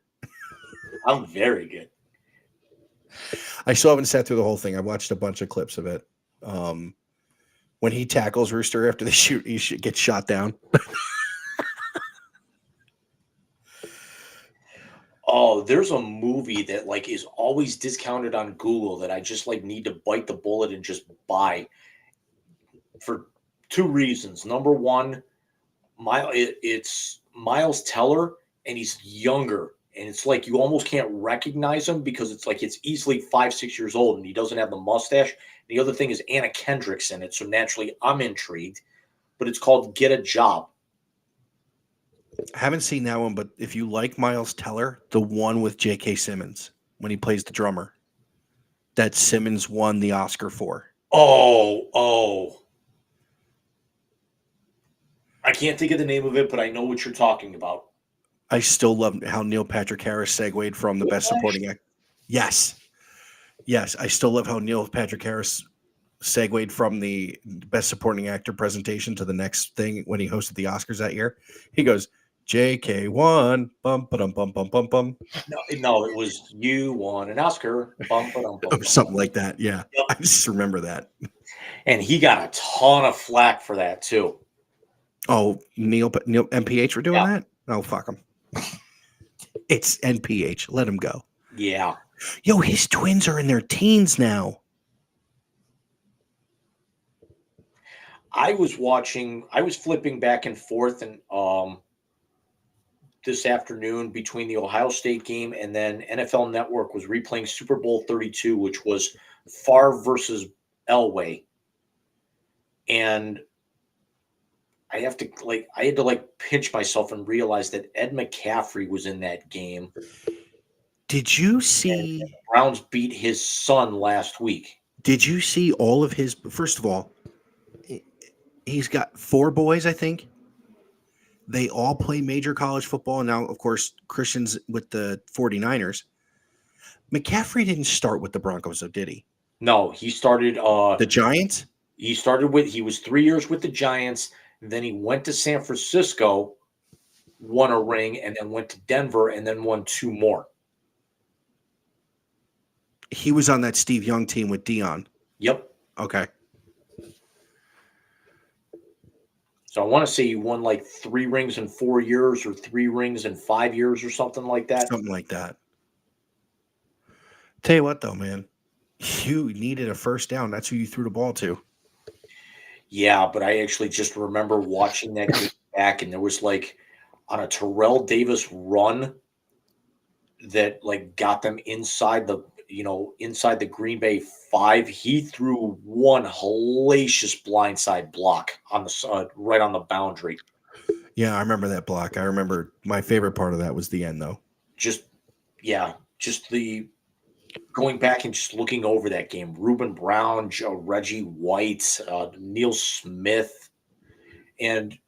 I'm very good. I still haven't sat through the whole thing. I watched a bunch of clips of it. When he tackles Rooster after they shoot, he gets shot down. Oh, there's a movie that is always discounted on Google that I just need to bite the bullet and just buy for two reasons. Number one, it's Miles Teller, and he's younger, and it's you almost can't recognize him because it's easily 5-6 years old, and he doesn't have the mustache. The other thing is Anna Kendrick's in it, so naturally I'm intrigued. But it's called Get a Job. I haven't seen that one, but if you like Miles Teller, the one with J.K. Simmons when he plays the drummer, that Simmons won the Oscar for. Oh. I can't think of the name of it, but I know what you're talking about. I still love how Neil Patrick Harris segued from the best supporting actor. Yes, I still love how Neil Patrick Harris segued from the best supporting actor presentation to the next thing when he hosted the Oscars that year. He goes, JK1, bum ba-dum bum bum bum bum. No, it was you won an Oscar, bum ba-dum bum. Or something like that. Yeah, yep. I just remember that. And he got a ton of flack for that too. Oh, Neil MPH for doing that? Oh, fuck him. It's NPH. Let him go. Yeah. Yo, his twins are in their teens now. I was flipping back and forth and this afternoon between the Ohio State game, and then NFL Network was replaying Super Bowl 32, which was Favre versus Elway. And I had to pinch myself and realize that Ed McCaffrey was in that game. Did you see the Browns beat his son last week? Did you see all of his? First of all, he's got 4 boys, I think. They all play major college football. Now, of course, Christian's with the 49ers. McCaffrey didn't start with the Broncos, though, did he? No, he started. The Giants? He was 3 years with the Giants. Then he went to San Francisco, won a ring, and then went to Denver, and then won 2 more. He was on that Steve Young team with Dion. Yep. Okay. So I want to say he won like 3 rings in 4 years or 3 rings in 5 years or something like that. Something like that. Tell you what, though, man. You needed a first down. That's who you threw the ball to. Yeah, but I actually just remember watching that game back, and there was like on a Terrell Davis run that like got them inside the Green Bay 5. He threw one hellacious blindside block on the right on the boundary. Yeah, I remember that block. I remember my favorite part of that was the end, though. Just the going back and just looking over that game. Reuben Brown, Reggie White, Neil Smith, and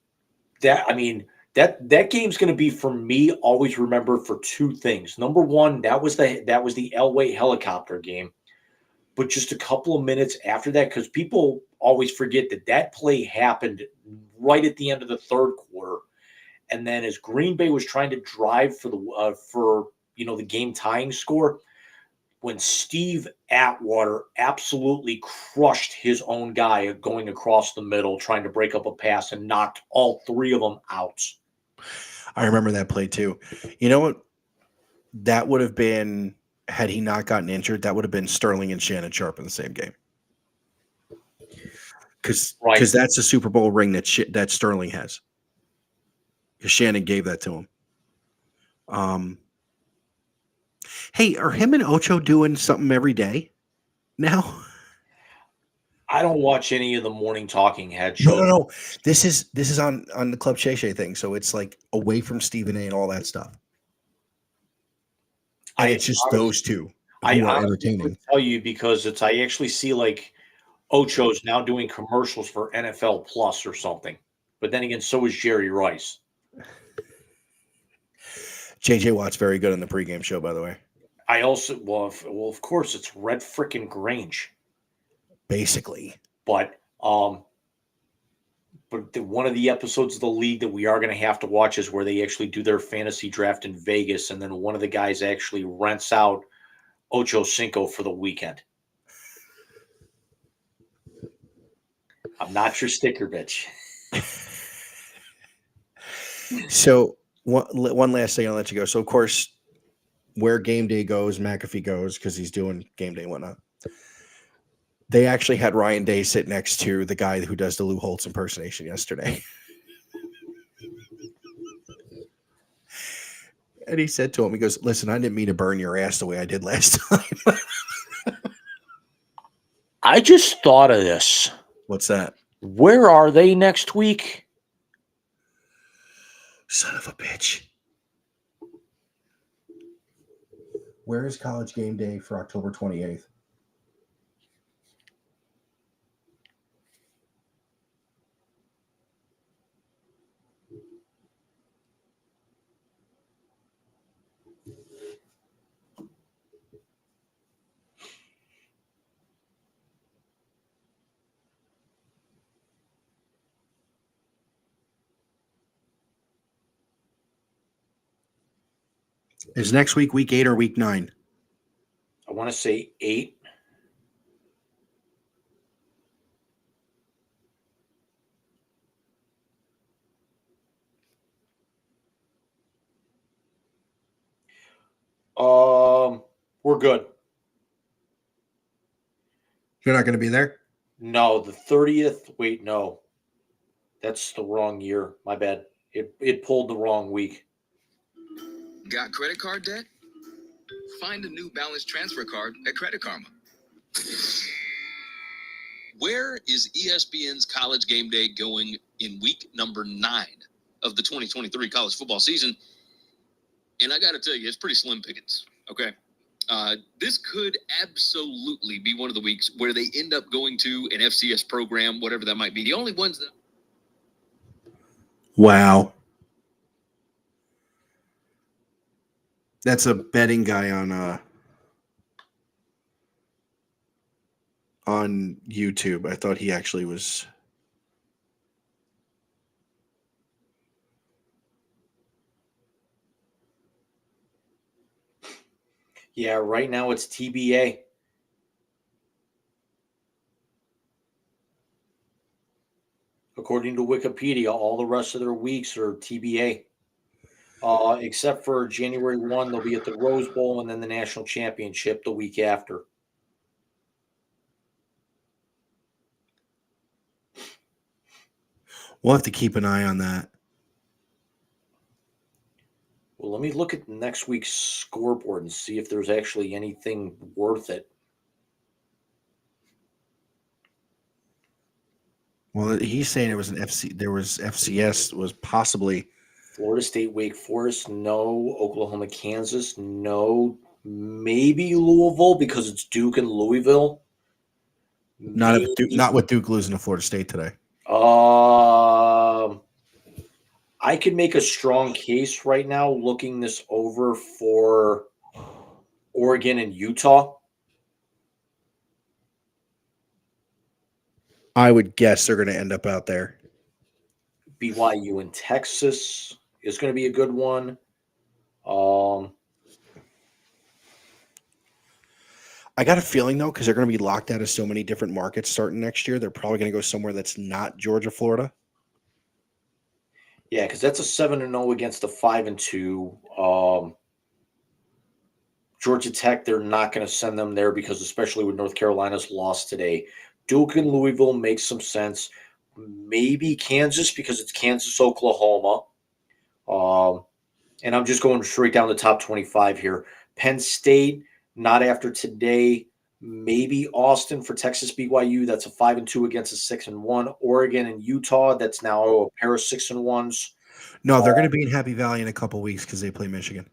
that game's going to be, for me, always remembered for 2 things. Number one, that was the Elway helicopter game. But just a couple of minutes after that, because people always forget that play happened right at the end of the 3rd quarter. And then as Green Bay was trying to drive for the game tying score, when Steve Atwater absolutely crushed his own guy going across the middle, trying to break up a pass, and knocked all 3 of them out. I remember that play too. You know what? That would have been, had he not gotten injured, that would have been Sterling and Shannon Sharp in the same game. Because that's a Super Bowl ring that Sterling has. Because Shannon gave that to him. Hey, are him and Ocho doing something every day now? I don't watch any of the morning talking head shows. No. This is on the Club Shay Shay thing, so it's like away from Stephen A and all that stuff. And it's just those 2 who are entertaining. Tell you, because I actually see like Ocho's now doing commercials for NFL Plus or something. But then again, so is Jerry Rice. JJ Watt's very good on the pregame show, by the way. I also of course it's Red frickin' Grange. Basically. But one of the episodes of the league that we are going to have to watch is where they actually do their fantasy draft in Vegas, and then one of the guys actually rents out Ocho Cinco for the weekend. I'm not your sticker bitch. So one last thing, I'll let you go. So, of course, where game day goes, McAfee goes, because he's doing game day and whatnot. They actually had Ryan Day sit next to the guy who does the Lou Holtz impersonation yesterday. And he said to him, he goes, "Listen, I didn't mean to burn your ass the way I did last time." I just thought of this. What's that? Where are they next week? Son of a bitch. Where is College Game Day for October 28th? Is next week 8 or week 9? I want to say 8. We're good. You're not going to be there? No, the 30th. Wait, no. That's the wrong year. My bad. It pulled the wrong week. Got credit card debt? Find a new balance transfer card at Credit Karma. Where is ESPN's College Game Day going in week number 9 of the 2023 college football season? And I got to tell you, it's pretty slim pickings, okay? This could absolutely be one of the weeks where they end up going to an FCS program, whatever that might be. The only ones that. Wow. That's a betting guy on YouTube. I thought he actually was. Yeah, right now it's TBA. According to Wikipedia, all the rest of their weeks are TBA. Except for January 1, they'll be at the Rose Bowl and then the national championship the week after. We'll have to keep an eye on that. Well, let me look at next week's scoreboard and see if there's actually anything worth it. Well, he's saying it was an FC. There was FCS. Was possibly Florida State, Wake Forest, no. Oklahoma, Kansas, no. Maybe Louisville because it's Duke and Louisville. not with Duke losing to Florida State today. I could make a strong case right now looking this over for Oregon and Utah. I would guess they're going to end up out there. BYU and Texas is going to be a good one. I got a feeling, though, because they're going to be locked out of so many different markets starting next year, they're probably going to go somewhere that's not Georgia, Florida. Yeah, because that's a 7-0 against a 5-2. Georgia Tech, they're not going to send them there because especially with North Carolina's loss today. Duke and Louisville makes some sense. Maybe Kansas because it's Kansas, Oklahoma. And I'm just going straight down the top 25 here. Penn State, not after today. Maybe Austin for Texas BYU. That's a 5-2 against a 6-1. Oregon and Utah. That's now a pair of 6-1s. No, they're going to be in Happy Valley in a couple weeks because they play Michigan.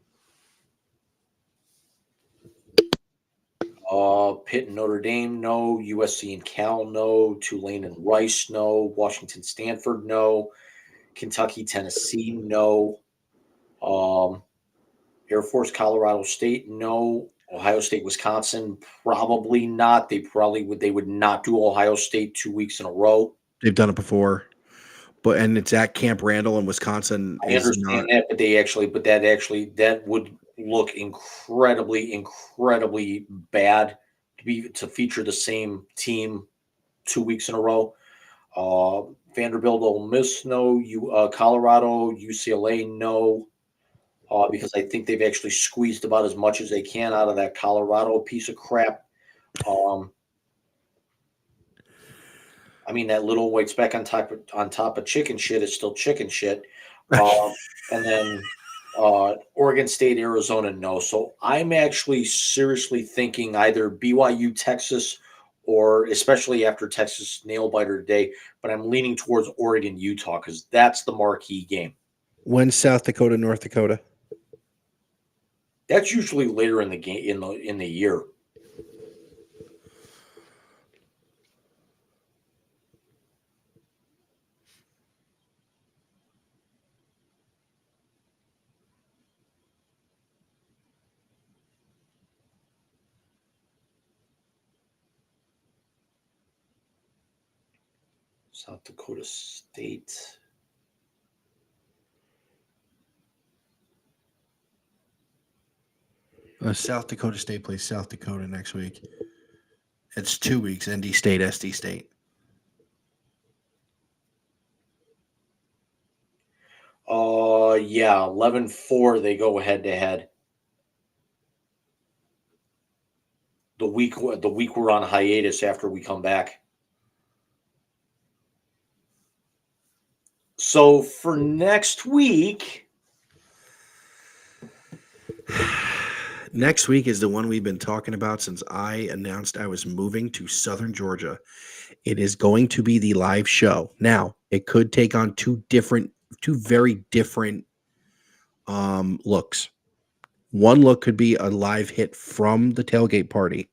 Pitt and Notre Dame, no. USC and Cal, no. Tulane and Rice, no. Washington, Stanford, no. Kentucky, Tennessee, no. Air Force, Colorado State, no. Ohio State, Wisconsin, probably not. They would not do Ohio State 2 weeks in a row. They've done it before, and it's at Camp Randall in Wisconsin. I understand that, but that would look incredibly, incredibly bad to feature the same team 2 weeks in a row. Vanderbilt, Ole Miss, no. Colorado, UCLA, no. Because I think they've actually squeezed about as much as they can out of that Colorado piece of crap. I mean, that little white speck on top of chicken shit is still chicken shit. And then Oregon State, Arizona, no. So I'm actually seriously thinking either BYU, Texas, or especially after Texas nail biter today, but I'm leaning towards Oregon, Utah because that's the marquee game. When's South Dakota, North Dakota? That's usually later in the game in the year. South Dakota State. South Dakota State plays South Dakota next week. It's 2 weeks. ND State, SD State. Yeah, 11-4. They go head to head. The week we're on hiatus after we come back. So for next week. Next week is the one we've been talking about since I announced I was moving to Southern Georgia. It is going to be the live show. Now, it could take on two very different looks. One look could be a live hit from the tailgate party.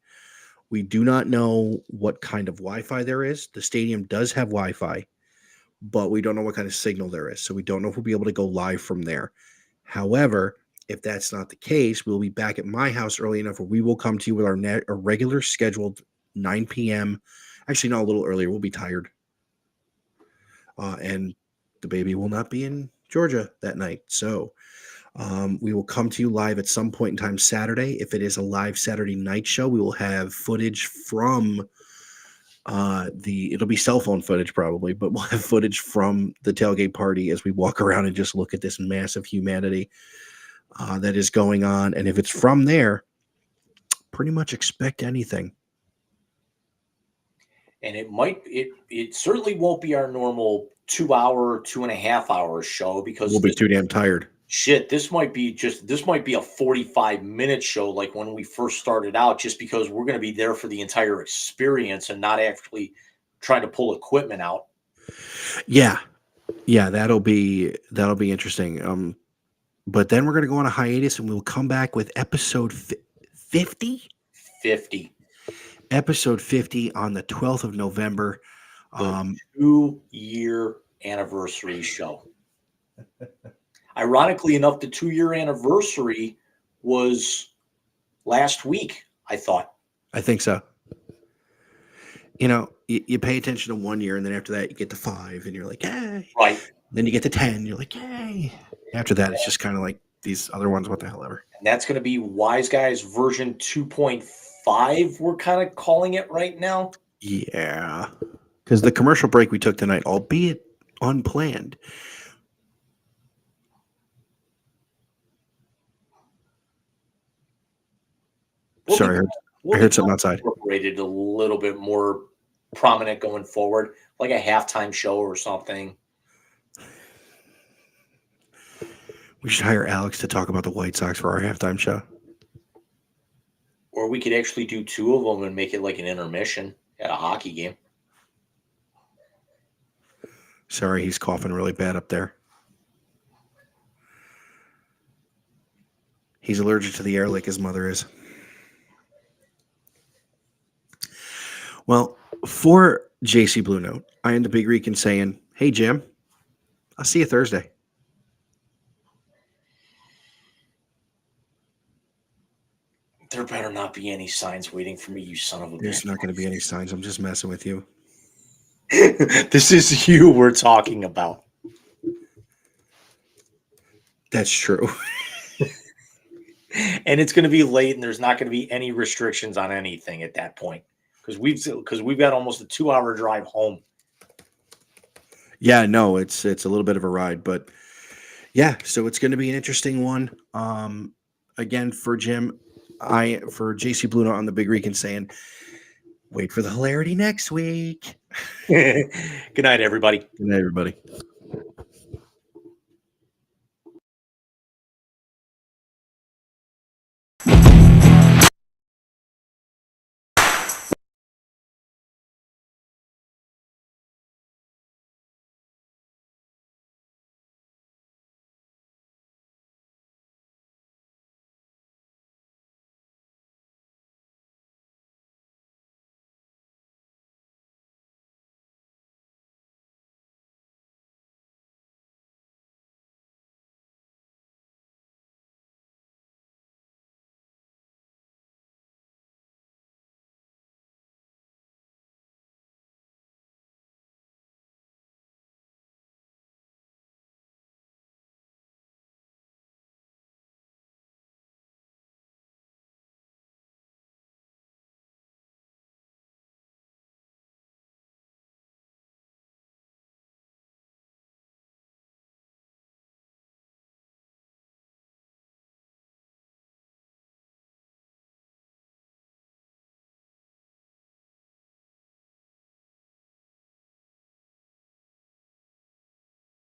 We do not know what kind of Wi-Fi there is. The stadium does have Wi-Fi, but we don't know what kind of signal there is. So we don't know if we'll be able to go live from there. However, if that's not the case, we'll be back at my house early enough where we will come to you with our regular scheduled 9 p.m. Actually, no, a little earlier. We'll be tired. And the baby will not be in Georgia that night. So we will come to you live at some point in time Saturday. If it is a live Saturday night show, we will have footage from it'll be cell phone footage probably, but we'll have footage from the tailgate party as we walk around and just look at this massive humanity that is going on. And if it's from there, pretty much expect anything. And it certainly won't be our normal 2 hour, 2.5 hour show because We'll be too damn tired. Shit, this might be a 45-minute show like when we first started out, just because we're going to be there for the entire experience and not actually trying to pull equipment out. Yeah, that'll be interesting. But then we're going to go on a hiatus and we'll come back with episode 50. 50. Episode 50 on the 12th of November. The 2-year anniversary show. Ironically enough, the 2-year anniversary was last week, I thought. I think so. You pay attention to 1 year, and then after that, you get to 5, and you're like, yay. Right. Then you get to 10, you're like, yay. After that, it's just kind of like these other ones, what the hell ever. And that's going to be Wise Guys version 2.5, we're kind of calling it right now. Yeah. Because the commercial break we took tonight, albeit unplanned, sorry, I heard something outside. Incorporated a little bit more prominent going forward, like a halftime show or something. We should hire Alex to talk about the White Sox for our halftime show. Or we could actually do 2 of them and make it like an intermission at a hockey game. Sorry, he's coughing really bad up there. He's allergic to the air like his mother is. Well, for JC Blue Note, I am the Big Rican saying, hey, Jim, I'll see you Thursday. There better not be any signs waiting for me, you son of a bitch. There's not going to be any signs. I'm just messing with you. This is you we're talking about. That's true. And it's going to be late, and there's not going to be any restrictions on anything at that point. Because we've got almost a 2-hour drive home. Yeah, no, it's a little bit of a ride, but yeah, so it's going to be an interesting one. Again, for Jim, for JC Blue Note on the Big Rican saying, wait for the hilarity next week. Good night, everybody. Good night, everybody.